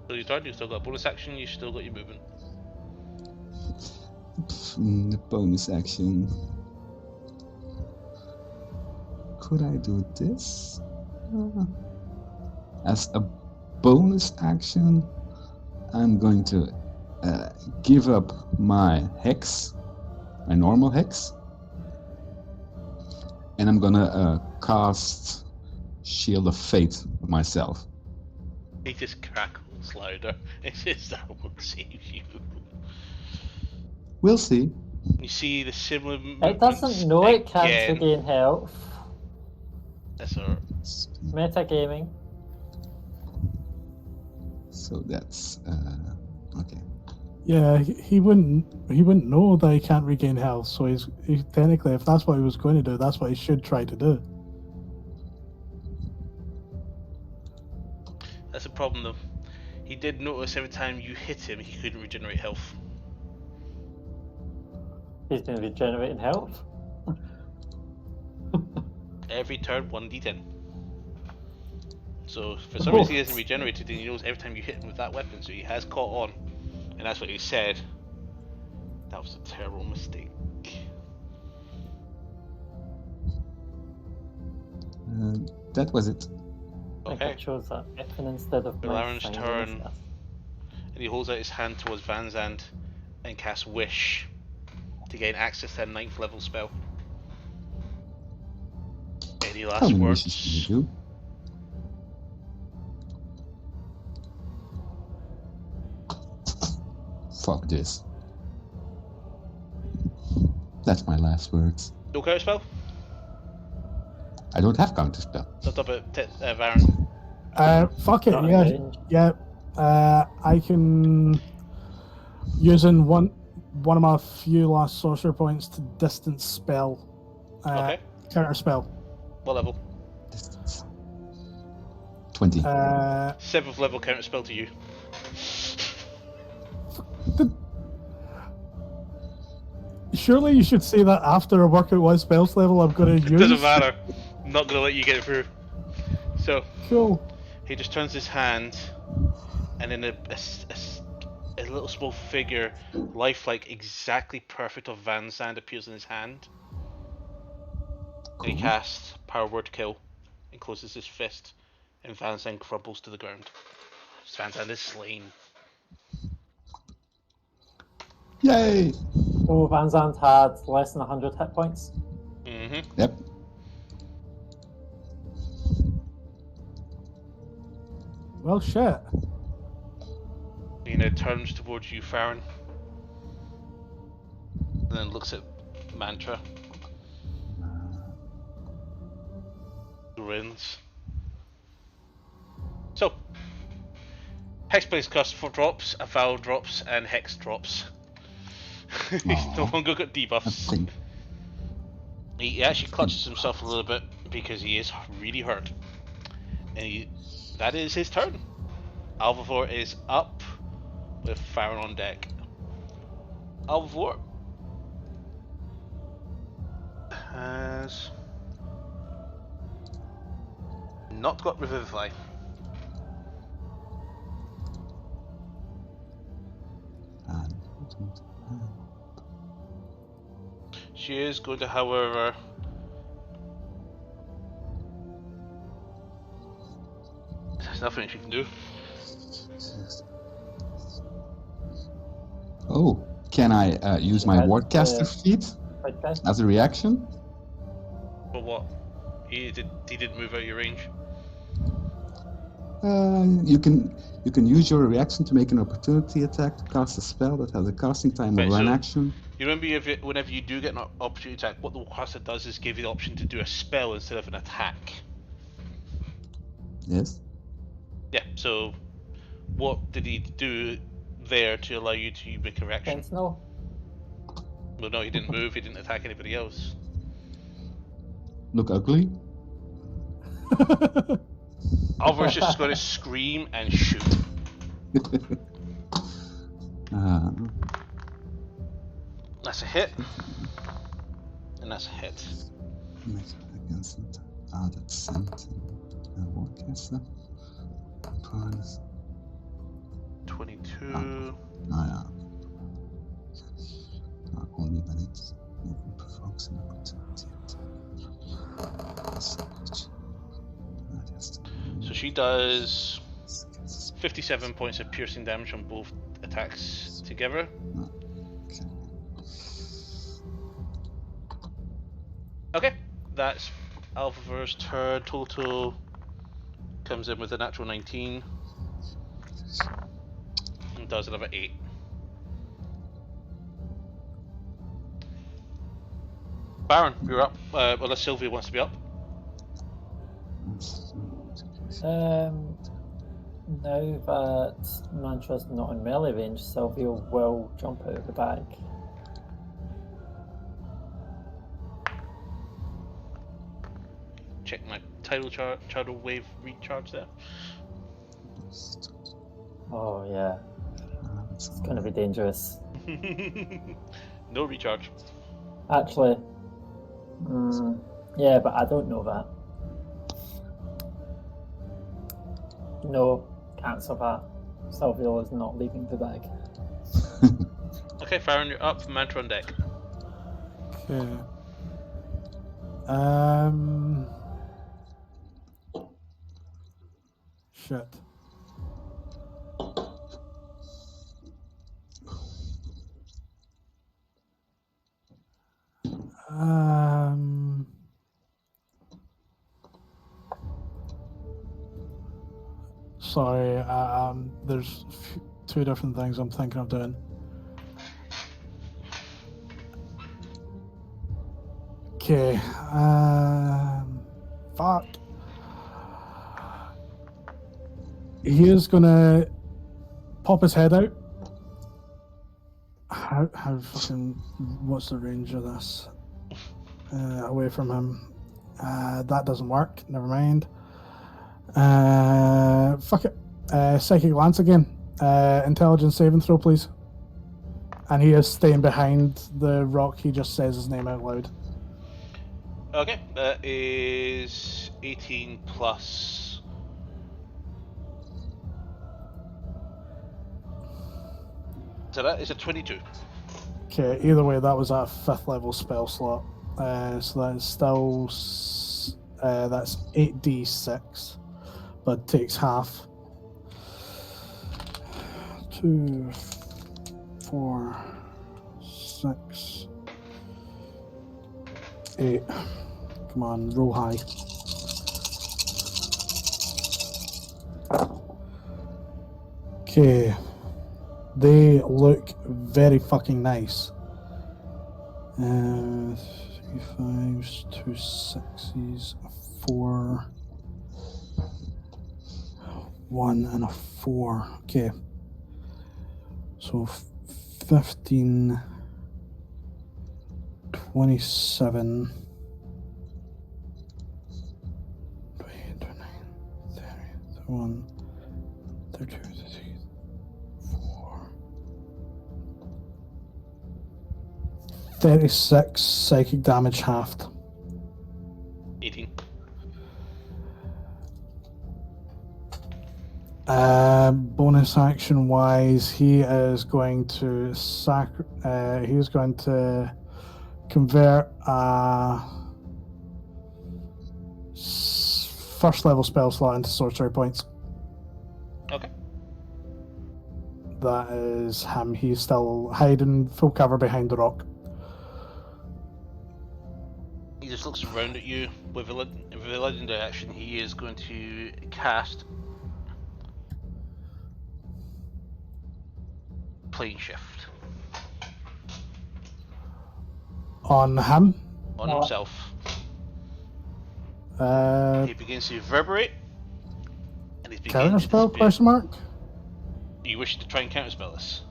So you're done, you've still got a bonus action, you've still got your movement. The bonus action. Could I do this? As a bonus action, I'm going to give up my hex, my normal hex, and I'm gonna cast Shield of Fate on myself. He just crackles louder. He says, that won't save you. We'll see. You see the similar It movements doesn't know it can't again. regain health. That's our... Metagaming. So that's okay. Yeah, he wouldn't know that he can't regain health. So he's technically, if that's what he was going to do, that's what he should try to do. That's a problem though. He did notice every time you hit him, he couldn't regenerate health. He's been regenerating health. Every turn, 1d10. So for some reason he hasn't regenerated, and he knows every time you hit him with that weapon, so he has caught on. And that's what he said. That was a terrible mistake. That was it. I think I Okay. chose that weapon instead of my Balaran's thing. turn. And he holds out his hand towards Vanzand and casts Wish to gain access to a 9th level spell. Any How last many words? wishes can you do? Fuck this. That's my last words. No counter spell? I don't have counterspell. Not about Varen. Fuck it, Not in yeah, range. yeah. I can. Using one of my few last sorcerer points to distance spell. Okay. Counter spell. What level? Distance. 20. 7th level counter spell to you. Surely you should say that after I work out what spells level I'm going to use. It doesn't matter. I'm not gonna let you get it through. So Cool. he just turns his hand, and then a little small figure, lifelike, exactly perfect of Van Zandt appears in his hand. And he Cool. casts Power Word Kill and closes his fist, and Van Zandt crumbles to the ground. Van Zandt is slain. Yay! So Van Zandt had less than 100 hit points. Mm-hmm. Yep. Well, shit. He now turns towards you, Farron, and then looks at Mantra. Grins. So, Hexblade's Curse for drops, Avowal drops, and Hex drops. He's no Aw. longer got I debuffs. think. He actually clutches himself a little bit because he is really hurt. And that is his turn. Alvivor is up with Farron on deck. Alvivor has not got Revivify. She is going to, however, there's nothing she can do. Oh, can I use my Has, Wardcaster feat Okay. as a reaction? But what? He didn't move out your range. You can use your reaction to make an opportunity attack to cast a spell that has a casting time Right, of one so- action. You remember whenever you do get an opportunity attack, what the caster does is give you the option to do a spell instead of an attack. Yes. Yeah, so what did he do there to allow you to make a reaction? Sentinel. Well, no, he didn't move, he didn't attack anybody else. Look ugly. Alvar's just going to scream and shoot. That's a hit. And that's a hit. Against it. That's sent. Wardcaster. Prize. 22. Ja. Only when it provokes an opportunity. So she does 57 points of piercing damage on both attacks together. Okay, that's Alphaver's turn. Total comes in with a natural 19 and does another 8. Baron, you're up. Unless Sylvia wants to be up. Now that Mantra's not in melee range, Sylvia will jump out of the bag. Check my tidal wave recharge there. Oh yeah, it's gonna be dangerous. No recharge. Actually, yeah, but I don't know that. No, cancel that. Sylvia is not leaving the bag. Okay, Farron, you're up. Mantra on deck. Okay. Shit. Sorry, there's two different things I'm thinking of doing. Okay, fuck. He is gonna pop his head out How fucking? What's the range of this? Away from him. That doesn't work. Never mind. Fuck it. Psychic Lance again. Intelligence saving throw, please. And he is staying behind the rock. He just says his name out loud. Okay, that is 18 plus. So that is a 22. Okay, either way, that was a 5th level spell slot. So that is still that's 8d6, but takes half. 2, 4, 6, 8. Come on, roll high. Okay. They look very fucking nice. 3 5s, 2 6s, a 4, 1, and a 4. Okay. So 15, 27, 28, 29, 30, 31, 32, 33, 4. 36 psychic damage halved. 18. Bonus action wise, he is going to he's going to convert a first level spell slot into sorcery points. Okay. That is him. He's still hiding full cover behind the rock. He just looks around at you with a legendary action. He is going to cast Plane Shift On him. on himself. He begins to reverberate, and he's beginning Counter to spell? disappear. Question mark. You wish to try and counterspell this?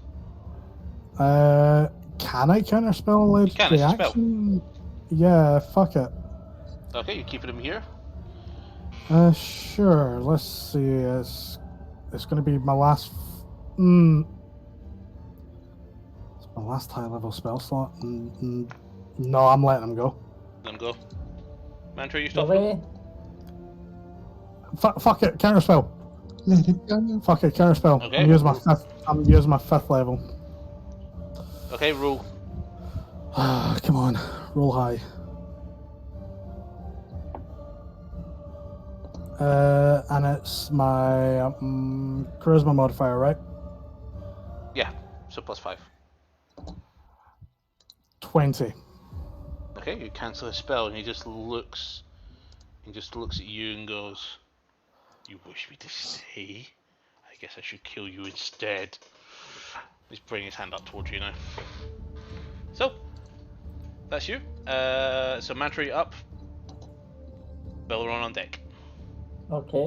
Can I counter spell legendary it's a spell. action? Yeah, fuck it. Okay, you're keeping him here. Sure. Let's see. It's going to be my last. It's my last high level spell slot. No, I'm letting him go. Let him go. Mantra, you The stopping him? way. Fuck it. Counter spell. Let it go. Fuck it. Counter spell. Okay. I'm using my 5th level. Okay, roll. Come on. Roll high. And it's my charisma modifier, right? Yeah, so +5. 20. Okay, you cancel his spell, and he just looks at you and goes, "You wish me to stay? I guess I should kill you instead." He's bringing his hand up towards you now. So, that's you. So Mantry up. Belleron on deck. Okay.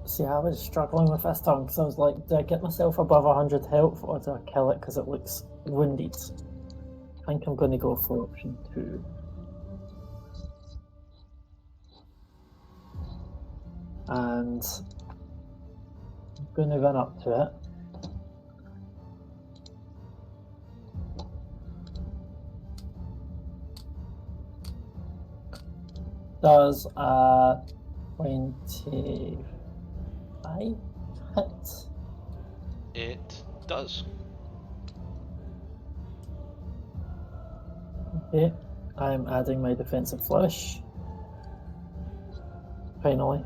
See, I was struggling with this turn because I was like, do I get myself above 100 health or do I kill it because it looks wounded? I think I'm going to go for option 2. And I'm going to run up to it. Does a 25 hit? It does. Okay, I'm adding my defensive flourish. Finally.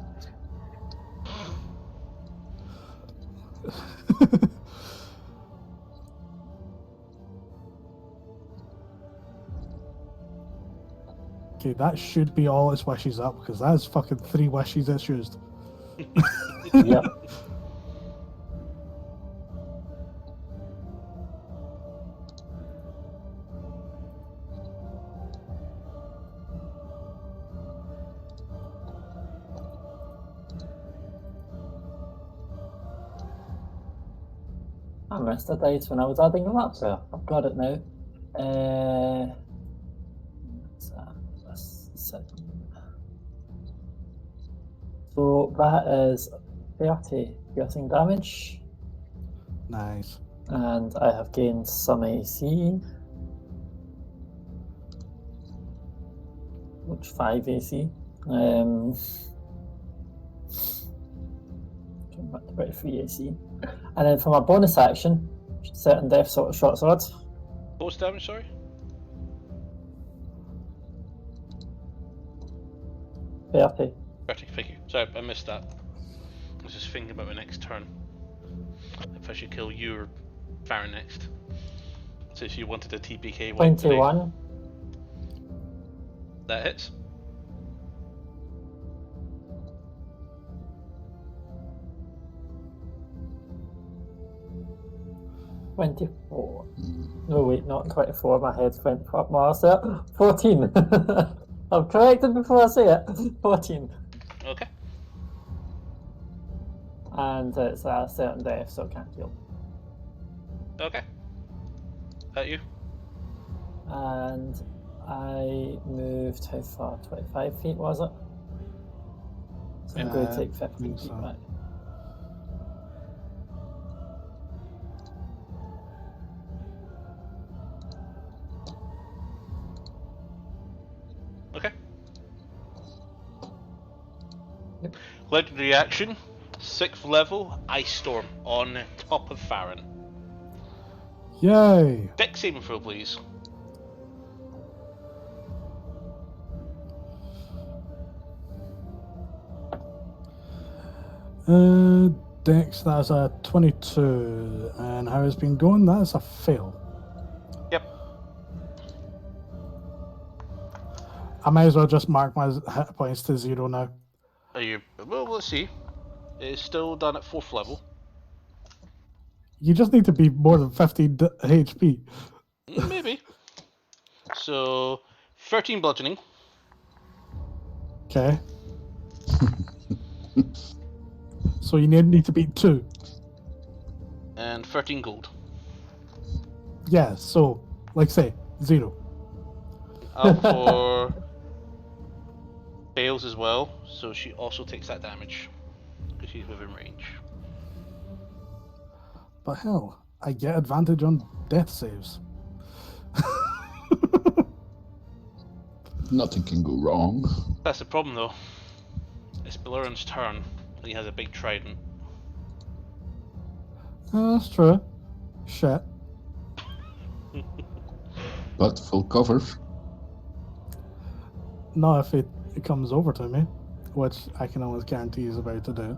Okay, that should be all its wishes up because that's fucking 3 wishes it's used. Yep. I missed a dice when I was adding them up there. I've got it now. That's 7. So that is 30 piercing damage, Nice. and I have gained some AC. Which 5 AC. Back to about 3 AC. And then for my bonus action, certain death sort of short sword. What's damage, sorry? 30. 30, thank you. Sorry, I missed that. I was just thinking about my next turn. If I should kill you or Farron next. So if you wanted a TPK wipe today. 21. That hits. $24. No, wait, not 24. My head went up my arse there. 14. I've corrected before I say it. 14. Okay. And it's a certain death, so it can't heal. Okay. At you. And I moved how far? 25 feet, was it? So I'm going to take 15 think feet so. back. Okay. Yep. Legendary action. 6th level, Ice Storm on top of Farron. Yay! Dex saving throw, please. Dex, that's a 22. And how it's been going, that's a fail. Yep. I might as well just mark my hit points to 0 now. Are you? Well, let's see. It's still done at 4th level. You just need to be more than 50 HP. Maybe. So, 13 bludgeoning. Okay. So you need to beat 2. And 13 gold. Yeah, so, like say, 0. Out for Bales as well, so she also takes that damage. Because she's within range. But hell, I get advantage on death saves. Nothing can go wrong. That's the problem though. It's Belurin's turn, and he has a big trident. That's true. Shit. But full cover. Not if it comes over to me, which I can almost guarantee is about to do.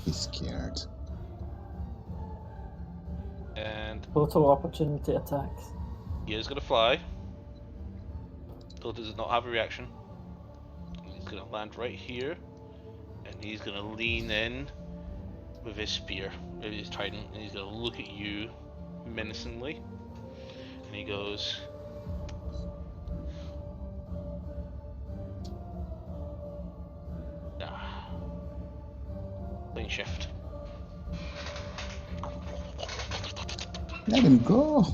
He's scared. And Total opportunity attack. he is going to fly. Though does not have a reaction. He's going to land right here. And he's going to lean in with his spear, with his trident. And he's going to look at you menacingly. And he goes... Ah. Lane shift. Let him go.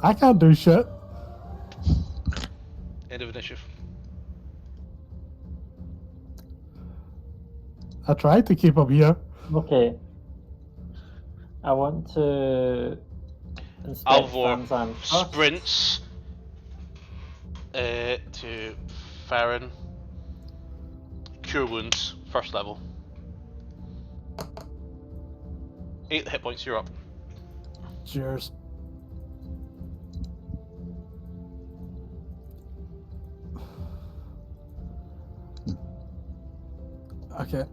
I can't do shit. End of initiative. I tried to keep up here. Okay. I want to inspect Alvor Fanzan first. sprints to Farron. Cure wounds, 1st level. 8 hit points, you're up. Cheers. Okay.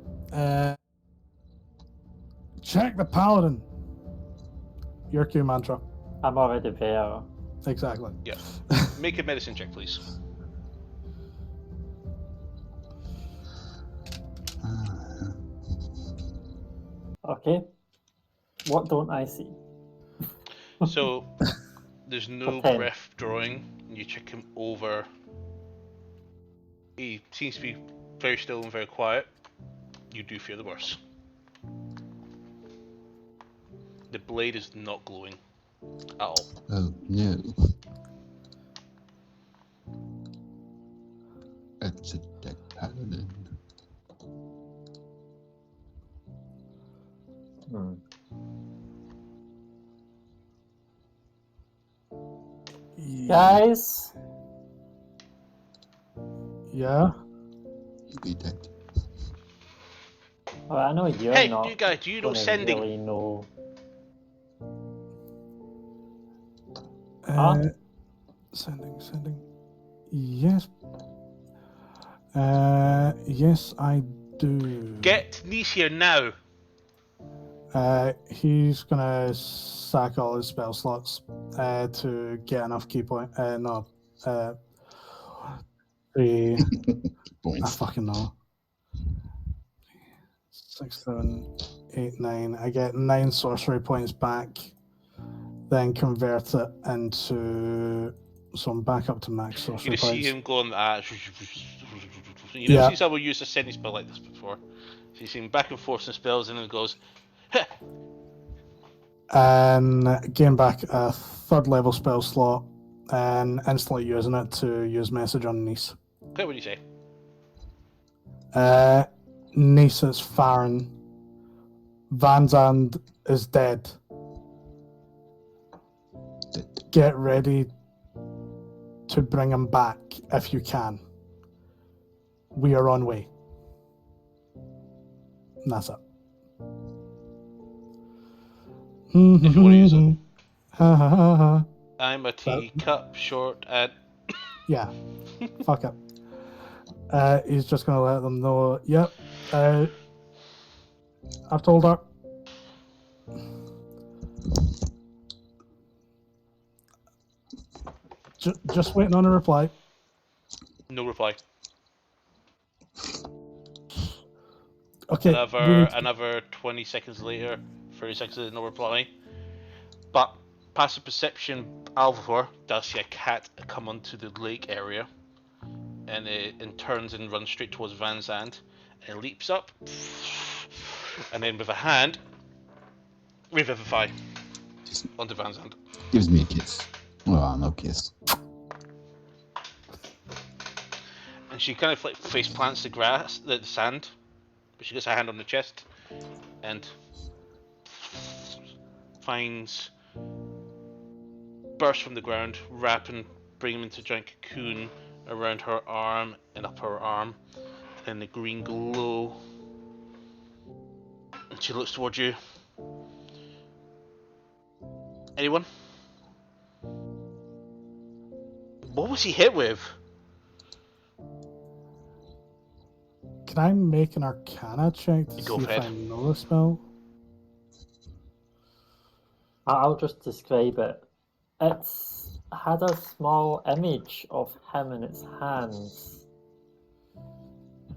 Check the paladin. Your cue mantra. I'm already there. Exactly. Yeah. Make a medicine check, please. Okay. What don't I see? So, there's no Okay. breath drawing. You check him over. He seems to be very still and very quiet. You do fear the worst. The blade is not glowing at all. Oh no. It's a dead paladin. Hmm. Guys, Yeah. You be dead. well, I know you're Hey, not you guys, do you know gonna sending? really know. Sending. Yes. Yes, I do. Get Nice here now. He's gonna sack all his spell slots to get enough key point. Three. I Points. fucking know. 6, 7, 8, 9. I get 9 sorcery points back, then convert it into. So I'm back up to max You sorcery just see points. him going You never Yeah. seen someone use a sending spell like this before. So you see him back and forth in spells, and then it goes, And gain back a 3rd level spell slot and instantly using it to use message on Nice. okay, what do you say? Nice is Farron. Van Zandt is dead. Get ready to bring him back if you can. We are on way. And that's it. If you want to use it. Ha ha ha ha. I'm a teacup short and Yeah. Fuck it. He's just going to let them know, yep, I've told her. Just waiting on a reply. no reply. Okay. Another 20 seconds later, 30 seconds later, no reply. But passive perception, Alvor does see a cat come onto the lake area, and it turns and runs straight towards Van Zandt, and it leaps up, and then with a hand, revivify onto Van Zandt. Gives me a kiss. Oh, no kiss. And she kind of like face plants the sand, but she gets her hand on the chest, and finds bursts from the ground, wrap and bring him into a giant cocoon around her arm and up her arm, and the green glow. And she looks towards you. Anyone? What was he hit with? Can I make an Arcana check to Go see if ahead. I know the spell? I'll just describe it. It's had a small image of him in its hands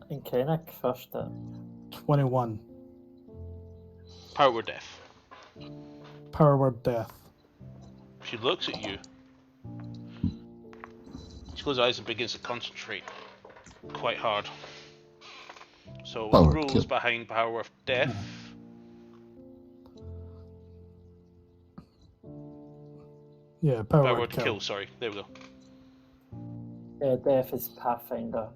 and kind of crushed it. 21. Power word death. Power word death. She looks at you. She closes her eyes and begins to concentrate quite hard. So Power the word rules kill. behind power word death. Yeah, power, Power word word kill. kill. Sorry, there we go. Yeah, death is Pathfinder.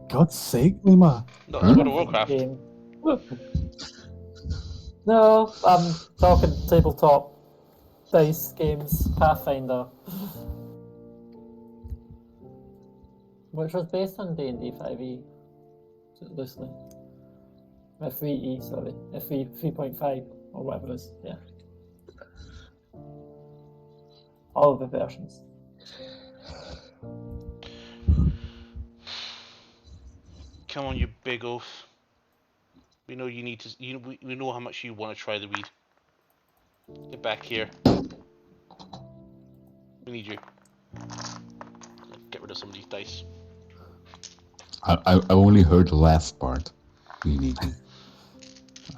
God's sake, Lima. No, Huh? it's World of Warcraft. Game. No, I'm talking tabletop dice games, Pathfinder. Which was based on D&D5e, loosely. 3e, sorry. 3.5 or whatever it is, yeah. All of the versions. Come on, you big oaf. We know you need to. We know how much you want to try the weed. Get back here. We need you. Get rid of some of these dice. I only heard the last part. We need you.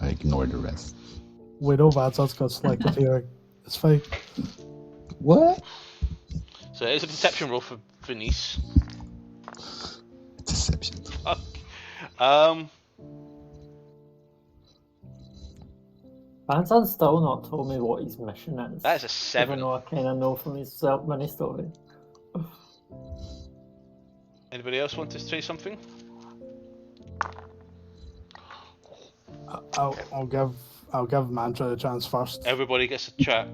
I ignored the rest. We know Vanzant's got selective hearing. It's fine. What? So it is a deception roll for Venice. Deception. Um. Van's still not told me what his mission is. That is a 7. Even though I kind of know from his mini story. Anybody else want to say something? I'll give Mantra the chance first. Everybody gets a chat.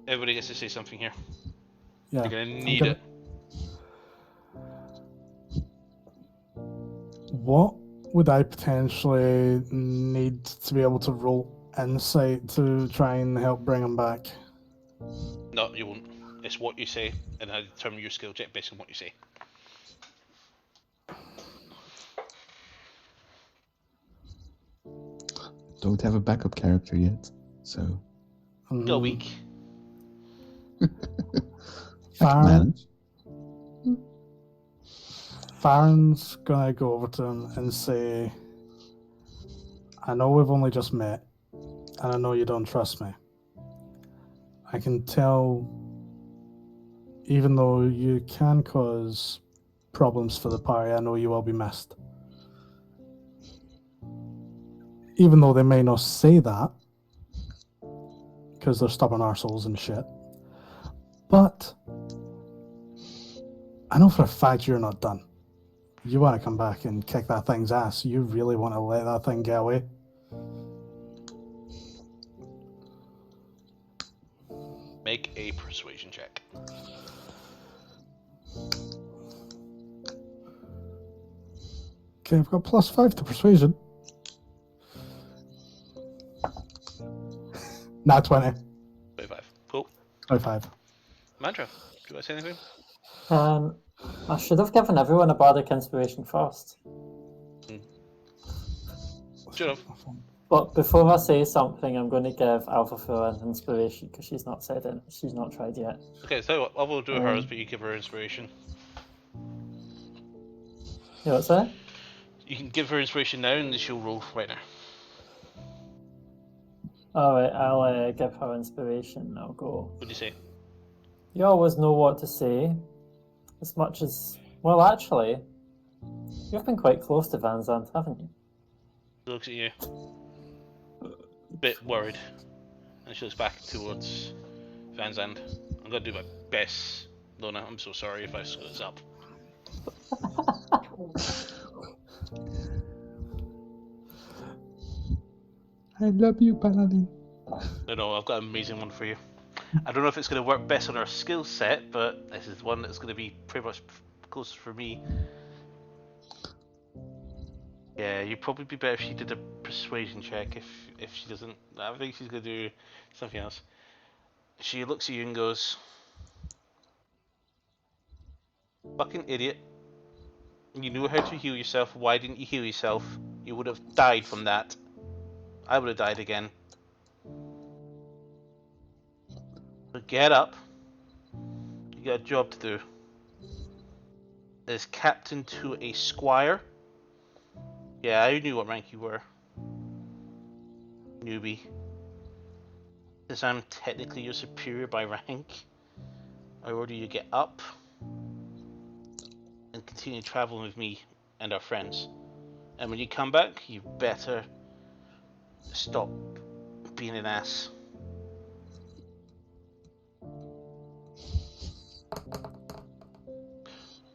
Everybody gets to say something here. Yeah. You're gonna need it. What would I potentially need to be able to roll insight to try and help bring him back? No, you won't. It's what you say, and I determine your skill check based on what you say. Don't have a backup character yet, so Go week. I can manage. Farron's gonna go over to him and say, I know we've only just met, and I know you don't trust me. I can tell, even though you can cause problems for the party, I know you will be missed. Even though they may not say that, because they're stubborn arseholes and shit. But I know for a fact you're not done. You want to come back and kick that thing's ass. You really want to let that thing get away. Make a persuasion check. Okay, I've got +5 to persuasion. Not 20. 25. Cool. 25. Mantra, do you want to say anything? I should have given everyone a bardic inspiration first. Should have. But before I say something, I'm going to give Alpha an inspiration because she's not said it. She's not tried yet. Okay, so what, I will do hers, but you give her inspiration. You know what's that? You can give her inspiration now, and she'll roll right now. Alright, I'll give her inspiration. I'll go. What do you say? You always know what to say. As much as... Well, actually, you've been quite close to Van Zandt, haven't you? She looks at you. A bit worried. And she looks back towards Van Zandt. I'm going to do my best, Lona. I'm so sorry if I screw this up. I love you, Paladin. No, I've got an amazing one for you. I don't know if it's going to work best on our skill set, but this is one that's going to be pretty much close for me. Yeah, you'd probably be better if she did a persuasion check. If she doesn't, I think she's going to do something else. She looks at you and goes, "Fucking idiot. You knew how to heal yourself. Why didn't you heal yourself? You would have died from that. I would have died again. So get up. You got a job to do. As captain to a squire. Yeah, I knew what rank you were. Newbie. Since I'm technically your superior by rank, I order you get up and continue traveling with me and our friends. And when you come back, you better stop being an ass."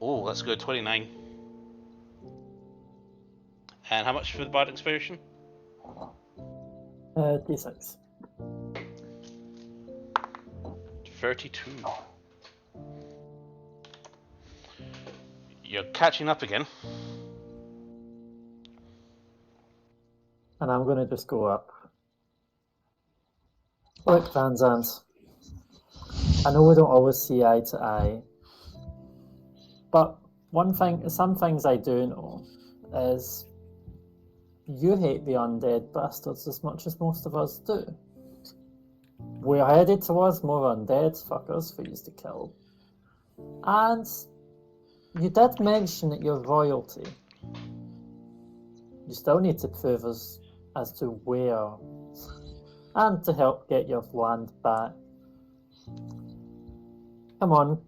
Oh, that's good. 29. And how much for the bardic inspiration? D6. 32. You're catching up again. And I'm going to just go up. Look, Van Zandt. I know we don't always see eye to eye. But some things I do know is you hate the undead bastards as much as most of us do. We're headed towards more undead fuckers for you to kill. And you did mention that you're royalty. You still need to prove us as to where and to help get your land back. Come on.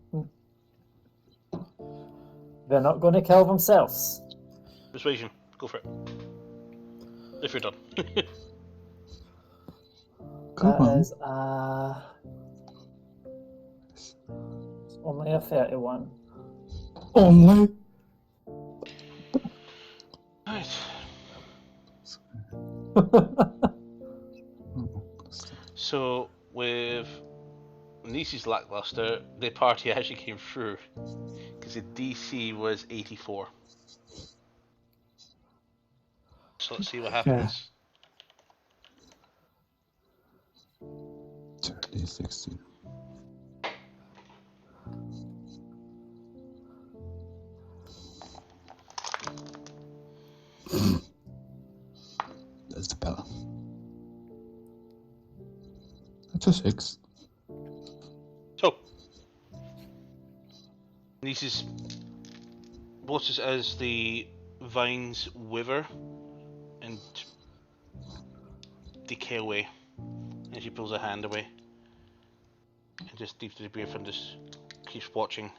They're not going to kill themselves. Persuasion. Go for it. If you're done. Go That on. is it's only a 31. Only. Right. So with Niece's lackluster, the party actually came through because the DC was 84. So let's see what happens. 30, 60. That's the bell. That's a 6. So Niece's watches as the vines wither and decay away, and she pulls her hand away and just deeply brief and just keeps watching.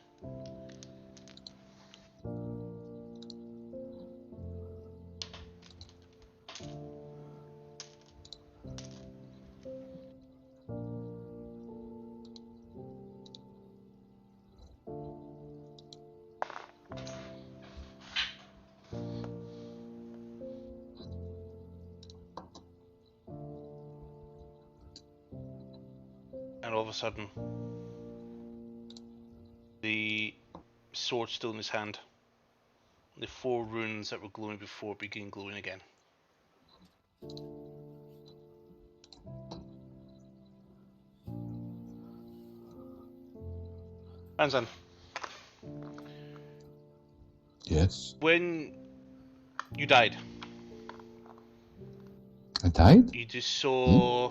And all of a sudden, the sword still in his hand. The 4 runes that were glowing before begin glowing again. Anzan, Yes. when you died, I died? you just saw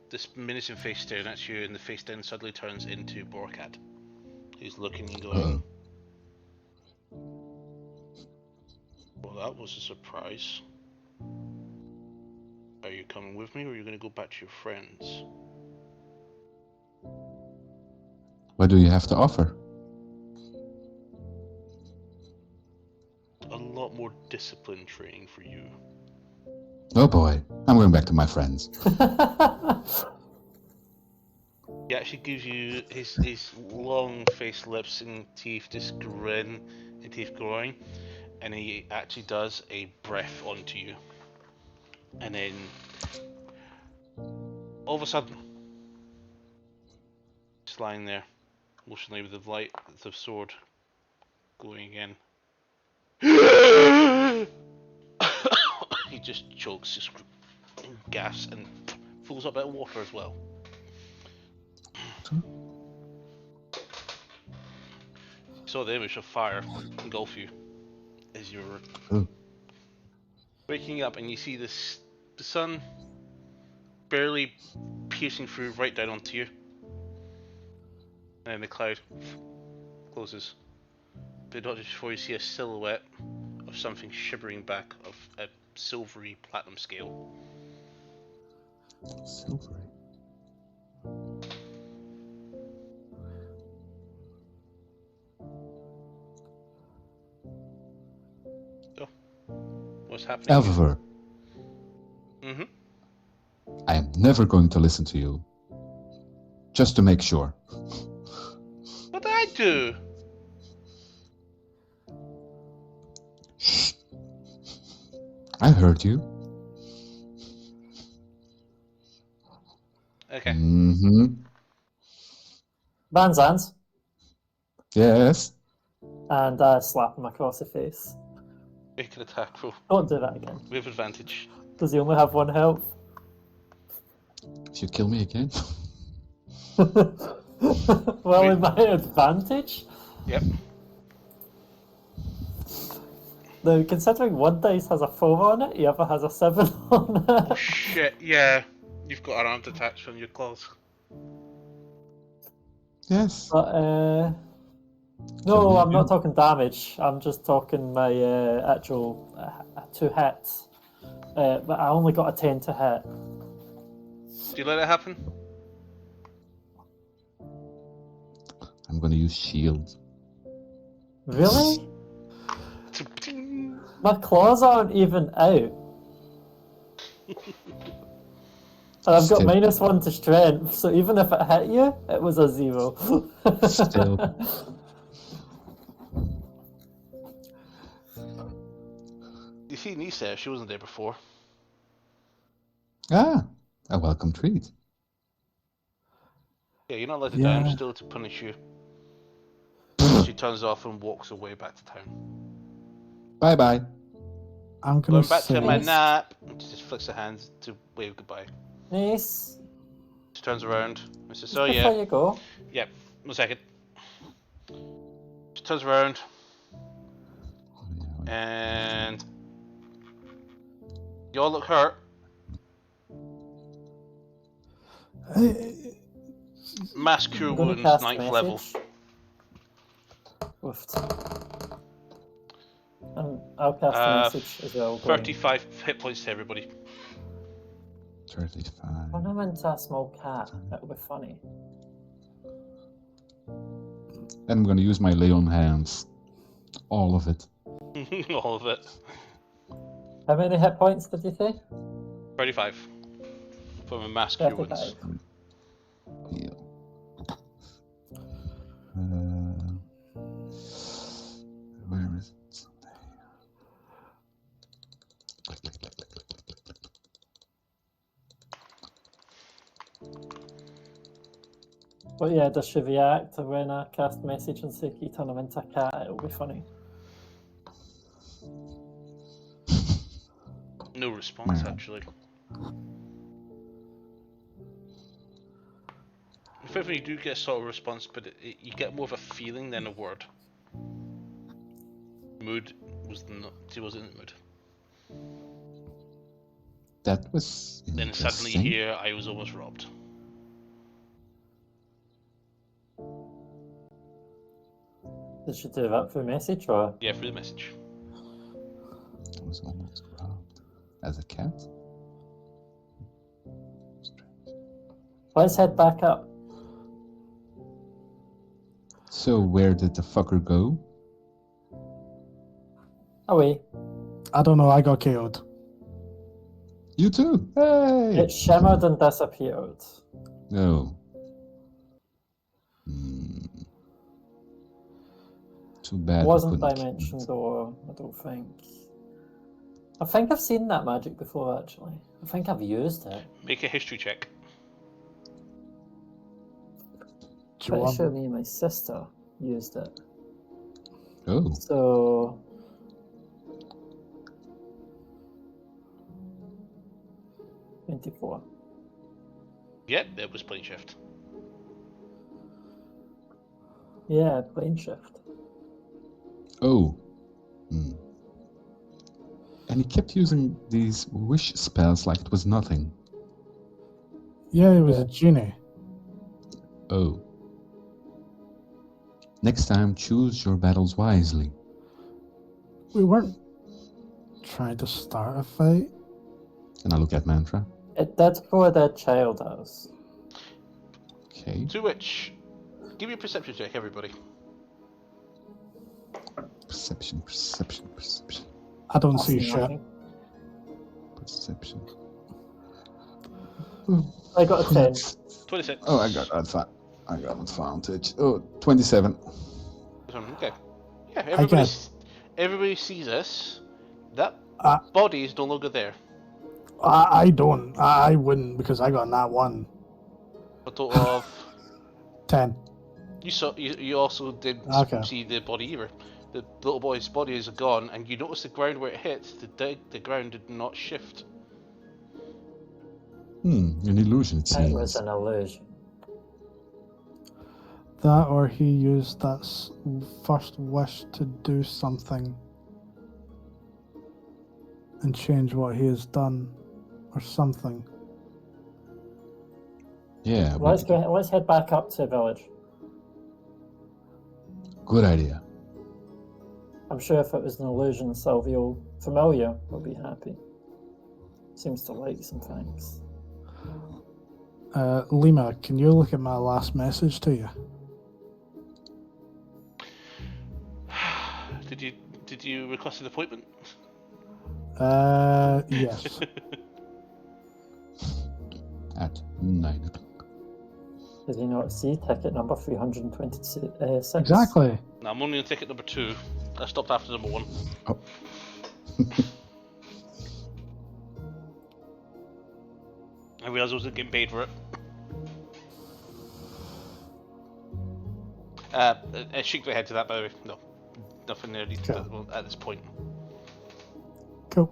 this menacing face staring at you, and the face then suddenly turns into Borkat, who's looking and going, well, that was a surprise. Are you coming with me, or are you going to go back to your friends? What do you have to offer? A lot more discipline training for you. Oh boy, I'm going back to my friends. He actually gives you his long-faced lips and teeth just grin and teeth growing, and he actually does a breath onto you. And then all of a sudden, just lying there, motionally with the light of the sword glowing again. He just chokes, just gasps, and fills up a bit of water as well. Saw the image of fire engulf you as you're waking up, and you see the sun barely piercing through right down onto you, and then the cloud closes. But not just before you see a silhouette of something shivering back of a silvery platinum scale. Silvery. So, what's happening? Elver, Mm-hmm. I am never going to listen to you. Just to make sure. What did I do? Shh. I heard you. Okay. Mm-hmm. Banzans. Yes. And slap him across the face. Make an attack roll Don't do that again. with advantage. Does he only have 1 health? If you kill me again. Well, in my advantage? Yep. Now, considering one dice has a 4 on it, the other has a 7 on it. Oh shit, yeah. You've got unarmed attacks on your claws. Yes. But, Kill no, me I'm not again. talking damage. I'm just talking my actual 2 hits. But I only got a 10 to hit. Do you let it happen? I'm going to use shield. Really? My claws aren't even out. And I've got Still. -1 to strength, so even if it hit you, it was a 0. Still. You see Nisa, she wasn't there before. Ah, a welcome treat. Yeah, you're not allowed to Yeah. down, still to punish you. She turns off and walks away back to town. Bye bye. I'm gonna Going back to my say nap. She just flicks her hands to wave goodbye. Nice. She turns around and says, Just "Oh before yeah, you go, yep. 1 second." She turns around and you all look hurt. Mass cure I'm going to wounds, cast 9th message. level. Oofed. And I'll cast message as well. Going, 35 hit points to everybody. 35. when I'm into a small cat, it'll be funny. And I'm gonna use my lay on hands. All of it. All of it. How many hit points did you say? 35 from a mass cure wounds. 35. Heal. Where is it? Click, click, click, click, click, click, click, click. But yeah, does she react when I cast message and say, "Can you turn him into a cat?" It'll be funny. No response, actually. If ever you do get a sort of response, but you get more of a feeling than a word. Mood was not. She wasn't in the mood. That was Then suddenly interesting. here, I was almost robbed. Did she do that through message or? Yeah, through the message. I was almost robbed. As a cat? Let's head back up. So where did the fucker go? Away. I don't know. I got KO'd. You too. Hey. It shimmered and disappeared. No. Hmm. Too bad. It wasn't we couldn't dimension kill it. door, I don't think. I think I've seen that magic before, actually. I think I've used it. Make a history check. Do you Pretty want? sure me and my sister used it. Oh. So 24. Yep, it was plane shift. Yeah, plane shift. Oh. Hmm. And he kept using these wish spells like it was nothing. Yeah, it was Yeah. a genie. Oh. Next time, choose your battles wisely. We weren't trying to start a fight. And I look at Mantra. It did for the child house. Okay. To which, give me a perception check, everybody. Perception, perception, perception, I don't I see see shit. nothing. perception. I got a 10. 26. Oh, I got advantage. Oh, 27. Okay. Yeah, I got- everybody sees this. That Uh, body is no longer there. I don't. I wouldn't because I got that one. A total of 10. you saw. You also did Okay. see the body either. The little boy's body is gone, and you notice the ground where it hits. The ground did not shift. An illusion, it It was seems. an illusion. That or he used that first wish to do something and change what he has done or something. Yeah, Let's go. Let's head back up to the village. good idea. I'm sure if it was an illusion, Silvio familiar will be happy. Seems to like some things. Lima, can you look at my last message to you? Did you request an appointment? Yes. 9 o'clock. Did you not see ticket number 326? Exactly. Now I'm only on ticket number 2. I stopped after number 1. Oh. I realised I wasn't getting paid for it. Shake my head to that, by the way. No, nothing there needs Cool. at this point. Cool.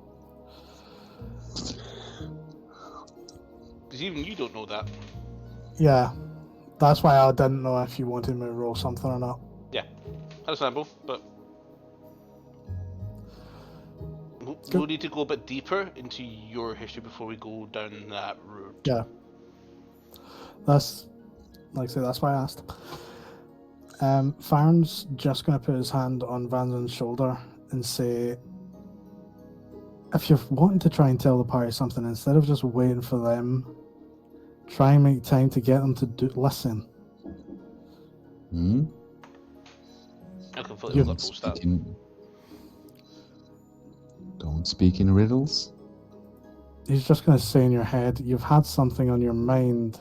Because even you don't know that. Yeah. That's why I didn't know if you wanted me to roll something or not. Understandable, but we'll need to go a bit deeper into your history before we go down that route. Yeah. That's, like I say, that's why I asked. Farron's just going to put his hand on Vanden's shoulder and say, if you're wanting to try and tell the party something, instead of just waiting for them, try and make time to get them to listen. Hmm? I completely Don't forgot that. speak don't speak in riddles. He's just going to say in your head, you've had something on your mind.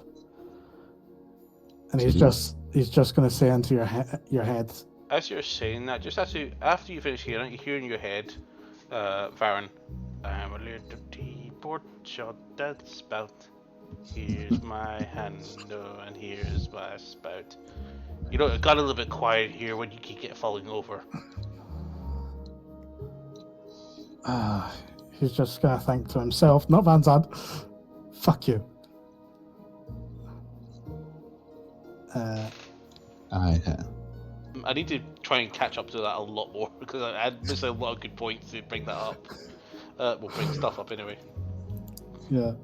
And he's just going to say into your head. As you're saying that, just after you finish hearing it, you hear in your head, Farron, I'm a little teapot shot that spout. Here's my handle and here's my spout. You know, it got a little bit quiet here when you keep getting falling over. He's just going to think to himself, not Van Zandt, fuck you. I need to try and catch up to that a lot more because I missed a lot of good points to bring that up. We'll bring stuff up anyway. Yeah.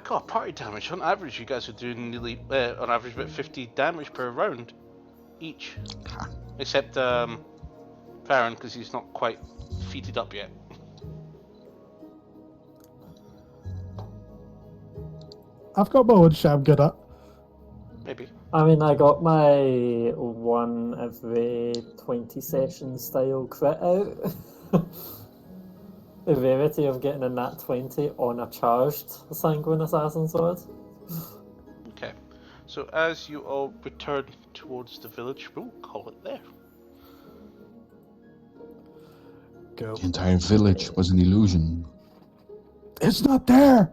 God, party damage. On average, you guys are doing nearly, on average, about 50 damage per round each. Except Farron, because he's not quite feated up yet. I've got my own shit I'm good at. Maybe. I mean, I got my 1 every 20 sessions style crit out. The rarity of getting a nat 20 on a charged Sanguine Assassin sword. Okay. So as you all return towards the village, we'll call it there. Go. The entire village was an illusion. It's not there!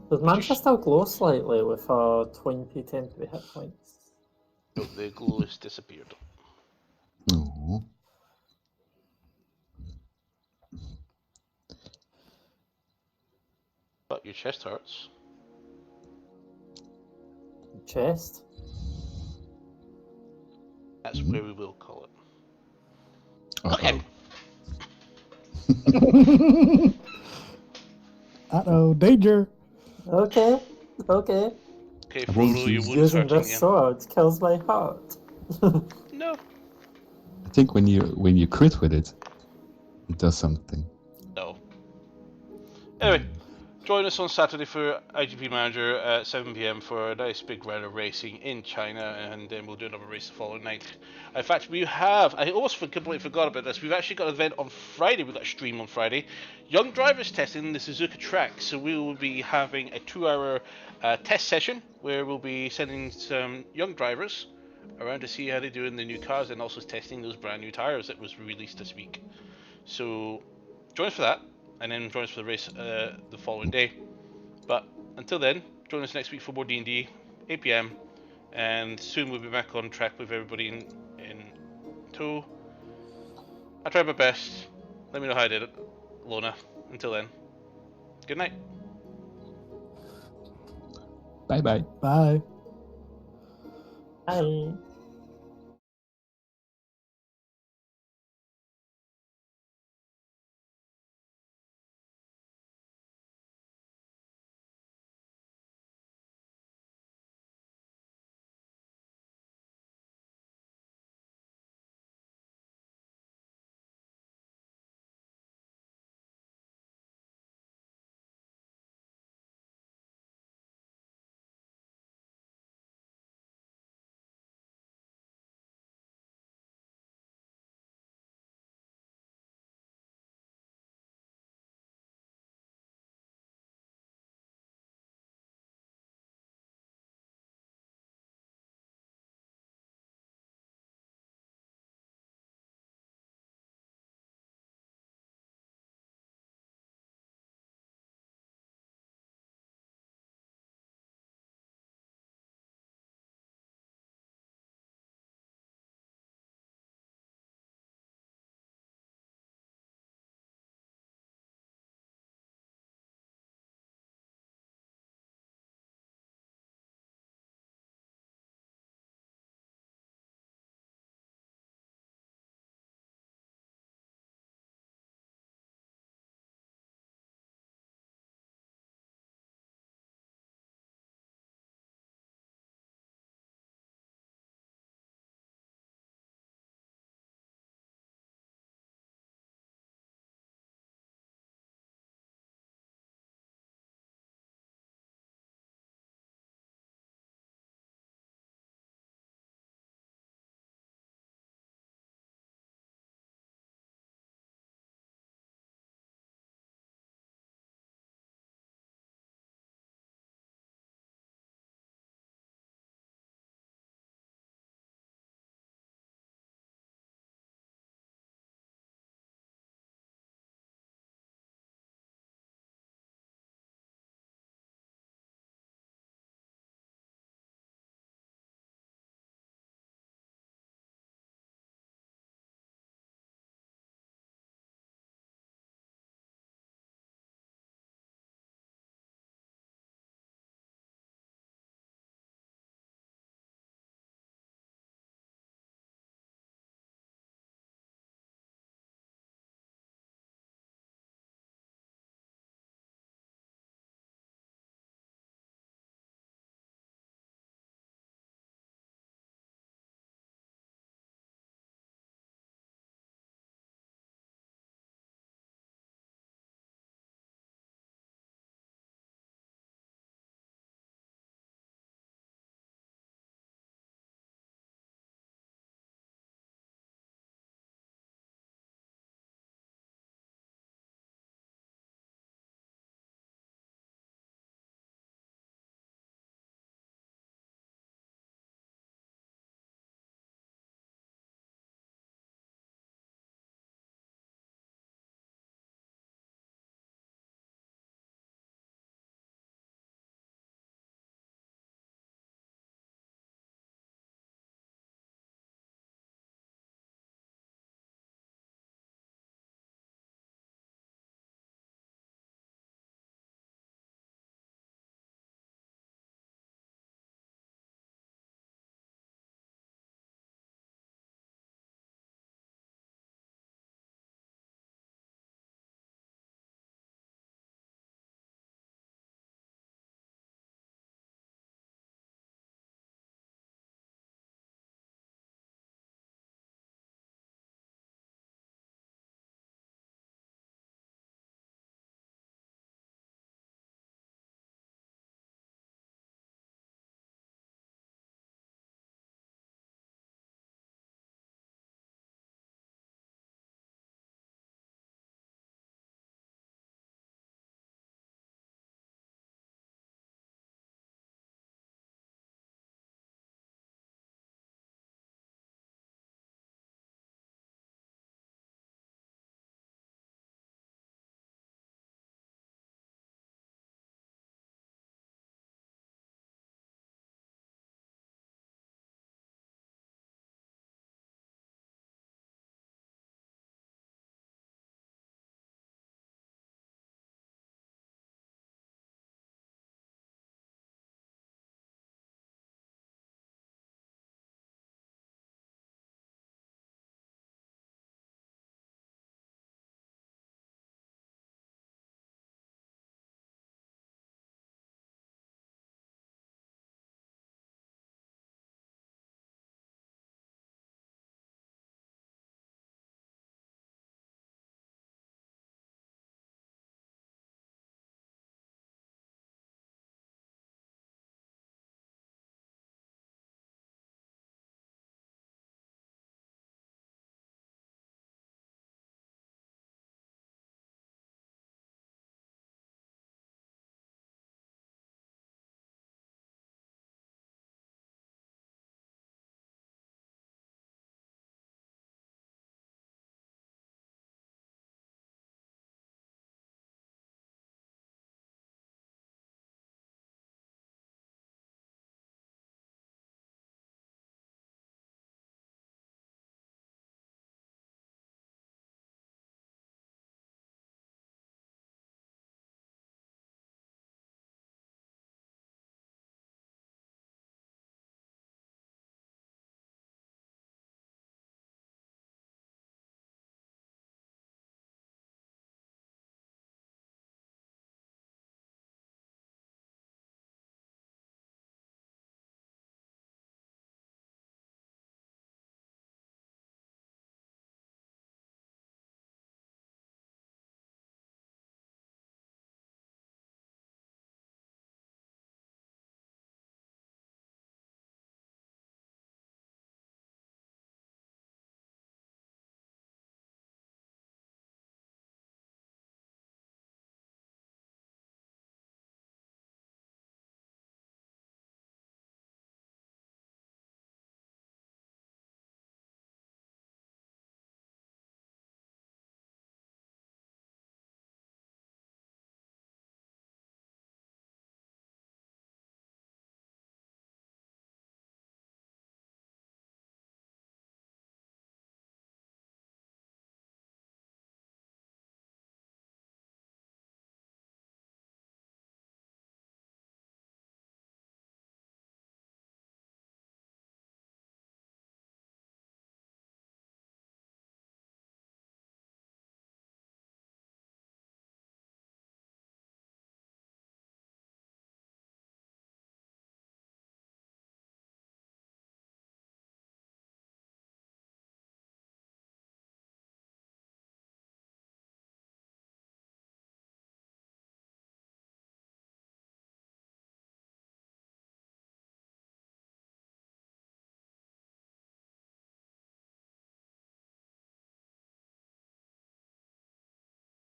Does Mantra still glow slightly with her 20 temporary hit points? No, the glow has disappeared. Oh. But your chest hurts. Chest? That's where we will call it. Uh-oh. Okay. Uh-oh, danger! Okay. Okay, I won't Frodo, your use- wound's Using hurting this you. sword kills my heart. No. I think when you crit with it, it does something. No. Anyway, join us on Saturday for IGP Manager at 7 PM for a nice big round of racing in China, and then we'll do another race the following night. In fact, I almost completely forgot about this. We've actually got an event on Friday. We've got a stream on Friday. Young drivers testing the Suzuka track. So we will be having a 2-hour test session where we'll be sending some young drivers around to see how they do in the new cars and also testing those brand new tires that was released this week. So join us for that, and then join us for the race the following day. But until then, join us next week for more D&D, 8 PM, and soon we'll be back on track with everybody in tow. I tried my best. Let me know how I did it, Lona. Until then, good night. Bye-bye. Bye. Bye.